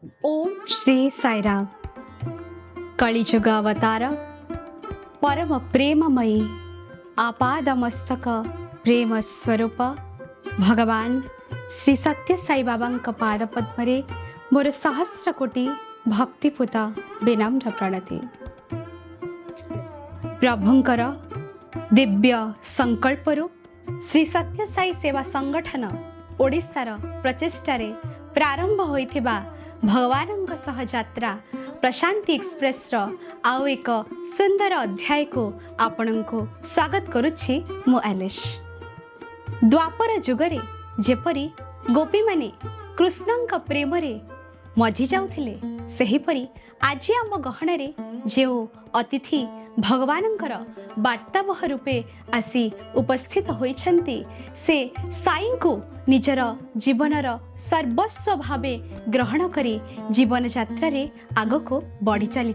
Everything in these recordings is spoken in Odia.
ओम श्री साईराम। कलिजुग अवतार परम प्रेममयी आपादमस्तक प्रेम स्वरूप भगवान श्री सत्य साई बाबांक पाद पद्मरे मोर सहस्र कोटि भक्तिपूत विनम्र प्रणति। प्रभुंकर दिव्य संकल्परू श्री सत्य साई सेवा संगठन ओडिशार प्रचेष्टारे प्रारंभ होइथिबा भगवानंक सह यात्रा प्रशांति एक्सप्रेस रो आउ एक सुंदर अध्याय को आपणको स्वागत करुछि मु आलेश। द्वापर जुगरे जेपरी गोपी माने कृष्णंक प्रेम रे मजी जाउथिले सेहीपरि आज आम गहणरे जेउ अतिथि भगवानंकर वार्तावह रूपे आसी उपस्थित होइछन्ति से साई को निजर जीवनर सर्वस्व भावे ग्रहण करी जीवन यात्रा रे आगको बढ़ी चली।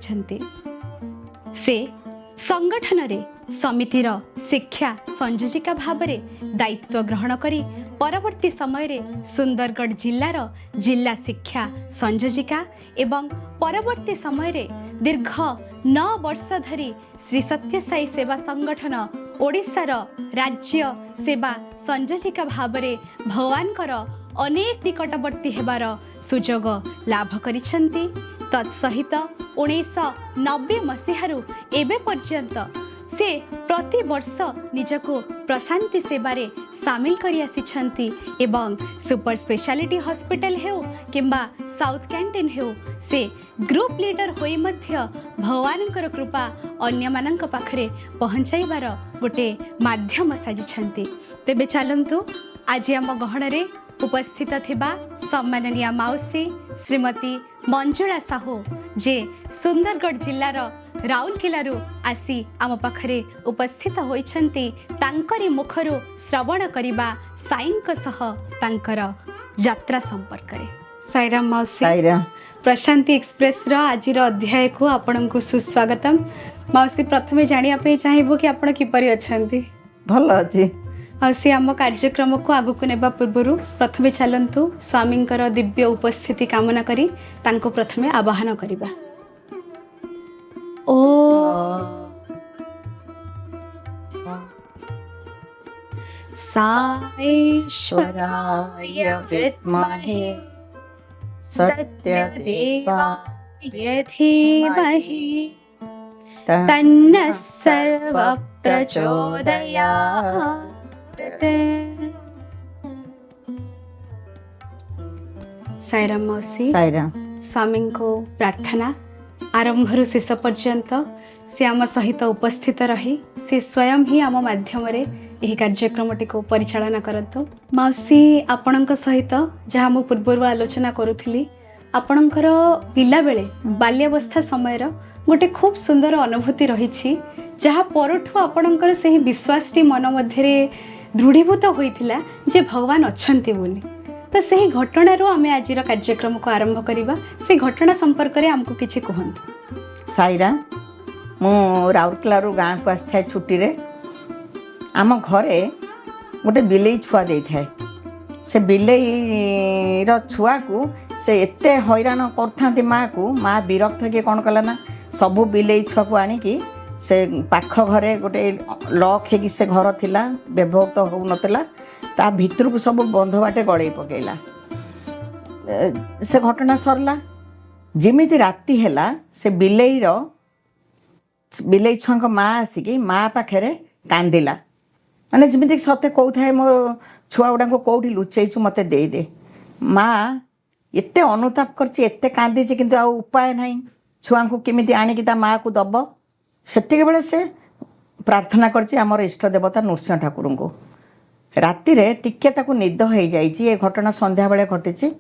से संगठन रे समितिर शिक्षा संयोजिका भावरे दायित्व ग्रहण करी परवर्ती समय रे सुंदरगढ़ जिल्लार जिला शिक्षा संयोजिका एवं परवर्ती समय रे दीर्घ 9 वर्ष धरी श्री सत्य साई सेवा संगठन ओडिशार राज्य सेवा संयोजिका भावरे भगवानकर अनेक निकटवर्ती हेबार सुजोग लाभ करिछन्ति। तत्सहित 1990 मसीहारू एबे पर्यंत से प्रति वर्ष निजको प्रशांति सेवारे सामिल करी आसिछन्ति एवं सुपर स्पेशलिटी हॉस्पिटल हेउ किंबा साउथ कैंटीन हेउ से ग्रुप लीडर होई मध्य भगवानकर कृपा अन्य मानक पाखरे पहुंचाइबार गोटे माध्यम साजिछन्ति। तेबे चलंतु आज आम गहणरे उपस्थित थिबा सम्माननीय माउसी श्रीमती मंजुला साहू जे सुंदरगढ़ जिल्लार राउरकेलारू आसी आम पाखरे उपस्थित होइछन्ति तांकरी मुखरू श्रवण करिबा साईंक सह तांकर यात्रा संपर्क रे। साईराम माउसी। साईराम। प्रशांति एक्सप्रेस रो आजिर अध्याय को आपनकु सुस्वागतम। माउसी प्रथमे जानिया पे चाहिबो कि आपण किपरि अछन्ति? भल अछि। से आम कार्यक्रम को आगु को नेबा पूर्वरु प्रथमे चलंतु स्वामींकर दिव्य उपस्थिति कामना करी तांको प्रथमे आवाहन करिबा। ओ साईश्वराय विद्महे सत्यदेवाय धीमहि तन्नः सर्वः प्रचोदयात्। साईराम मौसी। साईराम। स्वामी को प्रार्थना आरंभरु शेष पर्यंत से आम सहित उपस्थित रही से स्वयं ही आम माध्यम यही कार्यक्रमटी को परिचालना करतो। मौसी आपणक सहित जहाँ मु पूर्व आलोचना करुथली आपणकर पिला बेले बाल्यावस्था समय गोटे खूब सुंदर अनुभूति रही जहाँ परठू आपणकर से विश्वास मन मध्य दृढ़ीभूत होइथिला जे भगवान अछंती बोली। तो सही घटना आमे आजिर कार्यक्रम को आरंभ करिबा। से घटना संपर्क रे हमको किछि कहंतु। साईराम। मु राउरकेलारू गाँ को आस्थाय छुट्टी रे आम घरे गोटे बिलेई छुआ दे थाए। से बिलेई रो छुआ को से एते हैरान करथांती माँ को माँ विरक्त के कौन कला ना सबू बिलेई छुआ को आनी की से पाख घरे गोटे लॉक है से घर थिला व्यवहृत हो नथिला ता भितर को सब बंध बाटे गड़े पकेला। से घटना सरला जिमिति राति हैला से बिलेई छुआ को माँ आसिकी माँ पाखे कांदिला माने जिमिति सते कहू मो छुआ गुड़ा को कौटी लुचेचु मते दे दे। माँ एते अनुताप करछि एते कांदी किंतु आ उपाय नहीं छुआ को केमिति आनिकी ता माँ को दब। सेतिके बेले से प्रार्थना करछि हमर इष्ट देवता नृसिंह ठाकुर को। राति रे टिके ताकू निद हो जाइछि। ए घटना संध्या बेले घटिछि।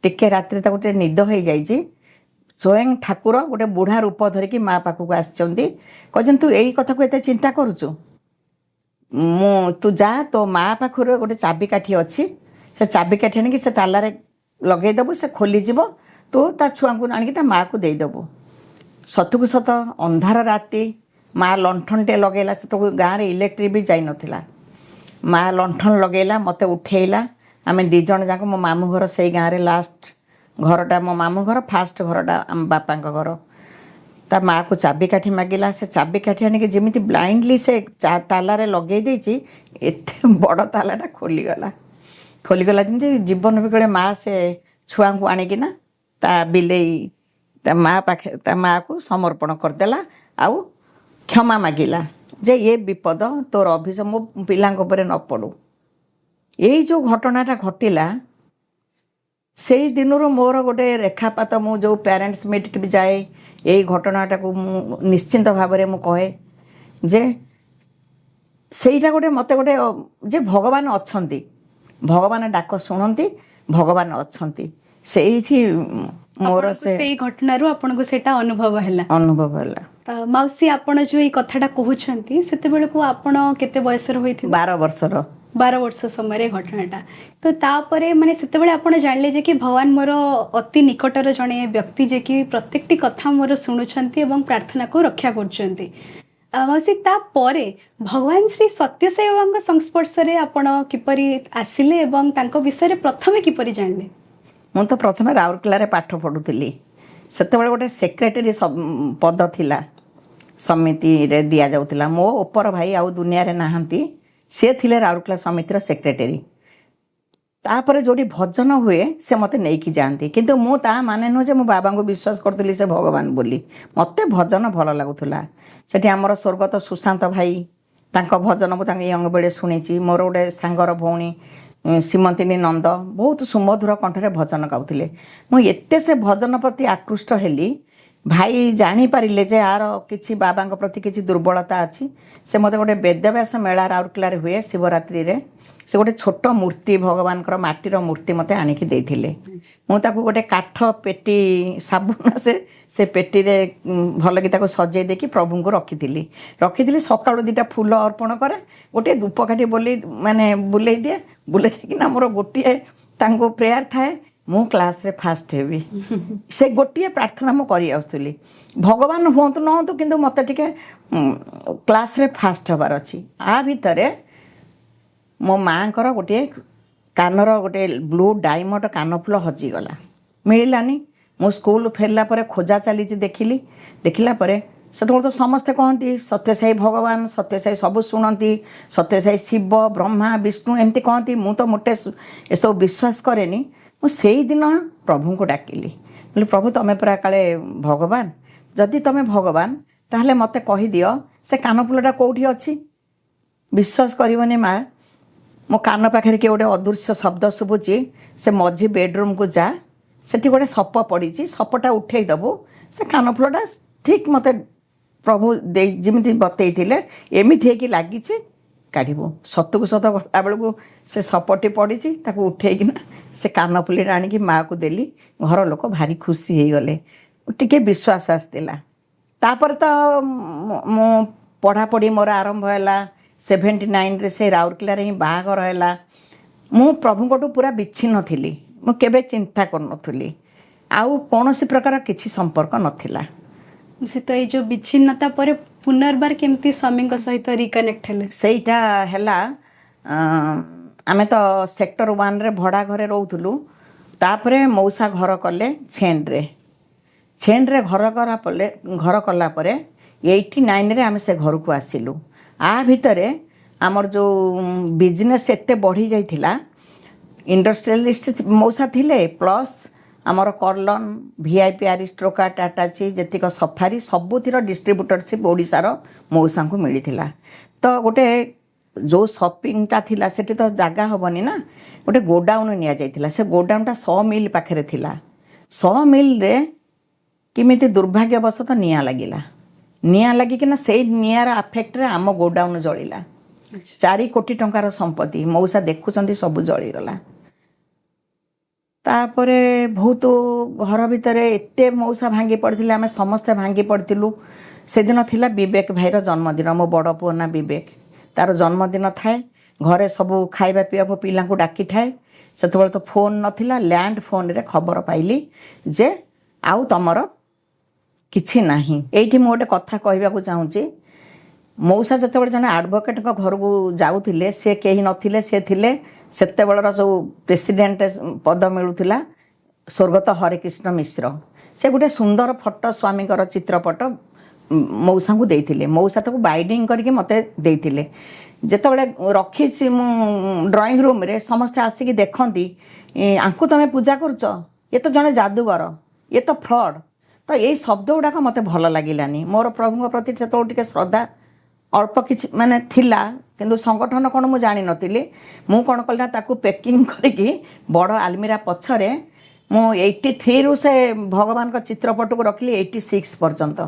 टिके राति ताकू टे निद हो जाइछि। स्वयं ठाकुर गोटे बुढ़ा रूप धरिकी माँ पाखक आसिचंती कहछन तू एई कथा को एते चिंता करूछु तू जा तो माँ पाखर गोटे चाबिकाठी अच्छी से चाबिकाठी आनिकी से ताला रे लगे देबू से खोली जीव तू ता छुआ को आनिकी ता माँ को दे देबू। सतुकु सत अंधार राति माँ लंठन टे लगेला से तो गाँव रे इलेक्ट्रिक भी जाई नथिला। माँ लंठन लगेला मते उठेला आमे 2 जण जाक मो मामू घर से गाँव रे लास्ट ଘରଟା ମୋ ମାମୁଁ ଘର, ଫାଷ୍ଟ ଘରଟା ଆମ ବାପାଙ୍କ ଘର। ତା ମାଆକୁ ଚାବିକାଠି ମାଗିଲା, ସେ ଚାବିକାଠି ଆଣିକି ଯେମିତି ବ୍ଲାଇଣ୍ଡଲି ସେ ତାଲାରେ ଲଗେଇ ଦେଇଛି, ଏତେ ବଡ଼ ତାଲାଟା ଖୋଲିଗଲା ଯେମିତି ଜୀବନ ବିକଳେ ମାଆ ସେ ଛୁଆଙ୍କୁ ଆଣିକିନା ତା ବିଲେଇ ତା ମାଆକୁ ସମର୍ପଣ କରିଦେଲା, ଆଉ କ୍ଷମା ମାଗିଲା ଯେ ଏ ବିପଦ ତୋର ଅଭିଶାପ ମୋ ପିଲାଙ୍କ ଉପରେ ନ ପଡ଼ୁ। ଏଇ ଯେଉଁ ଘଟଣାଟା ଘଟିଲା, ସେଇ ଦିନରୁ ମୋର ଗୋଟେ ରେଖାପାତ, ମୁଁ ଯେଉଁ ପ୍ୟାରେଣ୍ଟସ୍ ମିଟ୍କି ବି ଯାଏ, ଏଇ ଘଟଣାଟାକୁ ମୁଁ ନିଶ୍ଚିନ୍ତ ଭାବରେ ମୁଁ କହେ ଯେ ସେଇଟା ଗୋଟେ ମୋତେ ଗୋଟେ ଯେ ଭଗବାନ ଅଛନ୍ତି, ଭଗବାନ ଡାକ ଶୁଣନ୍ତି, ଭଗବାନ ଅଛନ୍ତି। ସେଇଠି ମୋର ସେଇ ଘଟଣାରୁ ଆପଣଙ୍କୁ ସେଇଟା ଅନୁଭବ ହେଲା। ମାଉସୀ, ଆପଣ ଯେଉଁ ଏଇ କଥାଟା କହୁଛନ୍ତି, ସେତେବେଳକୁ ଆପଣ କେତେ ବୟସର ହୋଇଥିବେ? 12 ବର୍ଷର। 12 ବର୍ଷ ସମୟରେ ଘଟଣାଟା। ତ ତାପରେ ମାନେ ସେତେବେଳେ ଆପଣ ଜାଣିଲେ ଯେ କି ଭଗବାନ ମୋର ଅତି ନିକଟର ଜଣେ ବ୍ୟକ୍ତି, ଯେ କି ପ୍ରତ୍ୟେକଟି କଥା ମୋର ଶୁଣୁଛନ୍ତି ଏବଂ ପ୍ରାର୍ଥନାକୁ ରକ୍ଷା କରୁଛନ୍ତି। ମାଉସୀ, ତାପରେ ଭଗବାନ ଶ୍ରୀ ସତ୍ୟସାଇ ବାବାଙ୍କ ସଂସ୍ପର୍ଶରେ ଆପଣ କିପରି ଆସିଲେ ଏବଂ ତାଙ୍କ ବିଷୟରେ ପ୍ରଥମେ କିପରି ଜାଣିଲେ? ମୁଁ ତ ପ୍ରଥମେ ରାଉରକେଲାରେ ପାଠ ପଢ଼ୁଥିଲି। ସେତେବେଳେ ଗୋଟେ ସେକ୍ରେଟେରୀ ପଦ ଥିଲା, ସମିତିରେ ଦିଆଯାଉଥିଲା। ମୋ ଉପର ଭାଇ ଆଉ ଦୁନିଆରେ ନାହାନ୍ତି, ସିଏ ଥିଲେ ରାଉରକେଲା ସମିତିର ସେକ୍ରେଟେରୀ। ତାପରେ ଯେଉଁଠି ଭଜନ ହୁଏ ସେ ମୋତେ ନେଇକି ଯାଆନ୍ତି, କିନ୍ତୁ ମୁଁ ତା ମାନେ ନୁହେଁ ଯେ ମୁଁ ବାବାଙ୍କୁ ବିଶ୍ୱାସ କରୁଥିଲି ସେ ଭଗବାନ ବୋଲି। ମୋତେ ଭଜନ ଭଲ ଲାଗୁଥିଲା। ସେଠି ଆମର ସ୍ୱର୍ଗତ ସୁଶାନ୍ତ ଭାଇ, ତାଙ୍କ ଭଜନ ମୁଁ ତାଙ୍କ ୟଙ୍ଗ ବେଳେ ଶୁଣିଛି। ମୋର ଗୋଟେ ସାଙ୍ଗର ଭଉଣୀ ସୀମନ୍ତିନୀ ନନ୍ଦ ବହୁତ ସୁମଧୁର କଣ୍ଠରେ ଭଜନ ଗାଉଥିଲେ। ମୁଁ ଏତେ ସେ ଭଜନ ପ୍ରତି ଆକୃଷ୍ଟ ହେଲି, ଭାଇ ଜାଣିପାରିଲେ ଯେ ଆର କିଛି ବାବାଙ୍କ ପ୍ରତି କିଛି ଦୁର୍ବଳତା ଅଛି। ସେ ମୋତେ ଗୋଟେ ବେଦବ୍ୟାସ ମେଳା ରାଉରକେଲାରେ ହୁଏ ଶିବରାତ୍ରିରେ, ସେ ଗୋଟେ ଛୋଟ ମୂର୍ତ୍ତି, ଭଗବାନଙ୍କର ମାଟିର ମୂର୍ତ୍ତି ମୋତେ ଆଣିକି ଦେଇଥିଲେ। ମୁଁ ତାକୁ ଗୋଟେ କାଠ ପେଟି, ସାବୁନ ସେ ପେଟିରେ ଭଲକି ତାକୁ ସଜେଇ ଦେଇକି ପ୍ରଭୁଙ୍କୁ ରଖିଥିଲି। ସକାଳୁ 2ଟା ଫୁଲ ଅର୍ପଣ କରେ, ଗୋଟିଏ ଧୂପକାଠି ବୁଲେଇ ଦିଏ। ବୁଲେଇ ଦେଇକିନା ମୋର ଗୋଟିଏ ତାଙ୍କୁ ପ୍ରେୟାର ଥାଏ, ମୁଁ କ୍ଲାସ୍ରେ ଫାଷ୍ଟ ହେବି। ସେ ଗୋଟିଏ ପ୍ରାର୍ଥନା ମୁଁ କରି ଆସୁଥିଲି, ଭଗବାନ ହୁଅନ୍ତୁ ନ ହୁଅନ୍ତୁ, କିନ୍ତୁ ମୋତେ ଟିକେ କ୍ଲାସ୍ରେ ଫାଷ୍ଟ ହେବାର ଅଛି। ଆ ଭିତରେ ମୋ ମାଆଙ୍କର ଗୋଟିଏ କାନର ଗୋଟେ ବ୍ଲୁ ଡାଇମଣ୍ଡ କାନଫୁଲ ହଜିଗଲା, ମିଳିଲାନି। ମୁଁ ସ୍କୁଲ ଫେରିଲା ପରେ ଖୋଜା ଚାଲିଛି, ଦେଖିଲା ପରେ ସେତେବେଳେ ତ ସମସ୍ତେ କହନ୍ତି ସତ୍ୟସାଇ ଭଗବାନ, ସତ୍ୟସାଇ ସବୁ ଶୁଣନ୍ତି, ସତ୍ୟସାଇ ଶିବ, ବ୍ରହ୍ମା, ବିଷ୍ଣୁ ଏମିତି କହନ୍ତି। ମୁଁ ତ ମୋଟେ ଏସବୁ ବିଶ୍ୱାସ କରେନି। ମୁଁ ସେଇଦିନ ପ୍ରଭୁଙ୍କୁ ଡାକିଲି, କହିଲି ପ୍ରଭୁ ତମେ ପରା କାଳେ ଭଗବାନ, ଯଦି ତମେ ଭଗବାନ ତାହେଲେ ମୋତେ କହିଦିଅ ସେ କାନଫୁଲଟା କେଉଁଠି ଅଛି। ବିଶ୍ୱାସ କରିବନି ମା, ମୋ କାନ ପାଖରେ କିଏ ଗୋଟେ ଅଦୃଶ୍ୟ ଶବ୍ଦ ଶୁଭୁଛି, ସେ ମଝି ବେଡ଼ରୁମ୍କୁ ଯା, ସେଠି ଗୋଟେ ସପ ପଡ଼ିଛି, ସପଟା ଉଠେଇ ଦେବୁ, ସେ କାନଫୁଲଟା ଠିକ୍ ମୋତେ ପ୍ରଭୁ ଯେମିତି ବତେଇଥିଲେ ଏମିତି ହେଇକି ଲାଗିଛି, କାଢ଼ିବୁ। ସତକୁ ସତ ଗଲାବେଳକୁ ସେ ସପଟି ପଡ଼ିଛି, ତାକୁ ଉଠେଇକିନା ସେ କାନଫୁଲିଟା ଆଣିକି ମାଆକୁ ଦେଲି। ଘର ଲୋକ ଭାରି ଖୁସି ହେଇଗଲେ, ଟିକେ ବିଶ୍ୱାସ ଆସିଥିଲା। ତାପରେ ତ ମୁଁ ପଢ଼ାପଢ଼ି ମୋର ଆରମ୍ଭ ହେଲା। 79ରେ ସେ ରାଉରକେଲାରେ ହିଁ ବାହାଘର ହେଲା। ମୁଁ ପ୍ରଭୁଙ୍କଠୁ ପୁରା ବିଚ୍ଛିନ୍ନ ଥିଲି, ମୁଁ କେବେ ଚିନ୍ତା କରୁନଥିଲି, ଆଉ କୌଣସି ପ୍ରକାର କିଛି ସମ୍ପର୍କ ନଥିଲା। ସେ ତ ଏଇ ଯେଉଁ ବିଚ୍ଛିନ୍ନତା ପରେ ପୁନର୍ବାର କେମିତି ସ୍ୱାମୀଙ୍କ ସହିତ ରିକନେକ୍ଟ ହେଲେ? ସେଇଟା ହେଲା, ଆମେ ତ ସେକ୍ଟର 1ରେ ଭଡ଼ା ଘରେ ରହୁଥିଲୁ। ତାପରେ ମଉସା ଘର କଲେ ଛେଣ୍ଡରେ ଘର କଲା ପରେ 89ରେ ଆମେ ସେ ଘରକୁ ଆସିଲୁ। ଆ ଭିତରେ ଆମର ଯେଉଁ ବିଜନେସ୍ ଏତେ ବଢ଼ି ଯାଇଥିଲା, ଇଣ୍ଡଷ୍ଟ୍ରିଆଲିଷ୍ଟ ମଉସା ଥିଲେ, ପ୍ଲସ୍ ଆମର କର୍ଲନ୍, VIP, ଆରିଷ୍ଟ୍ରୋକା, ଟାଟାଚି, ଯେତିକ ସଫାରି ସବୁଥିର ଡିଷ୍ଟ୍ରିବ୍ୟୁଟରସିପ୍ ଓଡ଼ିଶାର ମଉସାଙ୍କୁ ମିଳିଥିଲା। ତ ଗୋଟେ ଯେଉଁ ସପିଂଟା ଥିଲା ସେଠି ତ ଜାଗା ହେବନି ନା, ଗୋଟେ ଗୋଡାଉନ୍ ନିଆଯାଇଥିଲା। ସେ ଗୋଡାଉନ୍ଟା 100 ମିଲ୍ ପାଖରେ ଥିଲା। 100 ମିଲ୍ରେ କେମିତି ଦୁର୍ଭାଗ୍ୟବଶତଃ ନିଆଁ ଲାଗିକିନା ସେଇ ନିଆଁର ଆଫେକ୍ଟରେ ଆମ ଗୋଡାଉନ୍ ଜଳିଲା। 4 କୋଟି ଟଙ୍କାର ସମ୍ପତ୍ତି ମଉସା ଦେଖୁଛନ୍ତି, ସବୁ ଜଳିଗଲା। ତାପରେ ବହୁତ ଘର ଭିତରେ ଏତେ ମଉସା ଭାଙ୍ଗି ପଡ଼ିଥିଲେ, ଆମେ ସମସ୍ତେ ଭାଙ୍ଗି ପଡ଼ିଥିଲୁ। ସେଦିନ ଥିଲା ବିବେକ ଭାଇର ଜନ୍ମଦିନ, ମୋ ବଡ଼ ପୁଅ ନା ବିବେକ, ତା'ର ଜନ୍ମଦିନ ଥାଏ। ଘରେ ସବୁ ଖାଇବା ପିଇବାକୁ ପିଲାଙ୍କୁ ଡାକିଥାଏ। ସେତେବେଳେ ତ ଫୋନ୍ ନଥିଲା, ଲ୍ୟାଣ୍ଡ ଫୋନ୍ରେ ଖବର ପାଇଲି ଯେ ଆଉ ତମର କିଛି ନାହିଁ। ଏଇଠି ମୁଁ ଗୋଟେ କଥା କହିବାକୁ ଚାହୁଁଛି, ମଉସା ଯେତେବେଳେ ଜଣେ ଆଡ଼ଭୋକେଟ୍ଙ୍କ ଘରକୁ ଯାଉଥିଲେ, ସେ କେହି ନଥିଲେ, ସେ ଥିଲେ ସେତେବେଳର ସବୁ ପ୍ରେସିଡେଣ୍ଟ ପଦ ମିଳୁଥିଲା ସ୍ୱର୍ଗତ ହରେକୃଷ୍ଣ ମିଶ୍ର ସେ ଗୋଟେ ସୁନ୍ଦର ଫଟୋ ସ୍ୱାମୀଙ୍କର ଚିତ୍ରପଟ ମଉସାଙ୍କୁ ଦେଇଥିଲେ। ମଉସା ତାକୁ ବାଇଣ୍ଡିଂ କରିକି ମୋତେ ଦେଇଥିଲେ। ଯେତେବେଳେ ରଖିଛି ମୁଁ ଡ୍ରଇଂ ରୁମ୍ରେ ସମସ୍ତେ ଆସିକି ଦେଖନ୍ତି, ଆଙ୍କୁ ତୁମେ ପୂଜା କରୁଛ, ଇଏ ତ ଜଣେ ଯାଦୁଗର, ଇଏ ତ ଫ୍ରଡ଼୍। ତ ଏଇ ଶବ୍ଦ ଗୁଡ଼ାକ ମୋତେ ଭଲ ଲାଗିଲାନି। ମୋର ପ୍ରଭୁଙ୍କ ପ୍ରତି ସେତେବେଳେ ଟିକେ ଶ୍ରଦ୍ଧା ଅଳ୍ପ କିଛି ମାନେ ଥିଲା, କିନ୍ତୁ ସଂଗଠନ କ'ଣ ମୁଁ ଜାଣିନଥିଲି। ମୁଁ କ'ଣ କଲି ନା ତାକୁ ପ୍ୟାକିଂ କରିକି ବଡ଼ ଆଲମିରା ପଛରେ ମୁଁ 83ରୁ ସେ ଭଗବାନଙ୍କ ଚିତ୍ରପଟକୁ ରଖିଲି 86 ପର୍ଯ୍ୟନ୍ତ।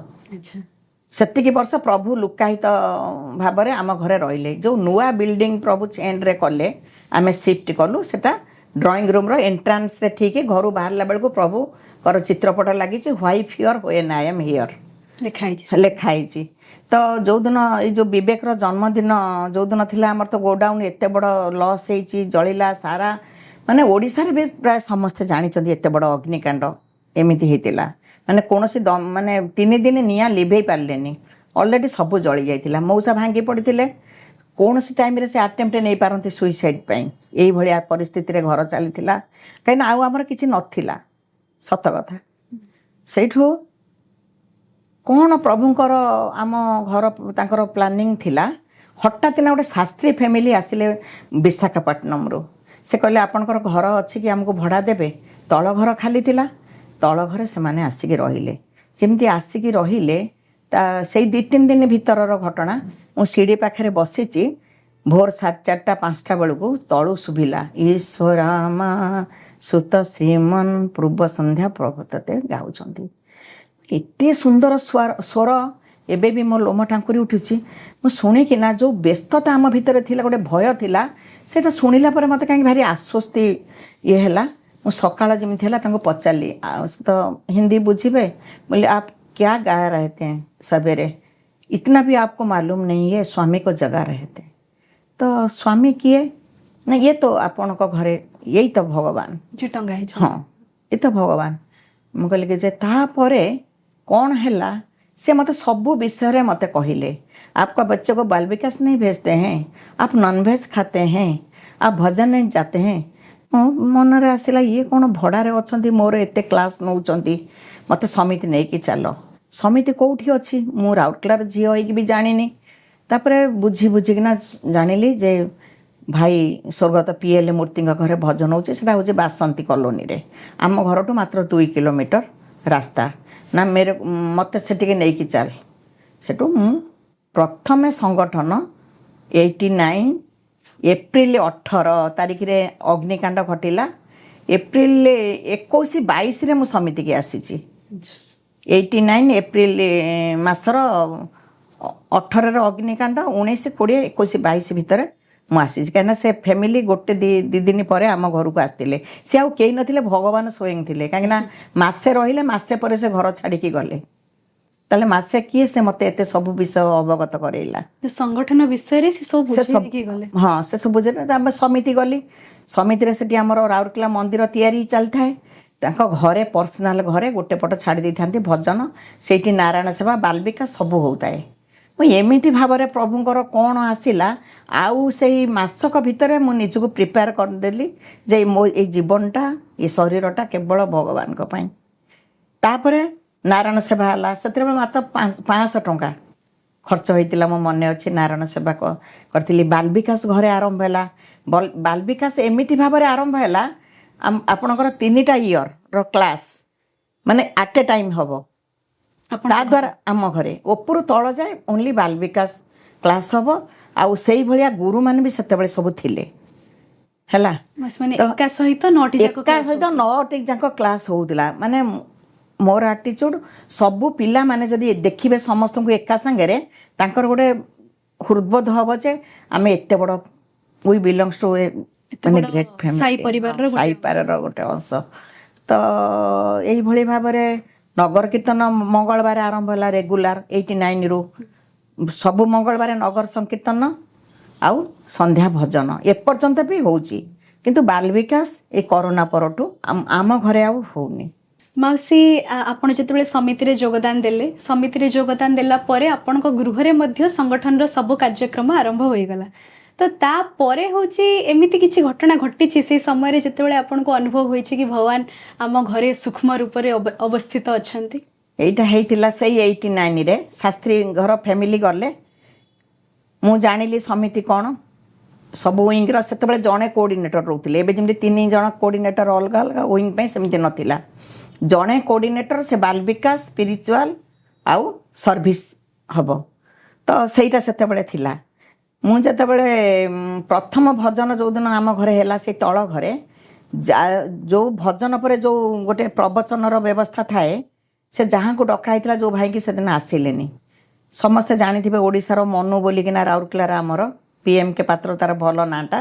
ସେତିକି ବର୍ଷ ପ୍ରଭୁ ଲୁକାୟିତ ଭାବରେ ଆମ ଘରେ ରହିଲେ। ଯେଉଁ ନୂଆ ବିଲ୍ଡିଂ ପ୍ରଭୁ ଚେଞ୍ଜରେ କଲେ, ଆମେ ସିଫ୍ଟ କଲୁ, ସେଟା ଡ୍ରଇଂ ରୁମ୍ର ଏଣ୍ଟ୍ରାନ୍ସରେ ଠିକ୍ ଘରୁ ବାହାରିଲା ବେଳକୁ ପ୍ରଭୁଙ୍କର ଚିତ୍ରପଟ ଲାଗିଛି, why fear when I am here ଲେଖା ହେଇଛି। ତ ଯେଉଁଦିନ ଏଇ ଯେଉଁ ବିବେକର ଜନ୍ମଦିନ ଯେଉଁଦିନ ଥିଲା, ଆମର ତ ଗୋଡାଉନ୍ ଏତେ ବଡ଼ ଲସ୍ ହେଇଛି, ଜଳିଲା ସାରା, ମାନେ ଓଡ଼ିଶାରେ ବି ପ୍ରାୟ ସମସ୍ତେ ଜାଣିଛନ୍ତି ଏତେ ବଡ଼ ଅଗ୍ନିକାଣ୍ଡ ଏମିତି ହେଇଥିଲା। ମାନେ କୌଣସି ମାନେ 3 ଦିନ ନିଆଁ ଲିଭେଇ ପାରିଲେନି, ଅଲରେଡ଼ି ସବୁ ଜଳି ଯାଇଥିଲା। ମଉସା ଭାଙ୍ଗି ପଡ଼ିଥିଲେ, କୌଣସି ଟାଇମ୍ରେ ସେ ଆଟେମ୍ପ୍ଟ ନେଇପାରନ୍ତି ସୁଇସାଇଡ଼୍ ପାଇଁ। ଏଇଭଳିଆ ପରିସ୍ଥିତିରେ ଘର ଚାଲିଥିଲା, କାହିଁକିନା ଆଉ ଆମର କିଛି ନଥିଲା, ସତ କଥା। ସେଇଠୁ କ'ଣ ପ୍ରଭୁଙ୍କର ଆମ ଘର ତାଙ୍କର ପ୍ଲାନିଂ ଥିଲା, ହଠାତ୍ ନା ଗୋଟେ ଶାସ୍ତ୍ରୀ ଫ୍ୟାମିଲି ଆସିଲେ ବିଶାଖାପଟ୍ଟନମରୁ। ସେ କହିଲେ ଆପଣଙ୍କର ଘର ଅଛି କି ଆମକୁ ଭଡ଼ା ଦେବେ? ତଳ ଘର ଖାଲି ଥିଲା, ତଳ ଘରେ ସେମାନେ ଆସିକି ରହିଲେ। ଯେମିତି ଆସିକି ରହିଲେ, ତା ସେଇ 2-3 ଦିନ ଭିତରର ଘଟଣା। ମୁଁ ସିଡ଼ି ପାଖରେ ବସିଛି, ଭୋର 4:30 5ଟା ବେଳକୁ ତଳୁ ଶୁଭିଲା, ଈଶ୍ୱରାମା ସୁତ ଶ୍ରୀମନ୍ ପୂର୍ବ ସନ୍ଧ୍ୟା ପ୍ରଭୁତତେ ଗାଉଛନ୍ତି। ଏତେ ସୁନ୍ଦର ସ୍ୱର, ଏବେ ବି ମୋ ଲୋମ ଟାଙ୍କୁରି ଉଠୁଛି। ମୁଁ ଶୁଣିକିନା ଯେଉଁ ବ୍ୟସ୍ତତା ଆମ ଭିତରେ ଥିଲା, ଗୋଟେ ଭୟ ଥିଲା, ସେଇଟା ଶୁଣିଲା ପରେ ମୋତେ କାହିଁକି ଭାରି ଆଶ୍ୱସ୍ତି ଇଏ ହେଲା। ମୁଁ ସକାଳ ଯେମିତି ହେଲା ତାଙ୍କୁ ପଚାରିଲି, ତ ହିନ୍ଦୀ ବୁଝିବେ? ବୋଲେ आप क्या गा रहे थे सवेरे? इतना भी आपको मालूम नहीं है स्वामी को जगा रहे थे। तो स्वामी किए ना, ये तो ଆପଣଙ୍କ ଘରେ यही तो भगवान, हाँ ये तो भगवान। ମୁଁ କହିଲି କି ଯେ ତାପରେ କ'ଣ ହେଲା, ସେ ମୋତେ ସବୁ ବିଷୟରେ ମୋତେ କହିଲେ। आपका बच्चे को बाल विकास नहीं भेजते हैं, आप नॉनभेज खाते हैं, आप भजन नहीं जाते हैं। ମନରେ ଆସିଲା, ଇଏ କ'ଣ ଭଡ଼ାରେ ଅଛନ୍ତି, ମୋର ଏତେ କ୍ଲାସ୍ ନେଉଛନ୍ତି, ମୋତେ ସମିତି ନେଇକି ଚାଲ। ସମିତି କେଉଁଠି ଅଛି, ମୁଁ ରାଉରକେଲାର ଝିଅ ହେଇକି ବି ଜାଣିନି। ତାପରେ ବୁଝିକିନା ଜାଣିଲି ଯେ ଭାଇ ସ୍ୱର୍ଗତ PL ମୂର୍ତ୍ତିଙ୍କ ଘରେ ଭଜନ ହେଉଛି, ସେଇଟା ହେଉଛି ବାସନ୍ତୀ କଲୋନୀରେ। ଆମ ଘରଠୁ ମାତ୍ର 2 କିଲୋମିଟର ରାସ୍ତା। ନା ମୋତେ ସେଠିକି ନେଇକି ଚାଲ। ସେଠୁ ମୁଁ ପ୍ରଥମେ ସଂଗଠନ 89 ଏପ୍ରିଲ 18 ତାରିଖରେ ଅଗ୍ନିକାଣ୍ଡ ଘଟିଲା। ଏପ୍ରିଲ 21-22ରେ ମୁଁ ସମିତିକି ଆସିଛି। 89 ଏପ୍ରିଲ ମାସର 18ରେ ଅଗ୍ନିକାଣ୍ଡ, 19, 20, 21, 22 ଭିତରେ ମୁଁ ଆସିଛି। କାହିଁକିନା ସେ ଫ୍ୟାମିଲି ଗୋଟେ 2 ଦିନ ପରେ ଆମ ଘରକୁ ଆସିଥିଲେ। ସେ ଆଉ କେହି ନଥିଲେ, ଭଗବାନ ସ୍ୱୟଂ ଥିଲେ। କାହିଁକିନା ମାସେ ରହିଲେ, ମାସେ ପରେ ସେ ଘର ଛାଡ଼ିକି ଗଲେ। ତାହେଲେ ମାସେ କିଏ ସେ ମୋତେ ଏତେ ସବୁ ବିଷୟ ଅବଗତ କରେଇଲା, ସଂଗଠନ ବିଷୟରେ ସେ ସବୁ ଗଲେ। ହଁ, ସେ ସବୁ ବୁଝେଇଲେ। ଆମେ ସମିତି ଗଲି। ସମିତିରେ ସେଠି ଆମର ରାଉରକେଲା ମନ୍ଦିର ତିଆରି ଚାଲିଥାଏ। ତାଙ୍କ ଘରେ, ପର୍ସନାଲ ଘରେ ଗୋଟେ ପଟ ଛାଡ଼ି ଦେଇଥାନ୍ତି ଭଜନ, ସେଇଠି ନାରାୟଣ ସେବା, ବାଲବିକା ସବୁ ହେଉଥାଏ। ମୁଁ ଏମିତି ଭାବରେ ପ୍ରଭୁଙ୍କର କ'ଣ ଆସିଲା, ଆଉ ସେଇ ମାସକ ଭିତରେ ମୁଁ ନିଜକୁ ପ୍ରିପେୟାର କରିଦେଲି ଯେ ମୋ ଏଇ ଜୀବନଟା, ଏ ଶରୀରଟା କେବଳ ଭଗବାନଙ୍କ ପାଇଁ। ତାପରେ ନାରାୟଣ ସେବା ହେଲା। ସେତେବେଳେ ମାତ୍ର 500 ଟଙ୍କା ଖର୍ଚ୍ଚ ହୋଇଥିଲା, ମୋ ମନେ ଅଛି। ନାରାୟଣ ସେବା କରିଥିଲି। ବାଲବିକାଶ ଘରେ ଆରମ୍ଭ ହେଲା। ବାଲବିକାଶ ଏମିତି ଭାବରେ ଆରମ୍ଭ ହେଲା, ଆପଣଙ୍କର 3ଟା ଇୟର୍ର କ୍ଲାସ୍ ମାନେ ଆଟ୍ ଏ ଟାଇମ୍ ହେବ। ତା ଦ୍ୱାରା ଆମ ଘରେ ଉପରୁ ତଳ ଯାଏ ଓନ୍ଲି ବାଲବିକାଶ କ୍ଲାସ୍ ହେବ। ଆଉ ସେଇଭଳିଆ ଗୁରୁମାନେ ବି ସେତେବେଳେ ସବୁ ଥିଲେ, ହେଲା। ଏକା ସହିତ 9ଟି ଯାକ କ୍ଲାସ୍ ହେଉଥିଲା। ମାନେ ମୋର ଆଟିଚ୍ୟୁଡ଼, ସବୁ ପିଲାମାନେ ଯଦି ଦେଖିବେ ସମସ୍ତଙ୍କୁ ଏକା ସାଙ୍ଗରେ, ତାଙ୍କର ଗୋଟେ ହୃଦବୋଧ ହେବ ଯେ ଆମେ ଏତେ ବଡ଼, ୱି ବିଲଙ୍ଗସ୍ ଟୁ ମାନେ ଗ୍ରେଟ୍ ଫ୍ୟାମିଲି, ସାଇ ପାରିବାରର ଗୋଟେ ଅଂଶ। ତ ଏଇଭଳି ଭାବରେ ନଗର କୀର୍ତ୍ତନ ମଙ୍ଗଳବାର ଆରମ୍ଭ ହେଲା ରେଗୁଲାର 89ରୁ। ସବୁ ମଙ୍ଗଳବାର ନଗର ସଂକୀର୍ତ୍ତନ ଆଉ ସନ୍ଧ୍ୟା ଭଜନ ଏପର୍ଯ୍ୟନ୍ତ ବି ହେଉଛି। କିନ୍ତୁ ବାଲବିକାଶ ଏ କରୋନା ପରଠୁ ଆମ ଘରେ ଆଉ ହେଉନି। ମାଉସୀ, ଆପଣ ଯେତେବେଳେ ସମିତିରେ ଯୋଗଦାନ ଦେଲା ପରେ ଆପଣଙ୍କ ଗୃହରେ ମଧ୍ୟ ସଂଗଠନର ସବୁ କାର୍ଯ୍ୟକ୍ରମ ଆରମ୍ଭ ହୋଇଗଲା। ତ ତାପରେ ହେଉଛି ଏମିତି କିଛି ଘଟଣା ଘଟିଛି ସେଇ ସମୟରେ ଯେତେବେଳେ ଆପଣଙ୍କୁ ଅନୁଭବ ହୋଇଛି କି ଭଗବାନ ଆମ ଘରେ ସୂକ୍ଷ୍ମ ରୂପରେ ଅବସ୍ଥିତ ଅଛନ୍ତି? ଏଇଟା ହେଇଥିଲା ସେଇ 89ରେ ଶାସ୍ତ୍ରୀ ଘର ଫ୍ୟାମିଲି ଗଲେ। ମୁଁ ଜାଣିଲି ସମିତି କ'ଣ ସବୁ ୱିଙ୍ଗର ସେତେବେଳେ ଜଣେ କୋଅର୍ଡ଼ିନେଟର ରହୁଥିଲେ। ଏବେ ଯେମିତି 3 ଜଣ କୋଅର୍ଡ଼ିନେଟର ଅଲଗା ଅଲଗା ୱିଙ୍ଗ ପାଇଁ ସେମିତି ନଥିଲା। ଜଣେ କୋଅର୍ଡ଼ିନେଟର ସେ ବାଲ ବିକାଶ ସ୍ପିରିଚୁଆଲ ଆଉ ସର୍ଭିସ୍ ହେବ। ତ ସେଇଟା ସେତେବେଳେ ଥିଲା। ମୁଁ ଯେତେବେଳେ ପ୍ରଥମ ଭଜନ ଯେଉଁଦିନ ଆମ ଘରେ ହେଲା ସେଇ ତଳ ଘରେ ଯେଉଁ ଭଜନ ପରେ ଯେଉଁ ଗୋଟେ ପ୍ରବଚନର ବ୍ୟବସ୍ଥା ଥାଏ ସେ ଯାହାଙ୍କୁ ଡକା ହେଇଥିଲା ଯେଉଁ ଭାଇକି ସେଦିନ ଆସିଲେନି। ସମସ୍ତେ ଜାଣିଥିବେ ଓଡ଼ିଶାର ମନୁ ବୋଲିକିନା ରାଉରକେଲାର ଆମର PMK ପାତ୍ର ତାର ଭଲ ନାଁଟା।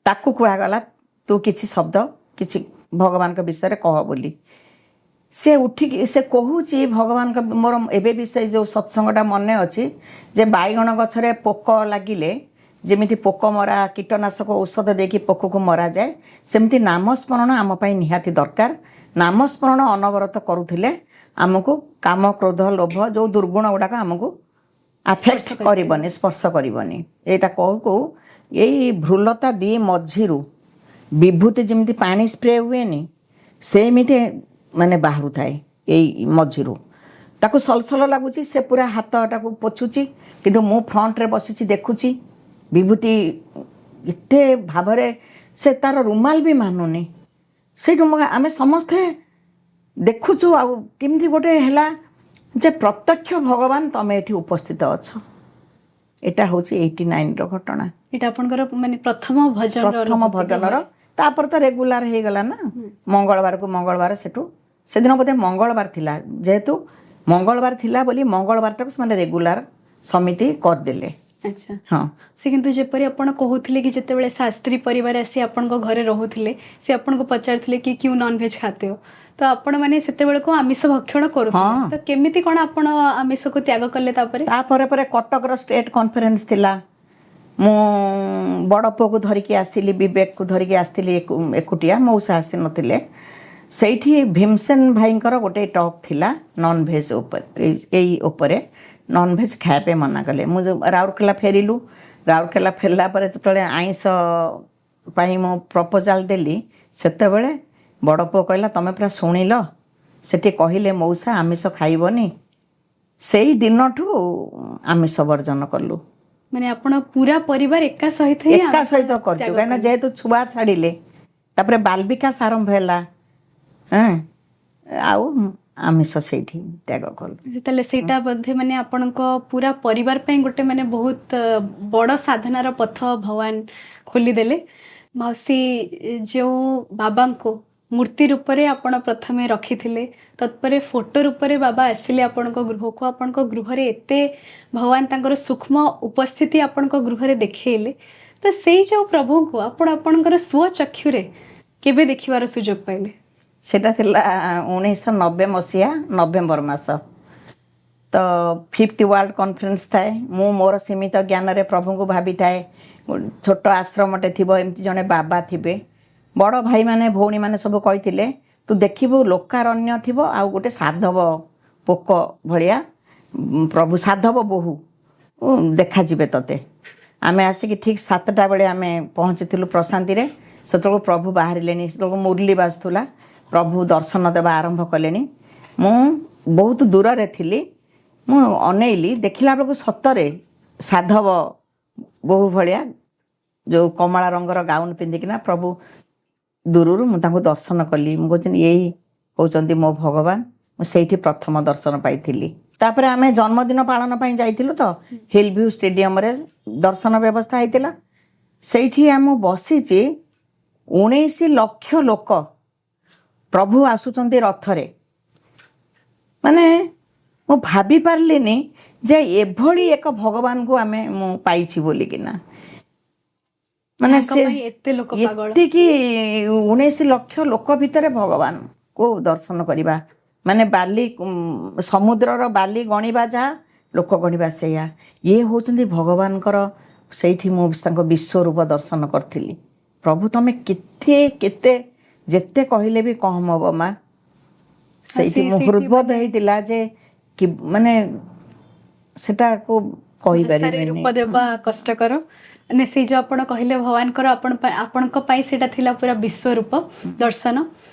ତାକୁ କୁହାଗଲା ତୁ କିଛି ଶବ୍ଦ କିଛି ଭଗବାନଙ୍କ ବିଷୟରେ କହ ବୋଲି। ସେ ଉଠିକି ସେ କହୁଛି ଭଗବାନଙ୍କ ମୋର ଏବେ ବି ସେଇ ଯେଉଁ ସତ୍ସଙ୍ଗଟା ମନେ ଅଛି ଯେ ବାଇଗଣ ଗଛରେ ପୋକ ଲାଗିଲେ ଯେମିତି ପୋକ ମରା କୀଟନାଶକ ଔଷଧ ଦେଇକି ପୋକକୁ ମରାଯାଏ ସେମିତି ନାମସ୍ମରଣ ଆମ ପାଇଁ ନିହାତି ଦରକାର। ନାମସ୍ମରଣ ଅନବରତ କରୁଥିଲେ ଆମକୁ କାମ କ୍ରୋଧ ଲୋଭ ଯେଉଁ ଦୁର୍ଗୁଣ ଗୁଡ଼ାକ ଆମକୁ ଆଫେକ୍ଟ କରିବନି ସ୍ପର୍ଶ କରିବନି। ଏଇଟା କହୁ କହୁ ଏଇ ଭ୍ରୁଲତା ଦି ମଝିରୁ ବିଭୂତି ଯେମିତି ପାଣି ସ୍ପ୍ରେ ହୁଏନି ସେମିତି ମାନେ ବାହାରୁଥାଏ ଏଇ ମଝିରୁ। ତାକୁ ସଲସଲ ଲାଗୁଛି ସେ ପୁରା ହାତଟାକୁ ପୋଛୁଛି କିନ୍ତୁ ମୁଁ ଫ୍ରଣ୍ଟରେ ବସିଛି ଦେଖୁଛି ବିଭୂତି ଏତେ ଭାବରେ ସେ ତାର ରୁମାଲ ବି ମାନୁନି। ସେଇଠୁ ଆମେ ସମସ୍ତେ ଦେଖୁଛୁ ଆଉ କେମିତି ଗୋଟେ ହେଲା ଯେ ପ୍ରତ୍ୟକ୍ଷ ଭଗବାନ ତମେ ଏଠି ଉପସ୍ଥିତ ଅଛ। ଏଇଟା ହେଉଛି 89ର ଘଟଣା। ଏଇଟା ଆପଣଙ୍କର ମାନେ ପ୍ରଥମ ଭଜନର ତାପରେ ତ ରେଗୁଲାର ହେଇଗଲା ନା। ମଙ୍ଗଳବାରକୁ ମଙ୍ଗଳବାର ସେଦିନ ବୋଧେ ମଙ୍ଗଳବାର ଥିଲା ଯେହେତୁ ମଙ୍ଗଳବାର ଥିଲା ବୋଲି ମଙ୍ଗଳବାରଟାକୁ ସେମାନେ ରେଗୁଲାର ସମିତି କରିଦେଲେ। ଆଚ୍ଛା ହଁ ସେ କିନ୍ତୁ ଯେପରି ଆପଣ କହୁଥିଲେ କି ଯେତେବେଳେ ଶାସ୍ତ୍ରୀ ପରିବାର ଆସି ଆପଣଙ୍କ ଘରେ ରହୁଥିଲେ ସେ ଆପଣଙ୍କୁ ପଚାରୁଥିଲେ କି କ୍ୟୁ ନନଭେଜ ଖାତେ हो ତ ଆପଣ ମାନେ ସେତେବେଳକୁ ଆମିଷ ଭକ୍ଷଣ କରୁଥିଲେ ତ କେମିତି କ'ଣ ଆପଣ ଆମିଷକୁ ତ୍ୟାଗ କଲେ? ତାପରେ ପରେ କଟକର ଷ୍ଟେଟ୍ କନଫରେନ୍ସ ଥିଲା। ମୁଁ ବଡ଼ ପୁଅକୁ ଧରିକି ଆସିଲି ବିବେକକୁ ଧରିକି ଆସିଥିଲି ଏକୁଟିଆ ମଉସା ଆସିନଥିଲେ। ସେଇଠି ଭୀମସେନ ଭାଇଙ୍କର ଗୋଟେ ଟକ୍ ଥିଲା ନନଭେଜ ଉପରେ ଏଇ ଉପରେ ନନଭେଜ ଖାଇବା ପାଇଁ ମନା କଲେ। ମୁଁ ରାଉରକେଲା ଫେରିଲୁ। ରାଉରକେଲା ଫେରିଲା ପରେ ଯେତେବେଳେ ଆଇଁଷ ପାଇଁ ମୁଁ ପ୍ରପୋଜାଲ୍ ଦେଲି ସେତେବେଳେ ବଡ଼ ପୁଅ କହିଲା ତମେ ପୁରା ଶୁଣିଲ ସେଠି କହିଲେ ମଉସା ଆମିଷ ଖାଇବନି। ସେଇ ଦିନଠୁ ଆମିଷ ବର୍ଜନ କଲୁ। ମାନେ ଆପଣ ପୁରା ପରିବାର ଏକା ସହିତ କରୁଛୁ କାହିଁକିନା ଯେହେତୁ ଛୁଆ ଛାଡ଼ିଲେ ତାପରେ ବାଲ ବିକାଶ ଆରମ୍ଭ ହେଲା ଆଉ ଆମିଷ ସେଇଠି ତ୍ୟାଗ କଲୁ। ତାହେଲେ ସେଇଟା ବୋଧେ ମାନେ ଆପଣଙ୍କ ପୁରା ପରିବାର ପାଇଁ ଗୋଟେ ମାନେ ବହୁତ ବଡ଼ ସାଧନାର ପଥ ଭଗବାନ ଖୋଲିଦେଲେ। ମାଉସୀ ଯେଉଁ ବାବାଙ୍କୁ ମୂର୍ତ୍ତି ରୂପରେ ଆପଣ ପ୍ରଥମେ ରଖିଥିଲେ ତତ୍ପରେ ଫଟୋ ରୂପରେ ବାବା ଆସିଲେ ଆପଣଙ୍କ ଗୃହକୁ। ଆପଣଙ୍କ ଗୃହରେ ଏତେ ଭଗବାନ ତାଙ୍କର ସୂକ୍ଷ୍ମ ଉପସ୍ଥିତି ଆପଣଙ୍କ ଗୃହରେ ଦେଖେଇଲେ ତ ସେଇ ଯେଉଁ ପ୍ରଭୁଙ୍କୁ ଆପଣ ଆପଣଙ୍କର ସ୍ୱଚକ୍ଷୁରେ କେବେ ଦେଖିବାର ସୁଯୋଗ ପାଇଲେ? ସେଟା ଥିଲା 1990 ମସିହା ନଭେମ୍ବର ମାସ। ତ 5th ୱାର୍ଲଡ କନଫରେନ୍ସ ଥାଏ। ମୁଁ ମୋର ସୀମିତ ଜ୍ଞାନରେ ପ୍ରଭୁଙ୍କୁ ଭାବିଥାଏ ଛୋଟ ଆଶ୍ରମଟେ ଥିବ ଏମିତି ଜଣେ ବାବା ଥିବେ। ବଡ଼ ଭାଇମାନେ ଭଉଣୀମାନେ ସବୁ କହିଥିଲେ ତୁ ଦେଖିବୁ ଲୋକାରଣ୍ୟ ଥିବ ଆଉ ଗୋଟେ ସାଧବ ପୋକ ଭଳିଆ ପ୍ରଭୁ ସାଧବ ବୋହୂ ଦେଖାଯିବେ ତତେ। ଆମେ ଆସିକି ଠିକ୍ 7ଟା ବେଳେ ଆମେ ପହଞ୍ଚିଥିଲୁ ପ୍ରଶାନ୍ତିରେ। ସେତେବେଳକୁ ପ୍ରଭୁ ବାହାରିଲେଣି। ସେତେବେଳକୁ ମୁରଲି ବାଜୁଥିଲା। ପ୍ରଭୁ ଦର୍ଶନ ଦେବା ଆରମ୍ଭ କଲେଣି। ମୁଁ ବହୁତ ଦୂରରେ ଥିଲି। ମୁଁ ଅନେଇଲି ଦେଖିଲା ବେଳକୁ ସତରେ ସାଧବ ବୋହୂ ଭଳିଆ ଯେଉଁ କମଳା ରଙ୍ଗର ଗାଉନ ପିନ୍ଧିକିନା ପ୍ରଭୁ ଦୂରରୁ ମୁଁ ତାଙ୍କୁ ଦର୍ଶନ କଲି। ମୁଁ କହୁଛି ଏଇ ହେଉଛନ୍ତି ମୋ ଭଗବାନ। ମୁଁ ସେଇଠି ପ୍ରଥମ ଦର୍ଶନ ପାଇଥିଲି। ତାପରେ ଆମେ ଜନ୍ମଦିନ ପାଳନ ପାଇଁ ଯାଇଥିଲୁ ତ ହିଲଭ୍ୟୁ ଷ୍ଟାଡିୟମରେ ଦର୍ଶନ ବ୍ୟବସ୍ଥା ହେଇଥିଲା। ସେଇଠି ମୁଁ ବସିଛି 19 ଲକ୍ଷ ଲୋକ ପ୍ରଭୁ ଆସୁଛନ୍ତି ରଥରେ। ମାନେ ମୁଁ ଭାବି ପାରିଲିନି ଯେ ଏଭଳି ଏକ ଭଗବାନଙ୍କୁ ମୁଁ ପାଇଛି ବୋଲିକିନା। ମାନେ ସେ ଏତିକି 19 ଲକ୍ଷ ଲୋକ ଭିତରେ ଭଗବାନକୁ ଦର୍ଶନ କରିବା ମାନେ ବାଲି ସମୁଦ୍ରର ବାଲି ଗଣିବା ଯାହା ଲୋକ ଗଣିବା ସେଇଆ। ଇଏ ହେଉଛନ୍ତି ଭଗବାନଙ୍କର। ସେଇଠି ମୁଁ ତାଙ୍କ ବିଶ୍ୱରୂପ ଦର୍ଶନ କରିଥିଲି। ପ୍ରଭୁ ତମେ କେତେ ଯେତେ କହିଲେ ବି କମ୍ ହେବ ମା। ସେଇଠି ମୁଁ ହୃଦବୋଧ ହେଇଥିଲା ଯେ କି ମାନେ ସେଟାକୁ କହିପାରିବିନି। ରୂପ ଦେବା କଷ୍ଟକର। ମାନେ ସେଇ ଯୋଉ ଆପଣ କହିଲେ ଭଗବାନଙ୍କର ଆପଣଙ୍କ ପାଇଁ ସେଇଟା ଥିଲା ପୁରା ବିଶ୍ୱରୂପ ଦର୍ଶନ।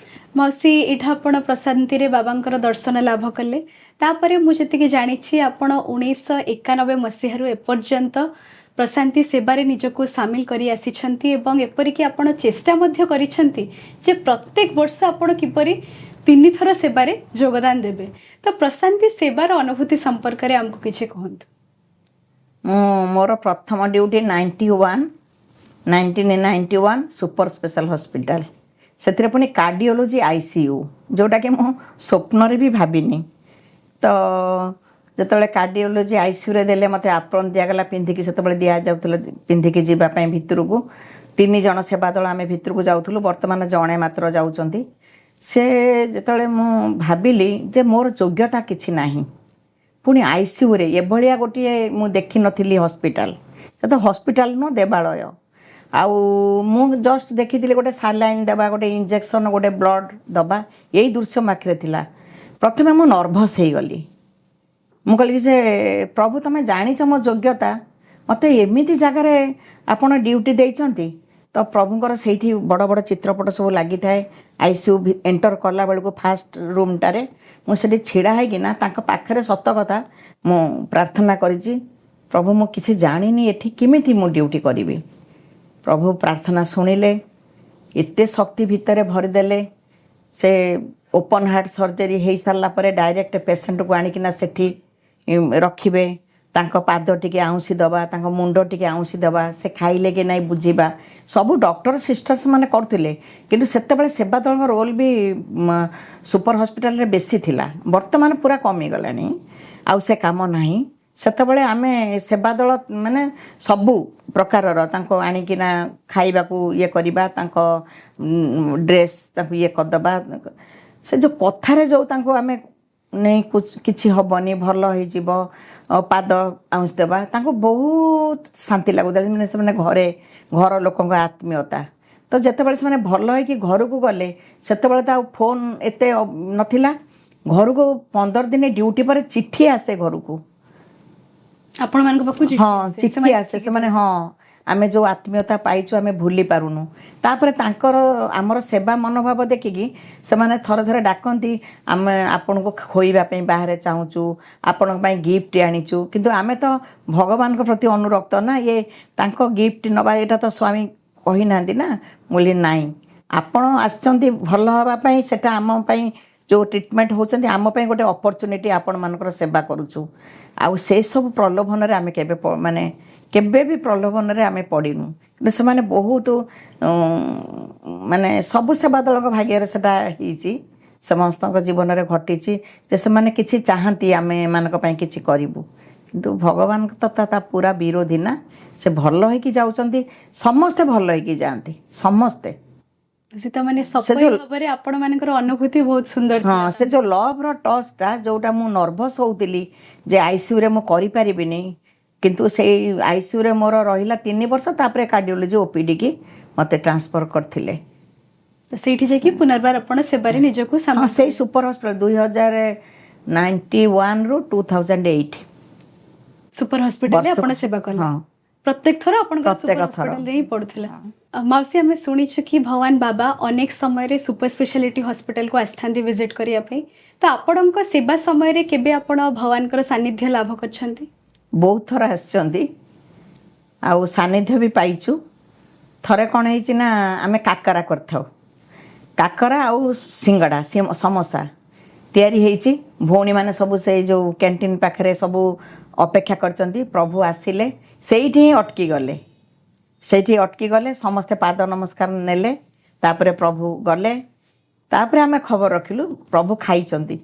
ମାଉସୀ ଏଇଟା ଆପଣ ପ୍ରଶାନ୍ତିରେ ବାବାଙ୍କର ଦର୍ଶନ ଲାଭ କଲେ। ତାପରେ ମୁଁ ଯେତିକି ଜାଣିଛି ଆପଣ 1991 ମସିହାରୁ ଏପର୍ଯ୍ୟନ୍ତ ପ୍ରଶାନ୍ତି ସେବାରେ ନିଜକୁ ସାମିଲ କରି ଆସିଛନ୍ତି ଏବଂ ଏପରିକି ଆପଣ ଚେଷ୍ଟା ମଧ୍ୟ କରିଛନ୍ତି ଯେ ପ୍ରତ୍ୟେକ ବର୍ଷ ଆପଣ କିପରି 3 ଥର ସେବାରେ ଯୋଗଦାନ ଦେବେ। ତ ପ୍ରଶାନ୍ତି ସେବାର ଅନୁଭୂତି ସମ୍ପର୍କରେ ଆମକୁ କିଛି କୁହନ୍ତୁ। ମୁଁ ମୋର ପ୍ରଥମ ଡ୍ୟୁଟି 1991 ସୁପର ସ୍ପେଶାଲ ହସ୍ପିଟାଲ, ସେଥିରେ ପୁଣି କାର୍ଡ଼ିଓଲୋଜି ICU, ଯେଉଁଟାକି ମୁଁ ସ୍ୱପ୍ନରେ ବି ଭାବିନି। ତ ଯେତେବେଳେ କାର୍ଡ଼ିଓଲୋଜି ICUରେ ଦେଲେ ମୋତେ ଆପ୍ରନ୍ ଦିଆଗଲା ପିନ୍ଧିକି, ସେତେବେଳେ ଦିଆଯାଉଥିଲା ପିନ୍ଧିକି ଯିବା ପାଇଁ ଭିତରକୁ। 3 ଜଣ ସେବା ଦଳ ଆମେ ଭିତରକୁ ଯାଉଥିଲୁ, ବର୍ତ୍ତମାନ ଜଣେ ମାତ୍ର ଯାଉଛନ୍ତି। ସେ ଯେତେବେଳେ ମୁଁ ଭାବିଲି ଯେ ମୋର ଯୋଗ୍ୟତା କିଛି ନାହିଁ, ପୁଣି ICUରେ ଏଭଳିଆ ଗୋଟିଏ ମୁଁ ଦେଖିନଥିଲି ହସ୍ପିଟାଲ। ସେ ତ ହସ୍ପିଟାଲ ନୁହଁ, ଦେବାଳୟ। ଆଉ ମୁଁ ଜଷ୍ଟ ଦେଖିଥିଲି ଗୋଟେ ସାଲାଇନ୍ ଦେବା, ଗୋଟେ ଇଞ୍ଜେକ୍ସନ୍, ଗୋଟେ ବ୍ଲଡ଼ ଦେବା, ଏଇ ଦୃଶ୍ୟ ମୋ ଆଖିରେ ଥିଲା। ପ୍ରଥମେ ମୁଁ ନର୍ଭସ୍ ହେଇଗଲି। ମୁଁ କହିଲି ଯେ ପ୍ରଭୁ ତୁମେ ଜାଣିଛ ମୋ ଯୋଗ୍ୟତା, ମୋତେ ଏମିତି ଜାଗାରେ ଆପଣ ଡ୍ୟୁଟି ଦେଇଛନ୍ତି। ତ ପ୍ରଭୁଙ୍କର ସେଇଠି ବଡ଼ ବଡ଼ ଚିତ୍ରପଟ ସବୁ ଲାଗିଥାଏ। ICU ଏଣ୍ଟର କଲା ବେଳକୁ ଫାଷ୍ଟ ରୁମ୍ଟାରେ ମୁଁ ସେଠି ଛିଡ଼ା ହେଇକିନା ତାଙ୍କ ପାଖରେ ସତ କଥା ମୁଁ ପ୍ରାର୍ଥନା କରିଛି, ପ୍ରଭୁ ମୁଁ କିଛି ଜାଣିନି ଏଠି କେମିତି ମୁଁ ଡ୍ୟୁଟି କରିବି। ପ୍ରଭୁ ପ୍ରାର୍ଥନା ଶୁଣିଲେ, ଏତେ ଶକ୍ତି ଭିତରେ ଭରିଦେଲେ। ସେ ଓପନ୍ ହାର୍ଟ ସର୍ଜରୀ ହେଇସାରିଲା ପରେ ଡାଇରେକ୍ଟ ପେସେଣ୍ଟକୁ ଆଣିକିନା ସେଠି ରଖିବେ, ତାଙ୍କ ପାଦ ଟିକେ ଆଉଁସି ଦେବା, ତାଙ୍କ ମୁଣ୍ଡ ଟିକେ ଆଉଁସି ଦେବା, ସେ ଖାଇଲେ କି ନାହିଁ ବୁଝିବା, ସବୁ ଡକ୍ଟର ସିଷ୍ଟର୍ସ ମାନେ କରୁଥିଲେ। କିନ୍ତୁ ସେତେବେଳେ ସେବା ଦଳଙ୍କ ରୋଲ୍ ବି ସୁପର ହସ୍ପିଟାଲରେ ବେଶୀ ଥିଲା, ବର୍ତ୍ତମାନ ପୁରା କମିଗଲାଣି, ଆଉ ସେ କାମ ନାହିଁ। ସେତେବେଳେ ଆମେ ସେବା ଦଳ ମାନେ ସବୁ ପ୍ରକାରର ତାଙ୍କୁ ଆଣିକିନା ଖାଇବାକୁ ଇଏ କରିବା, ତାଙ୍କ ଡ୍ରେସ୍ ତାଙ୍କୁ ଇଏ କରିଦେବା, ସେ ଯେଉଁ କଥାରେ ଯେଉଁ ତାଙ୍କୁ ଆମେ ନେଇ କିଛି ହେବନି, ଭଲ ହେଇଯିବ, ପାଦ ଆଉଁସି ଦେବା, ତାଙ୍କୁ ବହୁତ ଶାନ୍ତି ଲାଗୁଥିଲା। ମାନେ ସେମାନେ ଘର ଲୋକଙ୍କ ଆତ୍ମୀୟତା। ତ ଯେତେବେଳେ ସେମାନେ ଭଲ ହେଇକି ଘରକୁ ଗଲେ, ସେତେବେଳେ ତ ଆଉ ଫୋନ୍ ଏତେ ନଥିଲା। ଘରକୁ 15 ଦିନ ଡ୍ୟୁଟି ପରେ ଚିଠି ଆସେ ଘରକୁ, ଆପଣମାନଙ୍କ ପାଖକୁ ହଁ ଚିଠି ଆସେ। ସେମାନେ ହଁ ଆମେ ଯେଉଁ ଆତ୍ମୀୟତା ପାଇଛୁ ଆମେ ଭୁଲି ପାରୁନୁ। ତାପରେ ତାଙ୍କର ଆମର ସେବା ମନୋଭାବ ଦେଖିକି ସେମାନେ ଥରେ ଥରେ ଡାକନ୍ତି, ଆମେ ଆପଣଙ୍କୁ ଖୋଇବା ପାଇଁ ବାହାରେ ଚାହୁଁଛୁ, ଆପଣଙ୍କ ପାଇଁ ଗିଫ୍ଟ ଆଣିଛୁ। କିନ୍ତୁ ଆମେ ତ ଭଗବାନଙ୍କ ପ୍ରତି ଅନୁରକ୍ତ ନା, ଇଏ ତାଙ୍କ ଗିଫ୍ଟ ନେବା ଏଇଟା ତ ସ୍ୱାମୀ କହିନାହାନ୍ତି ନା। ମୁଁ କହିଲି ନାଇଁ, ଆପଣ ଆସିଛନ୍ତି ଭଲ ହେବା ପାଇଁ, ସେଟା ଆମ ପାଇଁ ଯେଉଁ ଟ୍ରିଟମେଣ୍ଟ ହେଉଛନ୍ତି ଆମ ପାଇଁ ଗୋଟେ ଅପରଚ୍ୟୁନିଟି, ଆପଣମାନଙ୍କର ସେବା କରୁଛୁ। ଆଉ ସେସବୁ ପ୍ରଲୋଭନରେ ଆମେ କେବେ ବି ପ୍ରଲୋଭନରେ ଆମେ ପଡ଼ିନୁ। କିନ୍ତୁ ସେମାନେ ବହୁତ ମାନେ ସବୁ ସେବା ଦଳଙ୍କ ଭାଗ୍ୟରେ ସେଟା ହେଇଛି, ସମସ୍ତଙ୍କ ଜୀବନରେ ଘଟିଛି ଯେ ସେମାନେ କିଛି ଚାହାନ୍ତି ଆମେ ଏମାନଙ୍କ ପାଇଁ କିଛି କରିବୁ। କିନ୍ତୁ ଭଗବାନଙ୍କ ତ ତା ପୁରା ବିରୋଧୀ ନା, ସେ ଭଲ ହେଇକି ଯାଉଛନ୍ତି, ସମସ୍ତେ ଭଲ ହେଇକି ଯାଆନ୍ତି, ସମସ୍ତେ। ମାନେ ଭାବରେ ଆପଣମାନଙ୍କର ଅନୁଭୂତି ବହୁତ ସୁନ୍ଦର ଥିଲା। ହଁ, ସେ ଯେଉଁ ଲଭ୍ର ଟଚ୍ଟା, ଯେଉଁଟା ମୁଁ ନର୍ଭସ୍ ହେଉଥିଲି ଯେ ICUରେ ମୁଁ କରିପାରିବିନି, କିନ୍ତୁ ସେଇ ICUରେ ମୋର ରହିଲା 3 ବର୍ଷ। ତାପରେ କାର୍ଡ଼ିଓଲୋଜି OPD କି ମୋତେ ଟ୍ରାନ୍ସଫର୍ କରିଥିଲେ। ସେଇଠି ଯାଇକି ପୁନର୍ବାର ଆପଣ ସେବାରେ ନିଜକୁ ହଁ, ସେଇ ସୁପର ହସ୍ପିଟାଲ 1991ରୁ 2008 ସୁପର ହସ୍ପିଟାଲରେ ଆପଣ ସେବା କଲେ। ହଁ, ପ୍ରତ୍ୟେକ ଥର ଆପଣଙ୍କର ସୁପର ହସ୍ପିଟାଲରେ ହିଁ ପଡୁଥିଲା। ମାଉସୀ ଆମେ ଶୁଣିଛୁ କି ଭଗବାନ ବାବା ଅନେକ ସମୟରେ ସୁପର ସ୍ପେଶାଲିଟି ହସ୍ପିଟାଲକୁ ଆସିଥାନ୍ତି ଭିଜିଟ୍ କରିବା ପାଇଁ। ତ ଆପଣଙ୍କ ସେବା ସମୟରେ କେବେ ଆପଣ ଭଗବାନଙ୍କର ସାନ୍ନିଧ୍ୟ ଲାଭ କରିଛନ୍ତି? ବହୁତ ଥର ଆସିଛନ୍ତି, ଆଉ ସାନ୍ନିଧ୍ୟ ବି ପାଇଛୁ। ଥରେ କ'ଣ ହେଇଛି ନା, ଆମେ କାକରା କରିଥାଉ, କାକରା ଆଉ ସିଙ୍ଗଡ଼ା ସମୋସା ତିଆରି ହେଇଛି। ଭଉଣୀମାନେ ସବୁ ସେଇ ଯେଉଁ କ୍ୟାଣ୍ଟିନ୍ ପାଖରେ ସବୁ ଅପେକ୍ଷା କରିଛନ୍ତି। ପ୍ରଭୁ ଆସିଲେ, ସେଇଠି ହିଁ ଅଟକି ଗଲେ, ସମସ୍ତେ ପାଦ ନମସ୍କାର ନେଲେ, ତାପରେ ପ୍ରଭୁ ଗଲେ। ତାପରେ ଆମେ ଖବର ରଖିଲୁ ପ୍ରଭୁ ଖାଇଛନ୍ତି,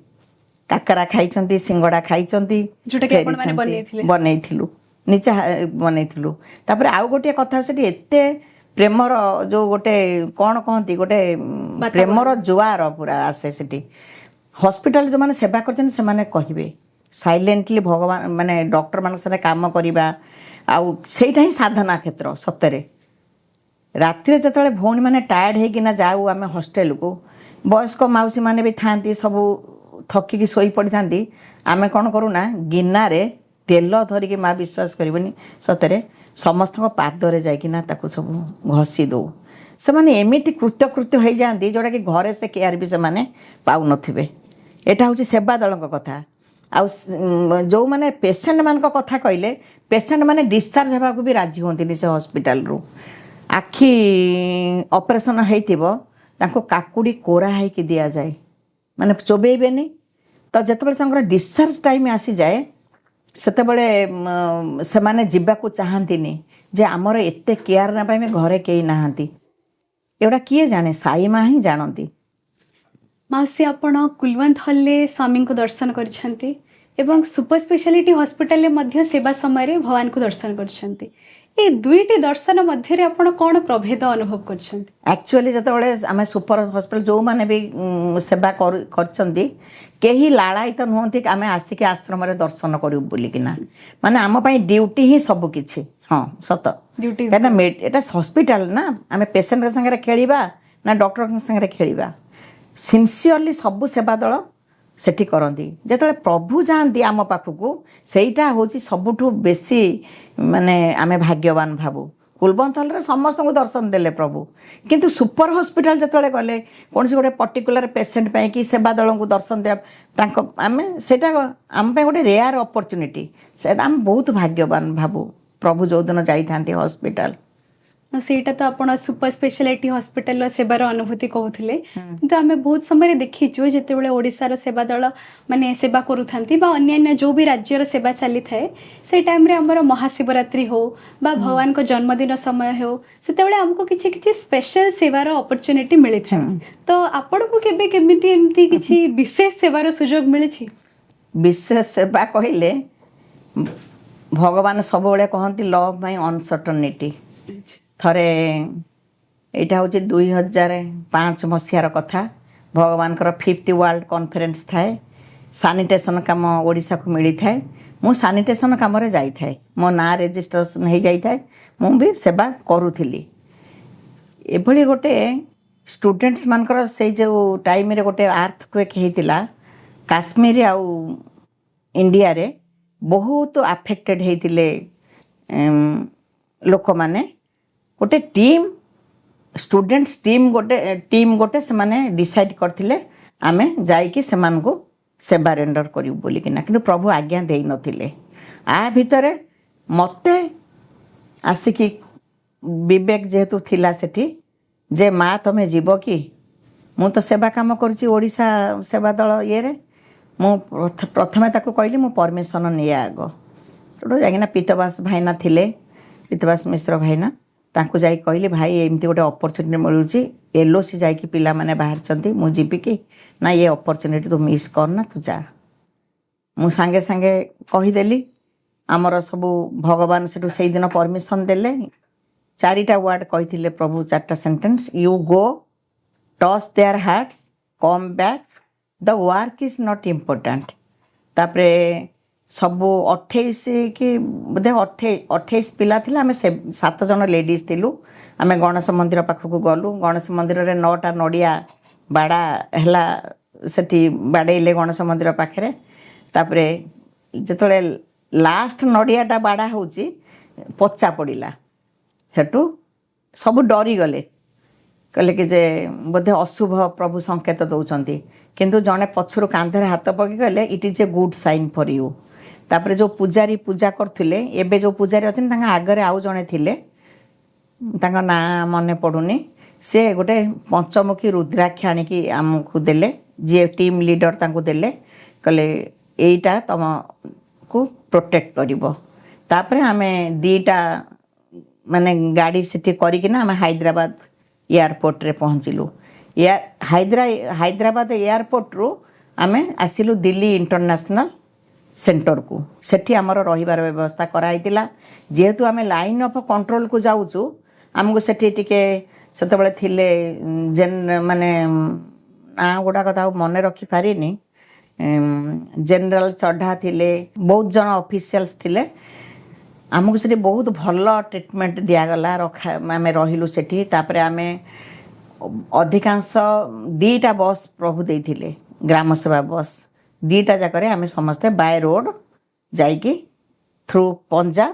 କାକରା ଖାଇଛନ୍ତି, ସିଙ୍ଗଡ଼ା ଖାଇଛନ୍ତି, ବନେଇଥିଲୁ, ନିଜେ ବନେଇଥିଲୁ। ତାପରେ ଆଉ ଗୋଟିଏ କଥା, ସେଠି ଏତେ ପ୍ରେମର ଯେଉଁ ଗୋଟେ କ'ଣ କହନ୍ତି, ଗୋଟେ ପ୍ରେମର ଜୁଆର ପୁରା ଆସେ ସେଠି। ହସ୍ପିଟାଲ ଯେଉଁମାନେ ସେବା କରିଛନ୍ତି ସେମାନେ କହିବେ, ସାଇଲେଣ୍ଟଲି ଭଗବାନ ମାନେ ଡକ୍ଟରମାନଙ୍କ ସାଙ୍ଗରେ କାମ କରିବା, ଆଉ ସେଇଟା ହିଁ ସାଧନା କ୍ଷେତ୍ର ସତରେ। ରାତିରେ ଯେତେବେଳେ ଭଉଣୀମାନେ ଟାୟାର୍ଡ଼ ହେଇକିନା ଯାଉ ଆମେ ହଷ୍ଟେଲକୁ, ବୟସ୍କ ମାଉସୀମାନେ ବି ଥାଆନ୍ତି, ସବୁ ଥକିକି ଶୋଇପଡ଼ିଥାନ୍ତି। ଆମେ କ'ଣ କରୁନା, ଗିନାରେ ତେଲ ଧରିକି, ମା ବିଶ୍ୱାସ କରିବନି ସତରେ, ସମସ୍ତଙ୍କ ପାଦରେ ଯାଇକିନା ତାକୁ ସବୁ ଘଷି ଦେଉ। ସେମାନେ ଏମିତି କୃତ୍ୟ ହେଇଯାଆନ୍ତି ଯେଉଁଟାକି ଘରେ ସେ କେୟାର ବି ସେମାନେ ପାଉନଥିବେ। ଏଇଟା ହେଉଛି ସେବା ଦଳଙ୍କ କଥା। ଆଉ ଯେଉଁମାନେ ପେସେଣ୍ଟମାନଙ୍କ କଥା କହିଲେ, ପେସେଣ୍ଟମାନେ ଡିସଚାର୍ଜ ହେବାକୁ ବି ରାଜି ହୁଅନ୍ତିନି ସେ ହସ୍ପିଟାଲରୁ। ଆଖି ଅପରେସନ୍ ହେଇଥିବ, ତାଙ୍କୁ କାକୁଡ଼ି କୋରା ହେଇକି ଦିଆଯାଏ, ମାନେ ଚୋବେଇବେନି। ତ ଯେତେବେଳେ ତାଙ୍କର ଡିସଚାର୍ଜ ଟାଇମ୍ ଆସିଯାଏ, ସେତେବେଳେ ସେମାନେ ଯିବାକୁ ଚାହାନ୍ତିନି ଯେ ଆମର ଏତେ କେୟାର ନେବା ପାଇଁ ଘରେ କେହି ନାହାନ୍ତି। ଏଗୁଡ଼ା କିଏ ଜାଣେ? ସାଇ ମା ହିଁ ଜାଣନ୍ତି। ମାଉସୀ, ଆପଣ କୁଲୱନ୍ତ ହଲ୍ରେ ସ୍ୱାମୀଙ୍କୁ ଦର୍ଶନ କରିଛନ୍ତି ଏବଂ ସୁପର ସ୍ପେଶାଲିଟି ହସ୍ପିଟାଲରେ ମଧ୍ୟ ସେବା ସମୟରେ ଭଗବାନଙ୍କୁ ଦର୍ଶନ କରିଛନ୍ତି। ଏ ଦୁଇଟି ଦର୍ଶନ ମଧ୍ୟରେ ଆପଣ କ'ଣ ପ୍ରଭେଦ ଅନୁଭବ କରିଛନ୍ତି? ଆକ୍ଚୁଆଲି ଯେତେବେଳେ ଆମେ ସୁପର ହସ୍ପିଟାଲ ଯେଉଁମାନେ ବି ସେବା କରିଛନ୍ତି, କେହି ଲାଳାୟିତ ନୁହନ୍ତି ଆମେ ଆସିକି ଆଶ୍ରମରେ ଦର୍ଶନ କରିବୁ ବୋଲିକିନା। ମାନେ ଆମ ପାଇଁ ଡ୍ୟୁଟି ହିଁ ସବୁ କିଛି। ହଁ, ସତ। Duties କାହିଁକିନା ଏଇଟା ହସ୍ପିଟାଲ ନା, ଆମେ ପେସେଣ୍ଟଙ୍କ ସାଙ୍ଗରେ ଖେଳିବା ନା ଡକ୍ଟରଙ୍କ ସାଙ୍ଗରେ ଖେଳିବା? ସିନସିୟରଲି ସବୁ ସେବା ଦଳ ସେଠି କରନ୍ତି। ଯେତେବେଳେ ପ୍ରଭୁ ଯାଆନ୍ତି ଆମ ପାଖକୁ, ସେଇଟା ହେଉଛି ସବୁଠୁ ବେଶୀ, ମାନେ ଆମେ ଭାଗ୍ୟବାନ ଭାବୁ। କୁଲବନ୍ତ ହଲ୍ରେ ସମସ୍ତଙ୍କୁ ଦର୍ଶନ ଦେଲେ ପ୍ରଭୁ, କିନ୍ତୁ ସୁପର ହସ୍ପିଟାଲ ଯେତେବେଳେ ଗଲେ କୌଣସି ଗୋଟେ ପର୍ଟିକୁଲାର ପେସେଣ୍ଟ ପାଇଁ କି ସେବା ଦଳଙ୍କୁ ଦର୍ଶନ ଦେବା, ଆମେ ସେଇଟା ଆମ ପାଇଁ ଗୋଟେ ରେୟାର ଅପରଚ୍ୟୁନିଟି। ସେଇଟା ଆମେ ବହୁତ ଭାଗ୍ୟବାନ ଭାବୁ ପ୍ରଭୁ ଯେଉଁଦିନ ଯାଇଥାନ୍ତି ହସ୍ପିଟାଲ। ସେଇଟା ତ ଆପଣ ସୁପର ସ୍ପେଶାଲିଟି ହସ୍ପିଟାଲର ସେବାର ଅନୁଭୂତି କହୁଥିଲେ, କିନ୍ତୁ ଆମେ ବହୁତ ସମୟରେ ଦେଖିଛୁ ଯେତେବେଳେ ଓଡ଼ିଶାର ସେବା ଦଳ ମାନେ ସେବା କରୁଥାନ୍ତି ବା ଅନ୍ୟାନ୍ୟ ଯେଉଁ ବି ରାଜ୍ୟର ସେବା ଚାଲିଥାଏ, ସେଇ ଟାଇମ୍ରେ ଆମର ମହାଶିବରାତ୍ରି ହଉ ବା ଭଗବାନଙ୍କ ଜନ୍ମଦିନ ସମୟ ହେଉ, ସେତେବେଳେ ଆମକୁ କିଛି କିଛି ସ୍ପେଶାଲ ସେବାର ଅପରଚ୍ୟୁନିଟି ମିଳିଥାଏ। ତ ଆପଣଙ୍କୁ କେବେ କେମିତି ଏମିତି କିଛି ବିଶେଷ ସେବାର ସୁଯୋଗ ମିଳିଛି? ବିଶେଷ ସେବା କହିଲେ, ଭଗବାନ ସବୁବେଳେ କହନ୍ତି ଲଭ୍ ମାଇ ଅନସର୍ଟନିଟି। ଥରେ, ଏଇଟା ହେଉଛି 2005 ମସିହାର କଥା, ଭଗବାନଙ୍କର 5th ୱାର୍ଲଡ କନଫରେନ୍ସ ଥାଏ। ସାନିଟେସନ୍ କାମ ଓଡ଼ିଶାକୁ ମିଳିଥାଏ। ମୁଁ ସାନିଟେସନ୍ କାମରେ ଯାଇଥାଏ, ମୋ ନାଁ ରେଜିଷ୍ଟ୍ରେସନ୍ ହେଇଯାଇଥାଏ, ମୁଁ ବି ସେବା କରୁଥିଲି। ଏଭଳି ଗୋଟେ ଷ୍ଟୁଡେଣ୍ଟସ୍ ମାନଙ୍କର ସେଇ ଯେଉଁ ଟାଇମ୍ରେ ଗୋଟେ ଆର୍ଥକ୍ୱେକ୍ ହେଇଥିଲା, କାଶ୍ମୀର ଆଉ ଇଣ୍ଡିଆରେ ବହୁତ ଆଫେକ୍ଟେଡ଼ ହେଇଥିଲେ ଲୋକମାନେ। ଗୋଟେ ଟିମ୍, ଷ୍ଟୁଡେଣ୍ଟସ୍ ଟିମ୍ ଗୋଟେ ସେମାନେ ଡିସାଇଡ଼୍ କରିଥିଲେ ଆମେ ଯାଇକି ସେମାନଙ୍କୁ ସେବା ରେଣ୍ଡର କରିବୁ ବୋଲିକିନା, କିନ୍ତୁ ପ୍ରଭୁ ଆଜ୍ଞା ଦେଇନଥିଲେ। ଭିତରେ ମୋତେ ଆସିକି ବିବେକ ଯେହେତୁ ଥିଲା ସେଠି, ଯେ ମା ତମେ ଯିବ କି? ମୁଁ ତ ସେବା କାମ କରୁଛି ଓଡ଼ିଶା ସେବା ଦଳ ଇଏରେ। ମୁଁ ପ୍ରଥମେ ତାକୁ କହିଲି ମୁଁ ପରମିସନ୍ ନିଏ ଆଗ। ସେଠୁ ଯାଇକିନା ପିତବାସ ଭାଇନା ଥିଲେ, ପିତବାସ ମିଶ୍ର ଭାଇନା, ତାଙ୍କୁ ଯାଇ କହିଲି ଭାଇ ଏମିତି ଗୋଟେ ଅପରଚ୍ୟୁନିଟି ମିଳୁଛି, LOC ଯାଇକି ପିଲାମାନେ ବାହାରିଛନ୍ତି, ମୁଁ ଯିବି କି? ନା ଏ ଅପରଚ୍ୟୁନିଟି ତୁ ମିସ୍ କରନା, ତୁ ଯା। ମୁଁ ସାଙ୍ଗେ ସାଙ୍ଗେ କହିଦେଲି। ଆମର ସବୁ ଭଗବାନ ସେଠୁ ସେଇଦିନ ପରମିସନ୍ ଦେଲେ। 4ଟା ୱାର୍ଡ଼ କହିଥିଲେ ପ୍ରଭୁ, 4ଟା sentence, you go, touch their hearts, come back, the work is not important. ତାପରେ ସବୁ 28 କି ବୋଧେ 28 ପିଲା ଥିଲେ, ଆମେ 7 ଜଣ ଲେଡ଼ିଜ୍ ଥିଲୁ। ଆମେ ଗଣେଶ ମନ୍ଦିର ପାଖକୁ ଗଲୁ। ଗଣେଶ ମନ୍ଦିରରେ 9ଟା ନଡ଼ିଆ ବାଡ଼ା ହେଲା, ସେଠି ବାଡ଼େଇଲେ ଗଣେଶ ମନ୍ଦିର ପାଖରେ। ତାପରେ ଯେତେବେଳେ ଲାଷ୍ଟ ନଡ଼ିଆଟା ବାଡ଼ା ହେଉଛି, ପଚା ପଡ଼ିଲା। ସେଠୁ ସବୁ ଡରିଗଲେ, କହିଲେ କି ଯେ ବୋଧେ ଅଶୁଭ ପ୍ରଭୁ ସଂକେତ ଦେଉଛନ୍ତି। କିନ୍ତୁ ଜଣେ ପଛରୁ କାନ୍ଧରେ ହାତ ପକାଇ କହିଲେ it is a good sign for you. ତାପରେ ଯେଉଁ ପୂଜାରୀ ପୂଜା କରୁଥିଲେ, ଏବେ ଯେଉଁ ପୂଜାରୀ ଅଛନ୍ତି ତାଙ୍କ ଆଗରେ ଆଉ ଜଣେ ଥିଲେ, ତାଙ୍କ ନାଁ ମନେ ପଡ଼ୁନି, ସେ ଗୋଟେ ପଞ୍ଚମୁଖୀ ରୁଦ୍ରାକ୍ଷ ଆଣିକି ଆମକୁ ଦେଲେ, ଯିଏ ଟିମ୍ ଲିଡ଼ର ତାଙ୍କୁ ଦେଲେ, କହିଲେ ଏଇଟା ତମକୁ ପ୍ରୋଟେକ୍ଟ କରିବ। ତାପରେ ଆମେ 2ଟା ମାନେ ଗାଡ଼ି ସେଠି କରିକିନା ଆମେ ହାଇଦ୍ରାବାଦ ଏୟାରପୋର୍ଟରେ ପହଞ୍ଚିଲୁ। ହାଇଦ୍ରାବାଦ ଏୟାରପୋର୍ଟରୁ ଆମେ ଆସିଲୁ ଦିଲ୍ଲୀ ଇଣ୍ଟରନ୍ୟାସନାଲ ସେଣ୍ଟରକୁ। ସେଠି ଆମର ରହିବାର ବ୍ୟବସ୍ଥା କରାହେଇଥିଲା। ଯେହେତୁ ଆମେ ଲାଇନ୍ ଅଫ୍ କଣ୍ଟ୍ରୋଲକୁ ଯାଉଛୁ, ଆମକୁ ସେଠି ଟିକେ ସେତେବେଳେ ଥିଲେ ମାନେ ନାଁ ଗୁଡ଼ାକ ତ ଆଉ ମନେ ରଖିପାରିନି, ଜେନେରାଲ ଚଢ଼ା ଥିଲେ, ବହୁତ ଜଣ ଅଫିସିଆଲ୍ସ ଥିଲେ। ଆମକୁ ସେଠି ବହୁତ ଭଲ ଟ୍ରିଟମେଣ୍ଟ ଦିଆଗଲା, ଆମେ ରହିଲୁ ସେଠି। ତାପରେ ଆମେ ଅଧିକାଂଶ 2ଟା ବସ୍ ପ୍ରଭୁ ଦେଇଥିଲେ, ଗ୍ରାମ ସେବା ବସ୍। 2ଟା ଯାକରେ ଆମେ ସମସ୍ତେ ବାଇ ରୋଡ଼ ଯାଇକି ଥ୍ରୁ ପଞ୍ଜାବ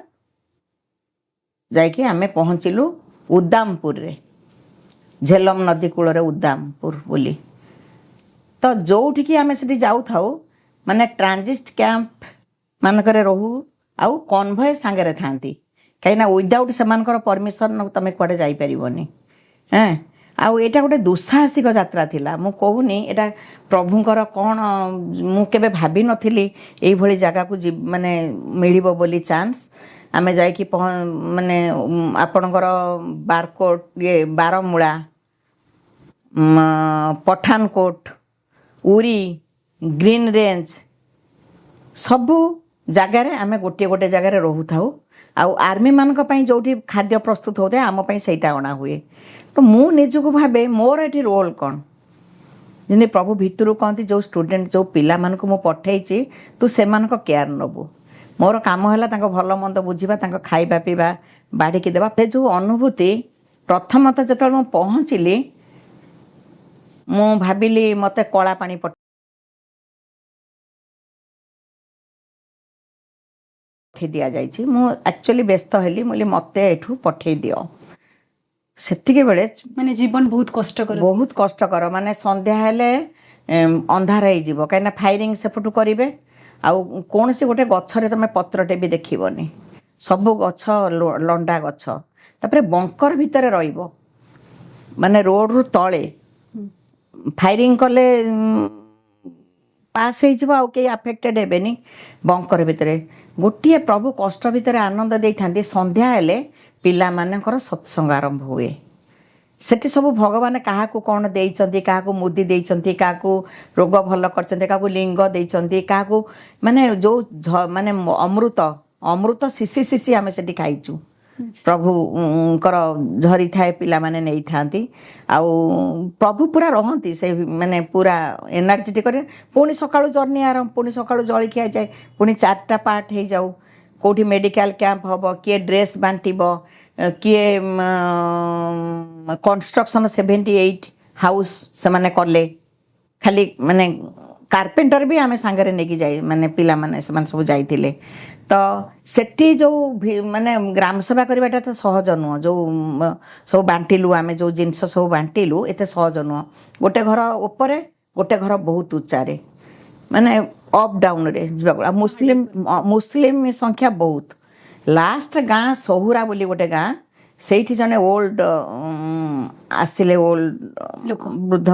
ଯାଇକି ଆମେ ପହଞ୍ଚିଲୁ ଉଦାମପୁରରେ, ଝେଲମ ନଦୀ କୂଳରେ ଉଦାମପୁର ବୋଲି। ତ ଯେଉଁଠିକି ଆମେ ସେଠି ଯାଉଥାଉ ମାନେ ଟ୍ରାନଜିଟ୍ କ୍ୟାମ୍ପ ମାନଙ୍କରେ ରହୁ, ଆଉ କନଭୟ ସାଙ୍ଗରେ ଥାନ୍ତି, କାହିଁକିନା ୱିଦାଉଟ୍ ସେମାନଙ୍କର ପରମିସନ୍ ତୁମେ କୁଆଡ଼େ ଯାଇପାରିବନି। ଆଉ ଏଇଟା ଗୋଟେ ଦୁଃସାହସିକ ଯାତ୍ରା ଥିଲା। ମୁଁ କହୁନି ଏଇଟା ପ୍ରଭୁଙ୍କର କ'ଣ, ମୁଁ କେବେ ଭାବିନଥିଲି ଏଇଭଳି ଜାଗାକୁ ମାନେ ମିଳିବ ବୋଲି ଚାନ୍ସ। ଆମେ ଯାଇକି ମାନେ ଆପଣଙ୍କର ବାରକୋଟ, ବାରମୂଳା, ପଠାନକୋଟ, ଉରି, ଗ୍ରୀନ୍ ରେଞ୍ଜ, ସବୁ ଜାଗାରେ ଆମେ ଗୋଟିଏ ଗୋଟିଏ ଜାଗାରେ ରହୁଥାଉ। ଆଉ ଆର୍ମିମାନଙ୍କ ପାଇଁ ଯେଉଁଠି ଖାଦ୍ୟ ପ୍ରସ୍ତୁତ ହେଉଥାଏ ଆମ ପାଇଁ ସେଇଟା ଅଣା ହୁଏ। ତ ମୁଁ ନିଜକୁ ଭାବେ ମୋର ଏଠି ରୋଲ୍ କ'ଣ। ଯେମିତି ପ୍ରଭୁ ଭିତରୁ କହନ୍ତି ଯେଉଁ ଷ୍ଟୁଡେଣ୍ଟ, ଯେଉଁ ପିଲାମାନଙ୍କୁ ମୁଁ ପଠାଇଛି ତୁ ସେମାନଙ୍କ କେୟାର ନେବୁ। ମୋର କାମ ହେଲା ତାଙ୍କ ଭଲ ମନ୍ଦ ବୁଝିବା, ତାଙ୍କ ଖାଇବା ପିଇବା ବାଢ଼ିକି ଦେବା। ସେ ଯେଉଁ ଅନୁଭୂତି, ପ୍ରଥମତଃ ଯେତେବେଳେ ମୁଁ ପହଞ୍ଚିଲି ମୁଁ ଭାବିଲି ମୋତେ କଳା ପାଣି ପଠାଇ ଦିଆଯାଇଛି। ମୁଁ ଆକ୍ଚୁଆଲି ବ୍ୟସ୍ତ ହେଲି, ମୁଁ କହିଲି ମୋତେ ଏଠୁ ପଠାଇ ଦିଅ। ସେତିକି ବେଳେ ମାନେ ଜୀବନ ବହୁତ କଷ୍ଟକର, ମାନେ ସନ୍ଧ୍ୟା ହେଲେ ଅନ୍ଧାର ହେଇଯିବ, କାହିଁକିନା ଫାୟାରିଂ ସେପଟୁ କରିବେ। ଆଉ କୌଣସି ଗୋଟେ ଗଛରେ ତୁମେ ପତ୍ରଟେ ବି ଦେଖିବନି, ସବୁ ଗଛ ଲଣ୍ଡା ଗଛ। ତାପରେ ବଙ୍କର ଭିତରେ ରହିବ, ମାନେ ରୋଡ଼ରୁ ତଳେ ଫାୟାରିଂ କଲେ ପାସ୍ ହେଇଯିବ, ଆଉ କେହି ଆଫେକ୍ଟେଡ଼ ହେବେନି। ବଙ୍କର ଭିତରେ ଗୋଟିଏ ପ୍ରଭୁ କଷ୍ଟ ଭିତରେ ଆନନ୍ଦ ଦେଇଥାନ୍ତି। ସନ୍ଧ୍ୟା ହେଲେ ପିଲାମାନଙ୍କର ସତ୍ସଙ୍ଗ ଆରମ୍ଭ ହୁଏ। ସେଠି ସବୁ ଭଗବାନ କାହାକୁ କ'ଣ ଦେଇଛନ୍ତି, କାହାକୁ ମୁଦି ଦେଇଛନ୍ତି, କାହାକୁ ରୋଗ ଭଲ କରିଛନ୍ତି, କାହାକୁ ଲିଙ୍ଗ ଦେଇଛନ୍ତି, କାହାକୁ ମାନେ ଯେଉଁ ମାନେ ଅମୃତ ଶିଶି ଶିଶି ଆମେ ସେଠି ଖାଇଛୁ। ପ୍ରଭୁଙ୍କର ଝରିଥାଏ, ପିଲାମାନେ ନେଇଥାନ୍ତି। ଆଉ ପ୍ରଭୁ ପୁରା ରହନ୍ତି ସେ, ମାନେ ପୁରା ଏନର୍ଜେଟିକ୍ କରି। ପୁଣି ସକାଳୁ ଜର୍ଣ୍ଣି ଆରମ୍ଭ, ପୁଣି ସକାଳୁ ଜଳଖିଆ ଯାଏ, ପୁଣି 4ଟା ପାର୍ଟ ହେଇଯାଉ। କେଉଁଠି ମେଡ଼ିକାଲ କ୍ୟାମ୍ପ ହେବ, କିଏ ଡ୍ରେସ୍ ବାଣ୍ଟିବ, କିଏ କନଷ୍ଟ୍ରକ୍ସନ୍ 78 ହାଉସ୍ ସେମାନେ କଲେ। ଖାଲି ମାନେ କାର୍ପେଣ୍ଟର ବି ଆମେ ସାଙ୍ଗରେ ନେଇକି ମାନେ ପିଲାମାନେ ସେମାନେ ସବୁ ଯାଇଥିଲେ। ତ ସେଠି ଯେଉଁ ମାନେ ଗ୍ରାମ ସେବା କରିବାଟା ଏତେ ସହଜ ନୁହଁ। ଯେଉଁ ସବୁ ବାଣ୍ଟିଲୁ ଆମେ, ଯେଉଁ ଜିନିଷ ସବୁ ବାଣ୍ଟିଲୁ, ଏତେ ସହଜ ନୁହଁ। ଗୋଟେ ଘର ଉପରେ, ଗୋଟେ ଘର ବହୁତ ଉଚ୍ଚାରେ, ମାନେ ଅପ୍ ଡାଉନ୍ରେ ଯିବାକୁ। ଆଉ ମୁସଲିମ ସଂଖ୍ୟା ବହୁତ। ଲାଷ୍ଟ ଗାଁ ସହୁରା ବୋଲି ଗୋଟେ ଗାଁ, ସେଇଠି ଜଣେ ଆସିଲେ, ବୃଦ୍ଧ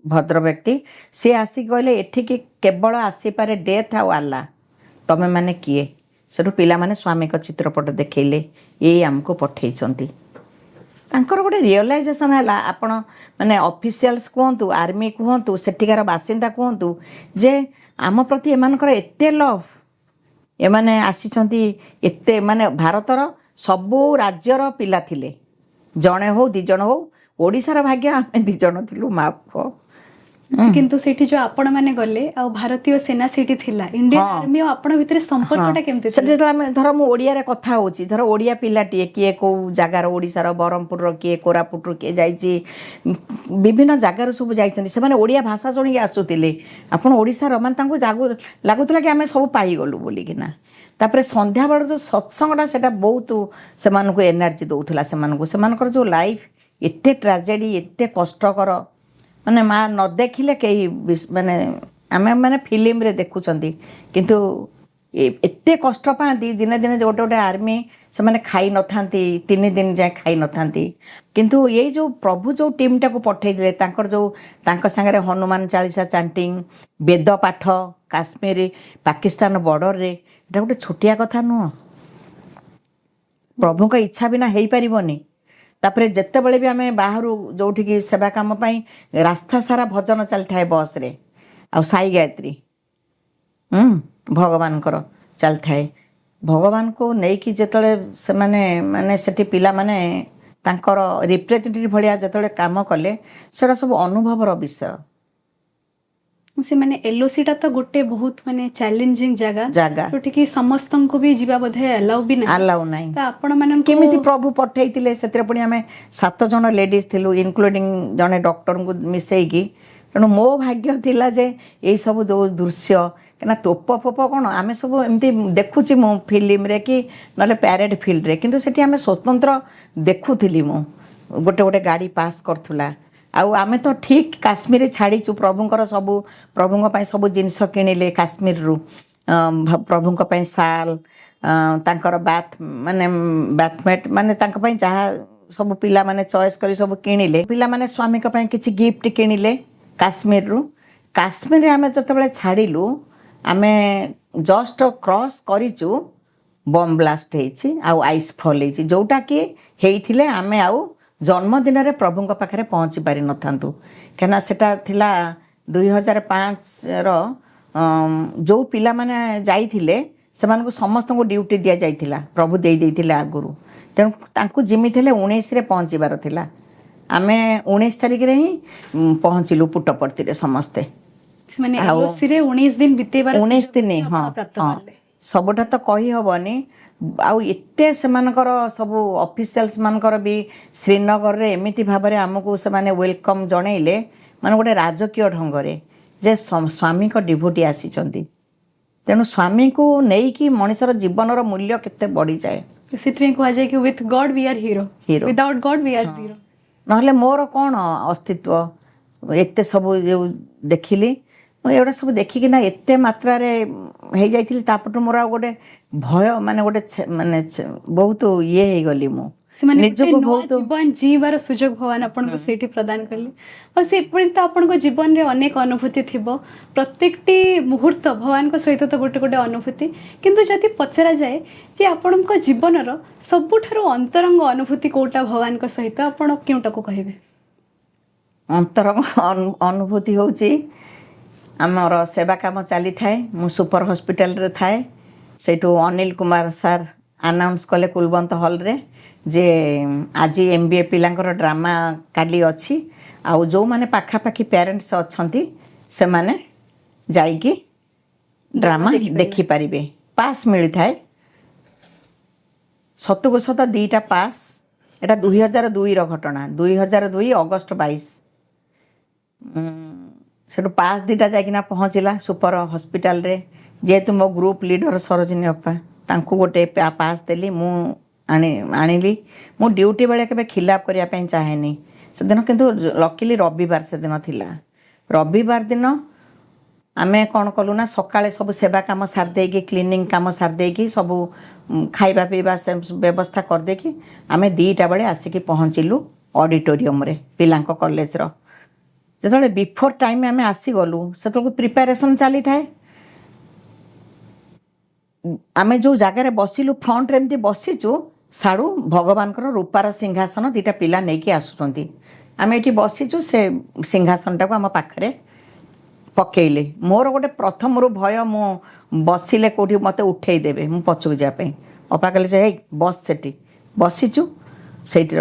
ଭଦ୍ର ବ୍ୟକ୍ତି। ସିଏ ଆସିକି କହିଲେ ଏଠିକି କେବଳ ଆସିପାରେ ଡେଥ୍ ଆଉ ଆଲ୍ଲାହ, ତମେ ମାନେ କିଏ? ସେଠୁ ପିଲାମାନେ ସ୍ୱାମୀଙ୍କ ଚିତ୍ରପଟ ଦେଖେଇଲେ, ଏଇ ଆମକୁ ପଠେଇଛନ୍ତି। ତାଙ୍କର ଗୋଟେ ରିଅଲାଇଜେସନ୍ ହେଲା, ଆପଣ ମାନେ ଅଫିସିଆଲ୍ସ କୁହନ୍ତୁ, ଆର୍ମି କୁହନ୍ତୁ, ସେଠିକାର ବାସିନ୍ଦା କୁହନ୍ତୁ, ଯେ ଆମ ପ୍ରତି ଏମାନଙ୍କର ଏତେ ଲଭ୍। ଏମାନେ ଆସିଛନ୍ତି, ଏତେ ମାନେ ଭାରତର ସବୁ ରାଜ୍ୟର ପିଲା ଥିଲେ, ଜଣେ ହଉ 2 ଜଣ ହଉ। ଓଡ଼ିଶାର ଭାଗ୍ୟ ଆମେ 2 ଜଣ ଥିଲୁ, ମା ପୁଅ। କିନ୍ତୁ ସେଇଠି ଯୋଉ ଆପଣ ମାନେ ଗଲେ, ଆଉ ଭାରତୀୟ ସେନା ସେଇଠି ଥିଲା, ଇଣ୍ଡିଆନ ଆର୍ମି ଆଉ ଆପଣ ଭିତରେ ସମ୍ପର୍କଟା କେମିତି ଥିଲା? ସେଠି ଯେତେବେଳେ ଆମେ, ଧର ମୁଁ ଓଡ଼ିଆରେ କଥା ହେଉଛି, ଧର ଓଡ଼ିଆ ପିଲାଟିଏ, କିଏ କେଉଁ ଜାଗାର, ଓଡ଼ିଶାର ବ୍ରହ୍ମପୁରର, କିଏ କୋରାପୁଟରୁ, କିଏ ଯାଇଛି, ବିଭିନ୍ନ ଜାଗାରୁ ସବୁ ଯାଇଛନ୍ତି। ସେମାନେ ଓଡ଼ିଆ ଭାଷା ଶୁଣିକି ଆସୁଥିଲେ। ଆପଣ ଓଡ଼ିଶାର, ମାନେ ତାଙ୍କୁ ଲାଗୁଥିଲା କି ଆମେ ସବୁ ପାଇଗଲୁ ବୋଲିକିନା। ତାପରେ ସନ୍ଧ୍ୟାବେଳ ଯେଉଁ ସତ୍ସଙ୍ଗଟା, ସେଇଟା ବହୁତ ସେମାନଙ୍କୁ ଏନର୍ଜି ଦେଉଥିଲା। ସେମାନଙ୍କର ଯେଉଁ ଲାଇଫ୍ ଏତେ ଟ୍ରାଜେଡ଼ି, ଏତେ କଷ୍ଟକର, ମାନେ ମା ନ ଦେଖିଲେ କେହି ମାନେ ଆମେ ମାନେ ଫିଲ୍ମରେ ଦେଖୁଛନ୍ତି, କିନ୍ତୁ ଏତେ କଷ୍ଟ ପାଆନ୍ତି। ଦିନେ ଦିନେ ଗୋଟେ ଗୋଟେ ଆର୍ମି ସେମାନେ ଖାଇ ନଥାନ୍ତି, 3 ଦିନ ଯାଏ ଖାଇ ନଥାନ୍ତି। କିନ୍ତୁ ଏଇ ଯେଉଁ ପ୍ରଭୁ ଯେଉଁ ଟିମ୍ଟାକୁ ପଠାଇଥିଲେ, ତାଙ୍କ ସାଙ୍ଗରେ ହନୁମାନ ଚାଳିଶା ଚାଣ୍ଟିଂ, ବେଦ ପାଠ, କାଶ୍ମୀର ପାକିସ୍ତାନ ବର୍ଡ଼ରରେ, ଏଇଟା ଗୋଟେ ଛୋଟିଆ କଥା ନୁହଁ। ପ୍ରଭୁଙ୍କ ଇଚ୍ଛା ବିନା ହେଇପାରିବନି। ତାପରେ ଯେତେବେଳେ ବି ଆମେ ବାହାରୁ ଯେଉଁଠିକି ସେବା କାମ ପାଇଁ, ରାସ୍ତା ସାରା ଭଜନ ଚାଲିଥାଏ ବସ୍ରେ, ଆଉ ସାଇ ଗାୟତ୍ରୀ ଭଗବାନଙ୍କର ଚାଲିଥାଏ। ଭଗବାନଙ୍କୁ ନେଇକି ଯେତେବେଳେ ସେମାନେ ମାନେ ସେଠି ପିଲାମାନେ ତାଙ୍କର ରିପ୍ରେଜେଣ୍ଟେଟିଭ୍ ଭଳିଆ ଯେତେବେଳେ କାମ କଲେ, ସେଟା ସବୁ ଅନୁଭବର ବିଷୟ। ସେମାନେ ଏଲ୍ଓସିଟା ତ ଗୋଟେ ବହୁତ ମାନେ ଚ୍ୟାଲେଞ୍ଜିଂ ଜାଗା, ଯୋଉଠିକି ସମସ୍ତଙ୍କୁ ବି ଯିବା ବୋଧେ ଆଲାଉ ନାହିଁ। ତ ଆପଣମାନଙ୍କୁ କେମିତି ପ୍ରଭୁ ପଠେଇଥିଲେ? ସେଥିରେ ପୁଣି ଆମେ 7 ଜଣ ଲେଡ଼ିଜ୍ ଥିଲୁ, ଇନକ୍ଲୁଡ଼ିଂ ଜଣେ ଡକ୍ଟରଙ୍କୁ ମିଶେଇକି। ତେଣୁ ମୋ ଭାଗ୍ୟ ଥିଲା ଯେ ଏଇସବୁ ଯେଉଁ ଦୃଶ୍ୟ, କାହିଁକିନା ତୋପ ଫୋପ କ'ଣ ଆମେ ସବୁ ଏମିତି ଦେଖୁଛି ମୁଁ ଫିଲ୍ମରେ କି ନହେଲେ ପ୍ୟାରେଡ୍ ଫିଲ୍ଡରେ, କିନ୍ତୁ ସେଠି ଆମେ ସ୍ୱତନ୍ତ୍ର ଦେଖୁଥିଲି ମୁଁ ଗୋଟେ ଗୋଟେ ଗାଡ଼ି ପାସ୍ କରୁଥିଲା। ଆଉ ଆମେ ତ ଠିକ୍ କାଶ୍ମୀର ଛାଡ଼ିଛୁ ପ୍ରଭୁଙ୍କର ସବୁ, ପ୍ରଭୁଙ୍କ ପାଇଁ ସବୁ ଜିନିଷ କିଣିଲେ କାଶ୍ମୀରରୁ, ପ୍ରଭୁଙ୍କ ପାଇଁ ଶାଲ୍, ତାଙ୍କର ବାଥମେଟ୍ ମାନେ ତାଙ୍କ ପାଇଁ ଯାହା ସବୁ ପିଲାମାନେ ଚଏସ୍ କରି ସବୁ କିଣିଲେ। ପିଲାମାନେ ସ୍ୱାମୀଙ୍କ ପାଇଁ କିଛି ଗିଫ୍ଟ କିଣିଲେ କାଶ୍ମୀରରୁ। କାଶ୍ମୀରରେ ଆମେ ଯେତେବେଳେ ଛାଡ଼ିଲୁ, ଆମେ ଜଷ୍ଟ କ୍ରସ୍ କରିଛୁ, ବମ୍ ବ୍ଲାଷ୍ଟ ହେଇଛି ଆଉ ଆଇସ୍ ଫଲ୍ ହେଇଛି, ଯେଉଁଟାକି ହେଇଥିଲେ ଆମେ ଆଉ ଜନ୍ମଦିନରେ ପ୍ରଭୁଙ୍କ ପାଖରେ ପହଞ୍ଚି ପାରିନଥାନ୍ତୁ। କାହିଁକିନା ସେଟା ଥିଲା 2005ର। ଯେଉଁ ପିଲାମାନେ ଯାଇଥିଲେ ସେମାନଙ୍କୁ ସମସ୍ତଙ୍କୁ ଡ୍ୟୁଟି ଦିଆଯାଇଥିଲା, ପ୍ରଭୁ ଦେଇଥିଲେ ଆଗରୁ। ତେଣୁ ତାଙ୍କୁ ଯେମିତି ହେଲେ 19ରେ ପହଞ୍ଚିବାର ଥିଲା। ଆମେ 19 ତାରିଖରେ ହିଁ ପହଞ୍ଚିଲୁ ପୁଟ୍ଟପର୍ତ୍ତିରେ ସମସ୍ତେ। ମାନେ ଆଉ 19 ଦିନ ବିତେଇବାର 19 ଦିନ, ହଁ ହଁ, ସବୁଟା ତ କହିହେବନି। ଆଉ ଏତେ ସେମାନଙ୍କର ସବୁ ଅଫିସିଆଲ୍ସ ମାନଙ୍କର ବି ଶ୍ରୀନଗରରେ ଏମିତି ଭାବରେ ଆମକୁ ସେମାନେ ୱେଲକମ୍ ଜଣେଇଲେ, ମାନେ ଗୋଟେ ରାଜକୀୟ ଢଙ୍ଗରେ, ଯେ ସ୍ୱାମୀଙ୍କ ଡିଭୋଟି ଆସିଛନ୍ତି। ତେଣୁ ସ୍ୱାମୀଙ୍କୁ ନେଇକି ମଣିଷର ଜୀବନର ମୂଲ୍ୟ କେତେ ବଢ଼ିଯାଏ। ସେଥିପାଇଁ କୁହାଯାଏ କି with God we are hero, without God we are zero. ନହେଲେ ମୋର କ'ଣ ଅସ୍ତିତ୍ୱ? ଏତେ ସବୁ ଯେଉଁ ଦେଖିଲି, ମୁଁ ଏଗୁଡ଼ା ସବୁ ଦେଖିକିନା ଏତେ ମାତ୍ରାରେ ହେଇଯାଇଥିଲି। ତାପରଠୁ ମୋର ଆଉ ଗୋଟେ ଭୟ, ମାନେ ଗୋଟେ ମାନେ ବହୁତ ଇଏ ହେଇଗଲି ମୁଁ ନିଜକୁ ବହୁତ। ଜୀବନ ଜୀଇବାର ସୁଯୋଗ ଭଗବାନ ଆପଣଙ୍କୁ ସେଇଠି ପ୍ରଦାନ କଲେ। ଆଉ ସେପରି ତ ଆପଣଙ୍କ ଜୀବନରେ ଅନେକ ଅନୁଭୂତି ଥିବ, ପ୍ରତ୍ୟେକଟି ମୁହୂର୍ତ୍ତ ଭଗବାନଙ୍କ ସହିତ ତ ଗୋଟେ ଗୋଟେ ଅନୁଭୂତି। କିନ୍ତୁ ଯଦି ପଚରାଯାଏ ଯେ ଆପଣଙ୍କ ଜୀବନର ସବୁଠାରୁ ଅନ୍ତରଙ୍ଗ ଅନୁଭୂତି କେଉଁଟା ଭଗବାନଙ୍କ ସହିତ, ଆପଣ କେଉଁଟାକୁ କହିବେ? ଅନ୍ତରଙ୍ଗ ଅନୁଭୂତି ହେଉଛି, ଆମର ସେବା କାମ ଚାଲିଥାଏ, ମୁଁ ସୁପର ହସ୍ପିଟାଲରେ ଥାଏ। ସେଇଠୁ ଅନିଲ କୁମାର ସାର୍ ଆନାଉନ୍ସ କଲେ କୁଲବନ୍ତ ହଲ୍ରେ ଯେ ଆଜି MBA ପିଲାଙ୍କର ଡ୍ରାମା କାଲି ଅଛି, ଆଉ ଯେଉଁମାନେ ପାଖାପାଖି ପ୍ୟାରେଣ୍ଟସ୍ ଅଛନ୍ତି ସେମାନେ ଯାଇକି ଡ୍ରାମା ଦେଖିପାରିବେ। ପାସ୍ ମିଳିଥାଏ, ସତକୁ ସତ 2ଟା ପାସ୍। ଏଇଟା 2002ର ଘଟଣା, 2002 ଅଗଷ୍ଟ 22। ସେଠୁ ପାସ୍ 2ଟା ଯାଇକିନା ପହଞ୍ଚିଲା ସୁପର ହସ୍ପିଟାଲରେ। ଯେହେତୁ ମୋ ଗ୍ରୁପ୍ ଲିଡ଼ର ସରୋଜିନୀ ଅପା, ତାଙ୍କୁ ଗୋଟେ ପାସ୍ ଦେଲି, ମୁଁ ଆଣିଲି। ମୁଁ ଡ୍ୟୁଟି ବେଳେ କେବେ ଖିଲାପ କରିବା ପାଇଁ ଚାହେଁନି ସେଦିନ, କିନ୍ତୁ ଲକିଲି ରବିବାର ସେଦିନ ଥିଲା। ରବିବାର ଦିନ ଆମେ କ'ଣ କଲୁ ନା, ସକାଳେ ସବୁ ସେବା କାମ ସାରିଦେଇକି, କ୍ଲିନିଂ କାମ ସାରିଦେଇକି, ସବୁ ଖାଇବା ପିଇବା ବ୍ୟବସ୍ଥା କରିଦେଇକି ଆମେ 2ଟା ବେଳେ ଆସିକି ପହଞ୍ଚିଲୁ ଅଡ଼ିଟୋରିୟମରେ ପିଲାଙ୍କ କଲେଜର। ଯେତେବେଳେ ବିଫୋର୍ ଟାଇମ୍ ଆମେ ଆସିଗଲୁ, ସେତେବେଳକୁ ପ୍ରିପାରେସନ୍ ଚାଲିଥାଏ। ଆମେ ଯେଉଁ ଜାଗାରେ ବସିଲୁ, ଫ୍ରଣ୍ଟରେ ଏମିତି ବସିଛୁ, ସାଡ଼ୁ ଭଗବାନଙ୍କର ରୂପାର ସିଂହାସନ 2ଟା ପିଲା ନେଇକି ଆସୁଛନ୍ତି। ଆମେ ଏଠି ବସିଛୁ, ସେ ସିଂହାସନଟାକୁ ଆମ ପାଖରେ ପକେଇଲେ। ମୋର ଗୋଟେ ପ୍ରଥମରୁ ଭୟ, ମୁଁ ବସିଲେ କେଉଁଠି ମୋତେ ଉଠେଇ ଦେବେ, ମୁଁ ପଛକୁ ଯିବା ପାଇଁ। ଅପା କହିଲେ ଯେ ହେଇ ବସ୍, ସେଠି ବସିଛୁ। ସେଇଠିର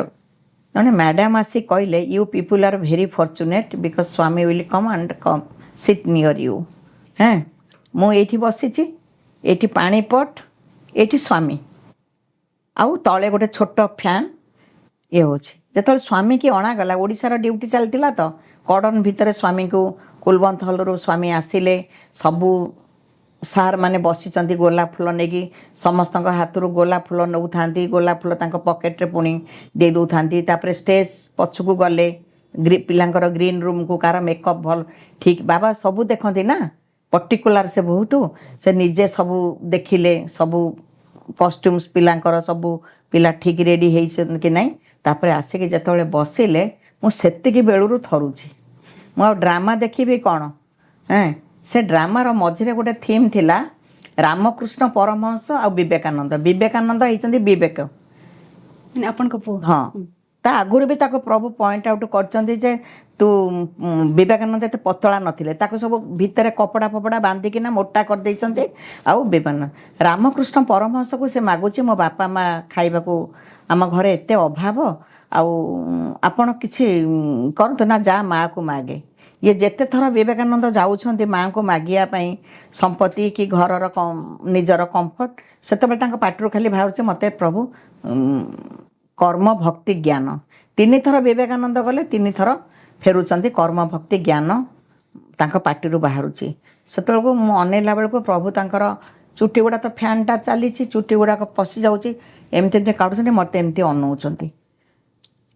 ଜଣେ ମ୍ୟାଡ଼ାମ୍ ଆସି କହିଲେ, you people are very fortunate because Swami will come and sit near you. ମୁଁ ଏଇଠି ବସିଛି, ଏଇଠି ପାଣି ପଟ୍, ଏଇଠି ସ୍ୱାମୀ, ଆଉ ତଳେ ଗୋଟେ ଛୋଟ ଫ୍ୟାନ୍ ଇଏ ହେଉଛି। ଯେତେବେଳେ ସ୍ୱାମୀକି ଅଣାଗଲା, ଓଡ଼ିଶାର ଡ୍ୟୁଟି ଚାଲିଥିଲା ତ, କର୍ଡ଼ନ୍ ଭିତରେ ସ୍ୱାମୀଙ୍କୁ କୁଲବନ୍ତ ହଲ୍ରୁ ସ୍ୱାମୀ ଆସିଲେ। ସବୁ ସାର୍ ମାନେ ବସିଛନ୍ତି, ଗୋଲାପ ଫୁଲ ନେଇକି ସମସ୍ତଙ୍କ ହାତରୁ ଗୋଲାପ ଫୁଲ ନେଉଥାନ୍ତି। ଗୋଲାପ ଫୁଲ ତାଙ୍କ ପକେଟରେ ପୁଣି ଦେଇ ଦେଉଥାନ୍ତି। ତାପରେ ଷ୍ଟେଜ୍ ପଛକୁ ଗଲେ, ପିଲାଙ୍କର ଗ୍ରୀନ୍ ରୁମ୍କୁ, କାହାର ମେକଅପ୍ ଭଲ ଠିକ୍, ବାବା ସବୁ ଦେଖନ୍ତି ନା, ପର୍ଟିକୁଲାର ସେ ବହୁତ, ସେ ନିଜେ ସବୁ ଦେଖିଲେ, ସବୁ କଷ୍ଟ୍ୟୁମ୍ସ ପିଲାଙ୍କର, ସବୁ ପିଲା ଠିକ୍ ରେଡ଼ି ହେଇଛନ୍ତି କି ନାହିଁ। ତାପରେ ଆସିକି ଯେତେବେଳେ ବସିଲେ, ମୁଁ ସେତିକି ବେଳରୁ ଥରୁଛି, ମୁଁ ଆଉ ଡ୍ରାମା ଦେଖିବି କ'ଣ। ସେ ଡ୍ରାମାର ମଝିରେ ଗୋଟେ ଥିମ୍ ଥିଲା, ରାମକୃଷ୍ଣ ପରମହଂସ ଆଉ ବିବେକାନନ୍ଦ। ବିବେକାନନ୍ଦ ହେଇଛନ୍ତି ବିବେକ, ଆପଣଙ୍କ ପୁଅ। ହଁ, ତା ଆଗରୁ ବି ତାକୁ ପ୍ରଭୁ ପଏଣ୍ଟ ଆଉଟ୍ କରିଛନ୍ତି ଯେ ତୁ ବିବେକାନନ୍ଦ ଏତେ ପତଳା ନଥିଲେ, ତାକୁ ସବୁ ଭିତରେ କପଡ଼ା ଫପଡ଼ା ବାନ୍ଧିକିନା ମୋଟା କରିଦେଇଛନ୍ତି। ଆଉ ବିବେକାନନ୍ଦ, ରାମକୃଷ୍ଣ ପରମହଂସକୁ ସେ ମାଗୁଛି, ମୋ ବାପା ମା ଖାଇବାକୁ, ଆମ ଘରେ ଏତେ ଅଭାବ, ଆଉ ଆପଣ କିଛି କରନ୍ତୁ ନା, ଯା ମାଆକୁ ମାଗେ। ଇଏ ଯେତେ ଥର ବିବେକାନନ୍ଦ ଯାଉଛନ୍ତି ମାଆଙ୍କୁ ମାଗିବା ପାଇଁ ସମ୍ପତ୍ତି କି ଘରର ନିଜର କମ୍ଫର୍ଟ, ସେତେବେଳେ ତାଙ୍କ ପାଟିରୁ ଖାଲି ବାହାରୁଛି, ମୋତେ ପ୍ରଭୁ କର୍ମ ଭକ୍ତି ଜ୍ଞାନ। 3 ଥର ବିବେକାନନ୍ଦ ଗଲେ, 3 ଥର ଫେରୁଛନ୍ତି, କର୍ମ ଭକ୍ତି ଜ୍ଞାନ ତାଙ୍କ ପାଟିରୁ ବାହାରୁଛି। ସେତେବେଳକୁ ମୁଁ ଅନେଇଲା ବେଳକୁ ପ୍ରଭୁ ତାଙ୍କର ଚୁଟି ଗୁଡ଼ା ତ ଫ୍ୟାନ୍ଟା ଚାଲିଛି, ଚୁଟି ଗୁଡ଼ାକ ପଶି ଯାଉଛି, ଏମିତି କାଟୁଛନ୍ତି, ମୋତେ ଏମିତି ଅନଉଛନ୍ତି।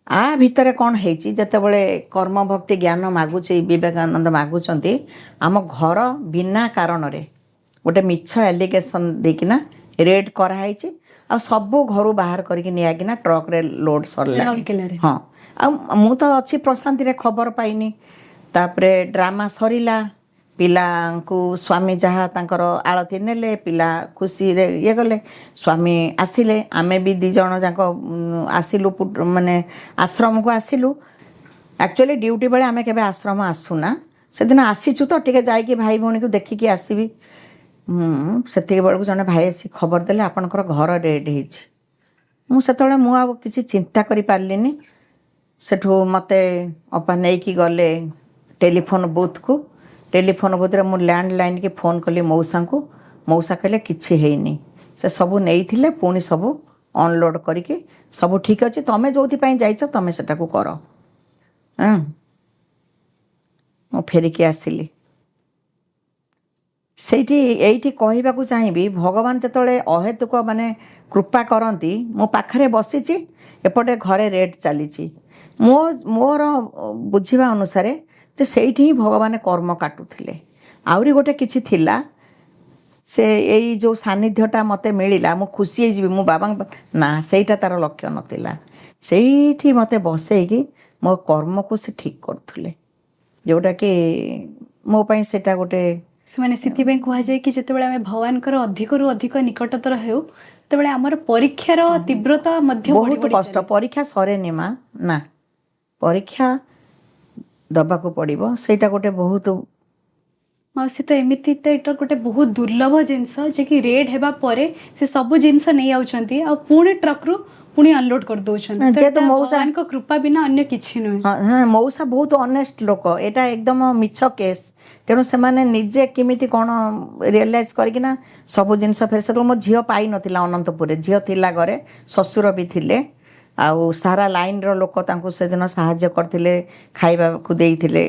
ଆ ଭିତରେ କ'ଣ ହେଇଛି, ଯେତେବେଳେ କର୍ମଭକ୍ତି ଜ୍ଞାନ ମାଗୁଛି, ବିବେକାନନ୍ଦ ମାଗୁଛନ୍ତି, ଆମ ଘର ବିନା କାରଣରେ ଗୋଟେ ମିଛ ଆଲିଗେସନ୍ ଦେଇକିନା ରେଡ୍ କରାହେଇଛି, ଆଉ ସବୁ ଘରୁ ବାହାର କରିକି ନିଆକିନା ଟ୍ରକ୍ରେ ଲୋଡ୍ ସରିଲା। ରାଉରକେଲାରେ। ହଁ, ଆଉ ମୁଁ ତ ଅଛି ପ୍ରଶାନ୍ତିରେ, ଖବର ପାଇନି। ତାପରେ ଡ୍ରାମା ସରିଲା, ପିଲାଙ୍କୁ ସ୍ୱାମୀ ଯାହା ତାଙ୍କର ଆଳତି ନେଲେ, ପିଲା ଖୁସିରେ ଇଏ ଗଲେ, ସ୍ୱାମୀ ଆସିଲେ, ଆମେ ବି 2 ଜଣ ଯାକ ଆସିଲୁ, ମାନେ ଆଶ୍ରମକୁ ଆସିଲୁ। ଆକ୍ଚୁଆଲି ଡ୍ୟୁଟି ବେଳେ ଆମେ କେବେ ଆଶ୍ରମ ଆସୁନା, ସେଦିନ ଆସିଛୁ ତ ଟିକେ ଯାଇକି ଭାଇ ଭଉଣୀକୁ ଦେଖିକି ଆସିବି। ସେତିକି ବେଳକୁ ଜଣେ ଭାଇ ଆସି ଖବର ଦେଲେ, ଆପଣଙ୍କର ଘର ରେଡ୍ ହେଇଛି। ସେତେବେଳେ ମୁଁ ଆଉ କିଛି ଚିନ୍ତା କରିପାରିଲିନି। ସେଠୁ ମୋତେ ଅପା ନେଇକି ଗଲେ ଟେଲିଫୋନ୍ ବୁଥ୍କୁ। ଟେଲିଫୋନ୍ ବୁଥ୍ରେ ମୁଁ ଲ୍ୟାଣ୍ଡଲାଇନ୍କି ଫୋନ୍ କଲି ମଉସାଙ୍କୁ। ମଉସା କହିଲେ କିଛି ହେଇନି, ସେ ସବୁ ନେଇଥିଲେ, ପୁଣି ସବୁ ଅନଲୋଡ଼ କରିକି ସବୁ ଠିକ୍ ଅଛି, ତମେ ଯେଉଁଥିପାଇଁ ଯାଇଛ ତମେ ସେଟାକୁ କର। ମୁଁ ଫେରିକି ଆସିଲି। ଏଇଠି କହିବାକୁ ଚାହିଁବି, ଭଗବାନ ଯେତେବେଳେ ଅହେତୁକ ମାନେ କୃପା କରନ୍ତି, ମୁଁ ପାଖରେ ବସିଛି, ଏପଟେ ଘରେ ରେଟ୍ ଚାଲିଛି। ମୋର ବୁଝିବା ଅନୁସାରେ ଯେ ସେଇଠି ହିଁ ଭଗବାନ କର୍ମ କାଟୁଥିଲେ। ଆହୁରି ଗୋଟେ କିଛି ଥିଲା, ସେ ଏଇ ଯେଉଁ ସାନ୍ନିଧ୍ୟଟା ମୋତେ ମିଳିଲା, ମୁଁ ଖୁସି ହେଇଯିବି, ମୁଁ ବାବାଙ୍କ ନା, ସେଇଟା ତା'ର ଲକ୍ଷ୍ୟ ନଥିଲା। ସେଇଠି ମୋତେ ବସେଇକି ମୋ କର୍ମକୁ ସେ ଠିକ୍ କରୁଥିଲେ, ଯେଉଁଟାକି ମୋ ପାଇଁ ସେଇଟା ଗୋଟେ। ସେମାନେ ସେଥିପାଇଁ କୁହାଯାଏ କି ଯେତେବେଳେ ଆମେ ଭଗବାନଙ୍କର ଅଧିକରୁ ଅଧିକ ନିକଟତର ହେଉ, ସେତେବେଳେ ଆମର ପରୀକ୍ଷାର ତୀବ୍ରତା ମଧ୍ୟ ବହୁତ କଷ୍ଟ। ପରୀକ୍ଷା ସରେନି ମା, ନା, ପରୀକ୍ଷା ଦେବାକୁ ପଡ଼ିବ। ସେଇଟା ଗୋଟେ ବହୁତ। ମାଉସୀ ତ ଏମିତି ତ ଏଇଟା ଗୋଟେ ବହୁତ ଦୁର୍ଲଭ ଜିନିଷ, ଯେ କି ରେଡ୍ ହେବା ପରେ ସେ ସବୁ ଜିନିଷ ନେଇ ଆଉଛନ୍ତି, ଆଉ ପୁଣି ଟ୍ରକ୍ରୁ ପୁଣି ଅନଲୋଡ୍ କରିଦେଉଛନ୍ତି। ଯେହେତୁ ମଉସା, ଭଗବାନଙ୍କ କୃପା ବିନା ଅନ୍ୟ କିଛି ନୁହେଁ। ହଁ, ମଉସା ବହୁତ ଅନେଷ୍ଟ ଲୋକ, ଏଇଟା ଏକଦମ ମିଛ କେସ୍। ତେଣୁ ସେମାନେ ନିଜେ କେମିତି କ'ଣ ରିଏଲାଇଜ୍ କରିକିନା ସବୁ ଜିନିଷ ଫେରେ। ସେତେବେଳେ ମୋ ଝିଅ ପାଇନଥିଲା ଅନନ୍ତପୁରରେ, ଝିଅ ଥିଲା ଘରେ, ଶ୍ୱଶୁର ବି ଥିଲେ, ଆଉ ସାରା ଲାଇନ୍ର ଲୋକ ତାଙ୍କୁ ସେଦିନ ସାହାଯ୍ୟ କରିଥିଲେ, ଖାଇବାକୁ ଦେଇଥିଲେ।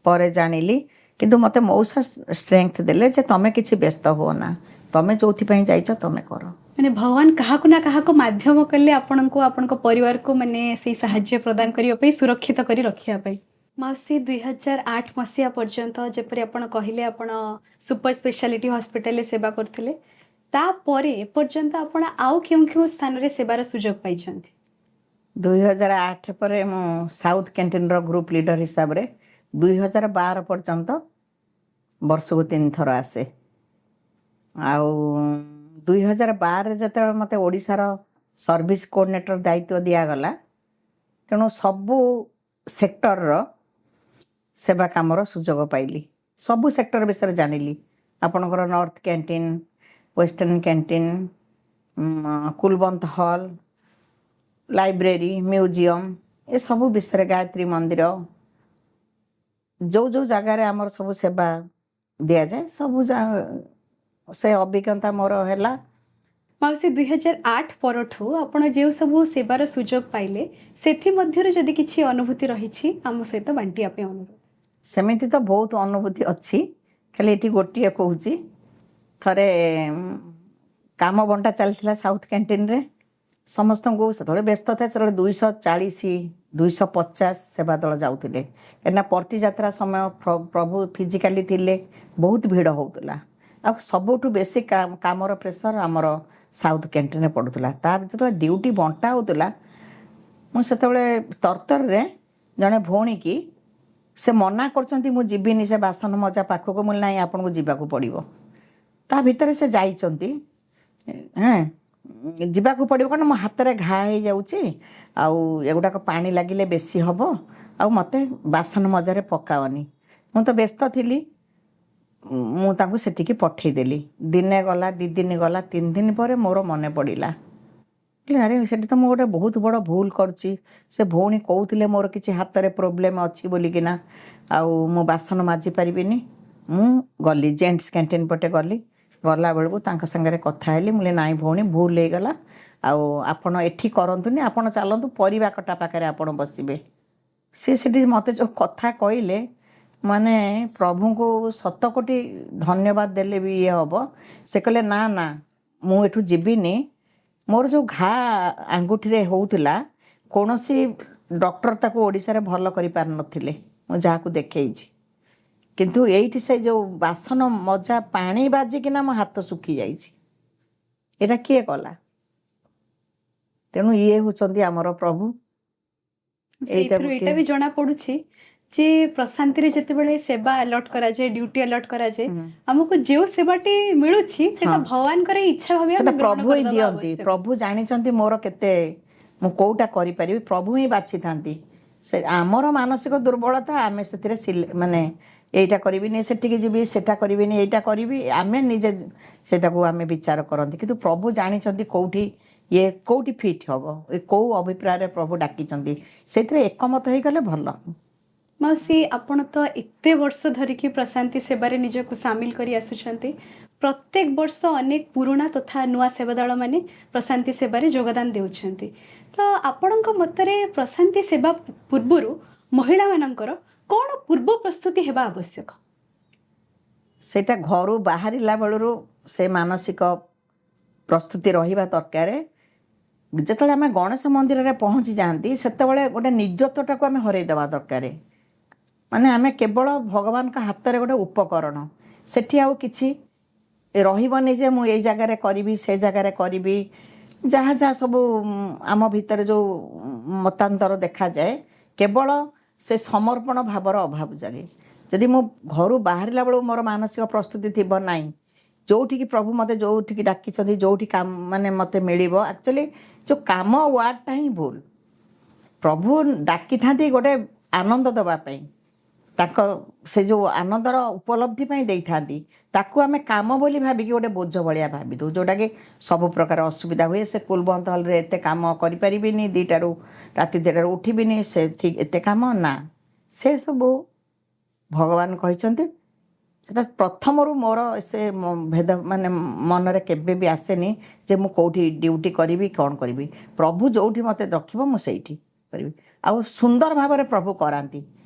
ପରେ ଜାଣିଲି, କିନ୍ତୁ ମୋତେ ମଉସା ଷ୍ଟ୍ରେଙ୍ଗଥ୍ ଦେଲେ ଯେ ତମେ କିଛି ବ୍ୟସ୍ତ ହୁଅ ନା, ତମେ ଯେଉଁଥିପାଇଁ ଯାଇଛ ତମେ କର। ମାନେ ଭଗବାନ କାହାକୁ ନା କାହାକୁ ମାଧ୍ୟମ କଲେ ଆପଣଙ୍କୁ, ଆପଣଙ୍କ ପରିବାରକୁ, ମାନେ ସେଇ ସାହାଯ୍ୟ ପ୍ରଦାନ କରିବା ପାଇଁ, ସୁରକ୍ଷିତ କରି ରଖିବା ପାଇଁ। ମାଉସୀ 2008 ମସିହା ପର୍ଯ୍ୟନ୍ତ, ଯେପରି ଆପଣ କହିଲେ, ଆପଣ ସୁପର ସ୍ପେଶାଲିଟି ହସ୍ପିଟାଲରେ ସେବା କରୁଥିଲେ, ତାପରେ ଏପର୍ଯ୍ୟନ୍ତ ଆପଣ ଆଉ କେଉଁ କେଉଁ ସ୍ଥାନରେ ସେବାର ସୁଯୋଗ ପାଇଛନ୍ତି? 2008 ପରେ ମୁଁ ସାଉଥ୍ କ୍ୟାଣ୍ଟିନ୍ର ଗ୍ରୁପ୍ ଲିଡର ହିସାବରେ 2012 ପର୍ଯ୍ୟନ୍ତ ବର୍ଷକୁ 3 ଥର ଆସେ। ଆଉ 2012ରେ ଯେତେବେଳେ ମୋତେ ଓଡ଼ିଶାର ସର୍ଭିସ୍ କୋଅର୍ଡ଼ିନେଟର ଦାୟିତ୍ୱ ଦିଆଗଲା, ତେଣୁ ସବୁ ସେକ୍ଟରର ସେବା କାମର ସୁଯୋଗ ପାଇଲି, ସବୁ ସେକ୍ଟର ବିଷୟରେ ଜାଣିଲି। ଆପଣଙ୍କର north canteen, western canteen, Kulwant hall, library, museum, ଏସବୁ ବିଷୟରେ, ଗାୟତ୍ରୀ ମନ୍ଦିର, ଯେଉଁ ଯେଉଁ ଜାଗାରେ ଆମର ସବୁ ସେବା ଦିଆଯାଏ, ସବୁ ସେ ଅଭିଜ୍ଞତା ମୋର ହେଲା। ମାଉସୀ 2008 ପରଠୁ ଆପଣ ଯେଉଁ ସବୁ ସେବାର ସୁଯୋଗ ପାଇଲେ, ସେଥିମଧ୍ୟରୁ ଯଦି କିଛି ଅନୁଭୂତି ରହିଛି ଆମ ସହିତ ବାଣ୍ଟିବା ପାଇଁ ଅନୁରୋଧ। ସେମିତି ତ ବହୁତ ଅନୁଭୂତି ଅଛି, ଖାଲି ଏଠି ଗୋଟିଏ କହୁଛି। ଥରେ କାମ ବଣ୍ଟା ଚାଲିଥିଲା ସାଉଥ୍ କ୍ୟାଣ୍ଟିନ୍ରେ, ସମସ୍ତଙ୍କୁ ସେତେବେଳେ ବ୍ୟସ୍ତ ଥାଏ। ସେତେବେଳେ 240, 250 ସେବା ଦଳ ଯାଉଥିଲେ, କାହିଁକିନା ପ୍ରତିଯାତ୍ରା ସମୟ, ପ୍ରଭୁ ଫିଜିକାଲି ଥିଲେ, ବହୁତ ଭିଡ଼ ହେଉଥିଲା, ଆଉ ସବୁଠୁ ବେଶୀ କାମର ପ୍ରେସର ଆମର ସାଉଥ୍ କ୍ୟାଣ୍ଟିନ୍ରେ ପଡ଼ୁଥିଲା। ତା ଯେତେବେଳେ ଡ୍ୟୁଟି ବଣ୍ଟା ହେଉଥିଲା, ମୁଁ ସେତେବେଳେ ତରତରରେ ଜଣେ ଭଉଣୀକି, ସେ ମନା କରୁଛନ୍ତି ମୁଁ ଯିବିନି ସେ ବାସନ ମଜା ପାଖକୁ, ମୁଁ ନାହିଁ ଆପଣଙ୍କୁ ଯିବାକୁ ପଡ଼ିବ। ତା ଭିତରେ ସେ ଯାଇଛନ୍ତି, ଯିବାକୁ ପଡ଼ିବ, କାରଣ ମୋ ହାତରେ ଘା ହେଇଯାଉଛି, ଆଉ ଏଗୁଡ଼ାକ ପାଣି ଲାଗିଲେ ବେଶୀ ହେବ, ଆଉ ମୋତେ ବାସନ ମଜାରେ ପକାଅନି। ମୁଁ ତ ବ୍ୟସ୍ତ ଥିଲି, ମୁଁ ତାଙ୍କୁ ସେଠିକି ପଠେଇଦେଲି। ଦିନେ ଗଲା, 2 ଦିନ ଗଲା, 3 ଦିନ ପରେ ମୋର ମନେ ପଡ଼ିଲା, ଆରେ ସେଠି ତ ମୁଁ ଗୋଟେ ବହୁତ ବଡ଼ ଭୁଲ କରୁଛି। ସେ ଭଉଣୀ କହୁଥିଲେ ମୋର କିଛି ହାତରେ ପ୍ରୋବ୍ଲେମ୍ ଅଛି ବୋଲିକିନା, ଆଉ ମୁଁ ବାସନ ମାଜି ପାରିବିନି। ମୁଁ ଗଲି ଜେଣ୍ଟସ୍ କ୍ୟାଣ୍ଟିନ୍ ପଟେ ଗଲି, ଗଲାବେଳକୁ ତାଙ୍କ ସାଙ୍ଗରେ କଥା ହେଲି। ମୁଁ ନାଇଁ ଭଉଣୀ, ଭୁଲ ହେଇଗଲା, ଆଉ ଆପଣ ଏଠି କରନ୍ତୁନି, ଆପଣ ଚାଲନ୍ତୁ ପରିବା କଟା ପାଖରେ ଆପଣ ବସିବେ। ସେ ସେଠି ମୋତେ ଯେଉଁ କଥା କହିଲେ, ମାନେ ପ୍ରଭୁଙ୍କୁ ଶତ କୋଟି ଧନ୍ୟବାଦ ଦେଲେ ବି ଇଏ ହେବ। ସେ କହିଲେ ନା ନା ମୁଁ ଏଠୁ ଯିବିନି। ମୋର ଯେଉଁ ଘା ଆଙ୍ଗୁଠିରେ ହେଉଥିଲା କୌଣସି ଡକ୍ଟର ତାକୁ ଓଡ଼ିଶାରେ ଭଲ କରିପାରିନଥିଲେ, ମୁଁ ଯାହାକୁ ଦେଖେଇଛି। କିନ୍ତୁ ଏଇଠି ସେ ଯେଉଁ ବାସନ ମଜା ପାଣି ବାଜିକିନା ମୋ ହାତ ଶୁଖି ଯାଇଛି। ଏଇଟା କିଏ କଲା? ତେଣୁ ଇଏ ହେଉଛନ୍ତି ଆମର ପ୍ରଭୁ। ଏଇଟା ସେଇଥିରୁ ଏଇଟା ଗୋଟିଏ ବି ଜଣା ପଡୁଛି ଯେ ପ୍ରଶାନ୍ତିରେ ଯେତେବେଳେ ସେବା ଆଲଟ କରାଯାଏ, ଡ୍ୟୁଟି ଆଲଟ କରାଯାଏ, ଆମକୁ ଯେଉଁ ସେବାଟି ମିଳୁଛି ସେଟା ହଁ ଭଗବାନଙ୍କର ଇଚ୍ଛା ଭାବେ ସେଟା ଆମେ ଗ୍ରହଣ ପ୍ରଭୁ ହିଁ କରିଦେବା ଦିଅନ୍ତି। ଆବଶ୍ୟକ। ପ୍ରଭୁ ଜାଣିଛନ୍ତି ମୋର କେତେ, ମୁଁ କେଉଁଟା କରିପାରିବି, ପ୍ରଭୁ ହିଁ ବାଛିଥାନ୍ତି। ସେ ଆମର ମାନସିକ ଦୁର୍ବଳତା, ଆମେ ସେଥିରେ ମାନେ ଏଇଟା କରିବିନି ସେଠିକି ଯିବି, ସେଟା କରିବିନି ଏଇଟା କରିବି, ଆମେ ନିଜେ ସେଟାକୁ ଆମେ ବିଚାର କରନ୍ତି। କିନ୍ତୁ ପ୍ରଭୁ ଜାଣିଛନ୍ତି କେଉଁଠି ଇଏ କେଉଁଠି ଫିଟ୍ ହେବ, ଏ କେଉଁ ଅଭିପ୍ରାୟରେ ପ୍ରଭୁ ଡାକିଛନ୍ତି, ସେଥିରେ ଏକମତ ହେଇଗଲେ ଭଲ। ମାଉସୀ, ଆପଣ ତ ଏତେ ବର୍ଷ ଧରିକି ପ୍ରଶାନ୍ତି ସେବାରେ ନିଜକୁ ସାମିଲ କରି ଆସୁଛନ୍ତି। ପ୍ରତ୍ୟେକ ବର୍ଷ ଅନେକ ପୁରୁଣା ତଥା ନୂଆ ସେବାଦଳ ମାନେ ପ୍ରଶାନ୍ତି ସେବାରେ ଯୋଗଦାନ ଦେଉଛନ୍ତି। ତ ଆପଣଙ୍କ ମତରେ ପ୍ରଶାନ୍ତି ସେବା ପୂର୍ବରୁ ମହିଳାମାନଙ୍କର କ'ଣ ପୂର୍ବ ପ୍ରସ୍ତୁତି ହେବା ଆବଶ୍ୟକ? ସେଇଟା ଘରୁ ବାହାରିଲା ବେଳରୁ ସେ ମାନସିକ ପ୍ରସ୍ତୁତି ରହିବା ଦରକାର। ଯେତେବେଳେ ଆମେ ଗଣେଶ ମନ୍ଦିରରେ ପହଞ୍ଚି ଯାଆନ୍ତି ସେତେବେଳେ ଗୋଟେ ନିଜତ୍ୱଟାକୁ ଆମେ ହରେଇ ଦେବା ଦରକାର। ମାନେ ଆମେ କେବଳ ଭଗବାନଙ୍କ ହାତରେ ଗୋଟେ ଉପକରଣ। ସେଠି ଆଉ କିଛି ରହିବନି ଯେ ମୁଁ ଏଇ ଜାଗାରେ କରିବି, ସେ ଜାଗାରେ କରିବି। ଯାହା ଯାହା ସବୁ ଆମ ଭିତରେ ଯେଉଁ ମତାନ୍ତର ଦେଖାଯାଏ, କେବଳ ସେ ସମର୍ପଣ ଭାବର ଅଭାବ ଜାଗେ। ଯଦି ମୁଁ ଘରୁ ବାହାରିଲା ବେଳକୁ ମୋର ମାନସିକ ପ୍ରସ୍ତୁତି ଥିବ ନାହିଁ, ଯେଉଁଠିକି ପ୍ରଭୁ ମୋତେ ଯେଉଁଠିକି ଡାକିଛନ୍ତି, ଯେଉଁଠି କାମ ମାନେ ମୋତେ ମିଳିବ, ଆକ୍ଚୁଆଲି ଯେଉଁ କାମ ୱାର୍ଡ଼ଟା ହିଁ ଭୁଲ। ପ୍ରଭୁ ଡାକିଥାନ୍ତି ଗୋଟେ ଆନନ୍ଦ ଦେବା ପାଇଁ, ତାଙ୍କ ସେ ଯେଉଁ ଆନନ୍ଦର ଉପଲବ୍ଧି ପାଇଁ ଦେଇଥାନ୍ତି। ତାକୁ ଆମେ କାମ ବୋଲି ଭାବିକି ଗୋଟେ ବୋଝ ଭଳିଆ ଭାବି ଦେଉ, ଯେଉଁଟାକି ସବୁ ପ୍ରକାର ଅସୁବିଧା ହୁଏ। ସେ କୁଲବନ୍ତ ହଲରେ ଏତେ କାମ କରିପାରିବିନି, 2ଟାରୁ ରାତି 2ଟାରୁ ଉଠିବିନି, ସେ ଠିକ୍ ଏତେ କାମ ନା। ସେସବୁ ଭଗବାନ କହିଛନ୍ତି। ସେଟା ପ୍ରଥମରୁ ମୋର ସେ ଭେଦ ମାନେ ମନରେ କେବେ ବି ଆସେନି ଯେ ମୁଁ କେଉଁଠି ଡ୍ୟୁଟି କରିବି, କ'ଣ କରିବି। ପ୍ରଭୁ ଯେଉଁଠି ମୋତେ ରଖିବ ମୁଁ ସେଇଠି କରିବି। ଆଉ ସୁନ୍ଦର ଭାବରେ ପ୍ରଭୁ କରାନ୍ତି।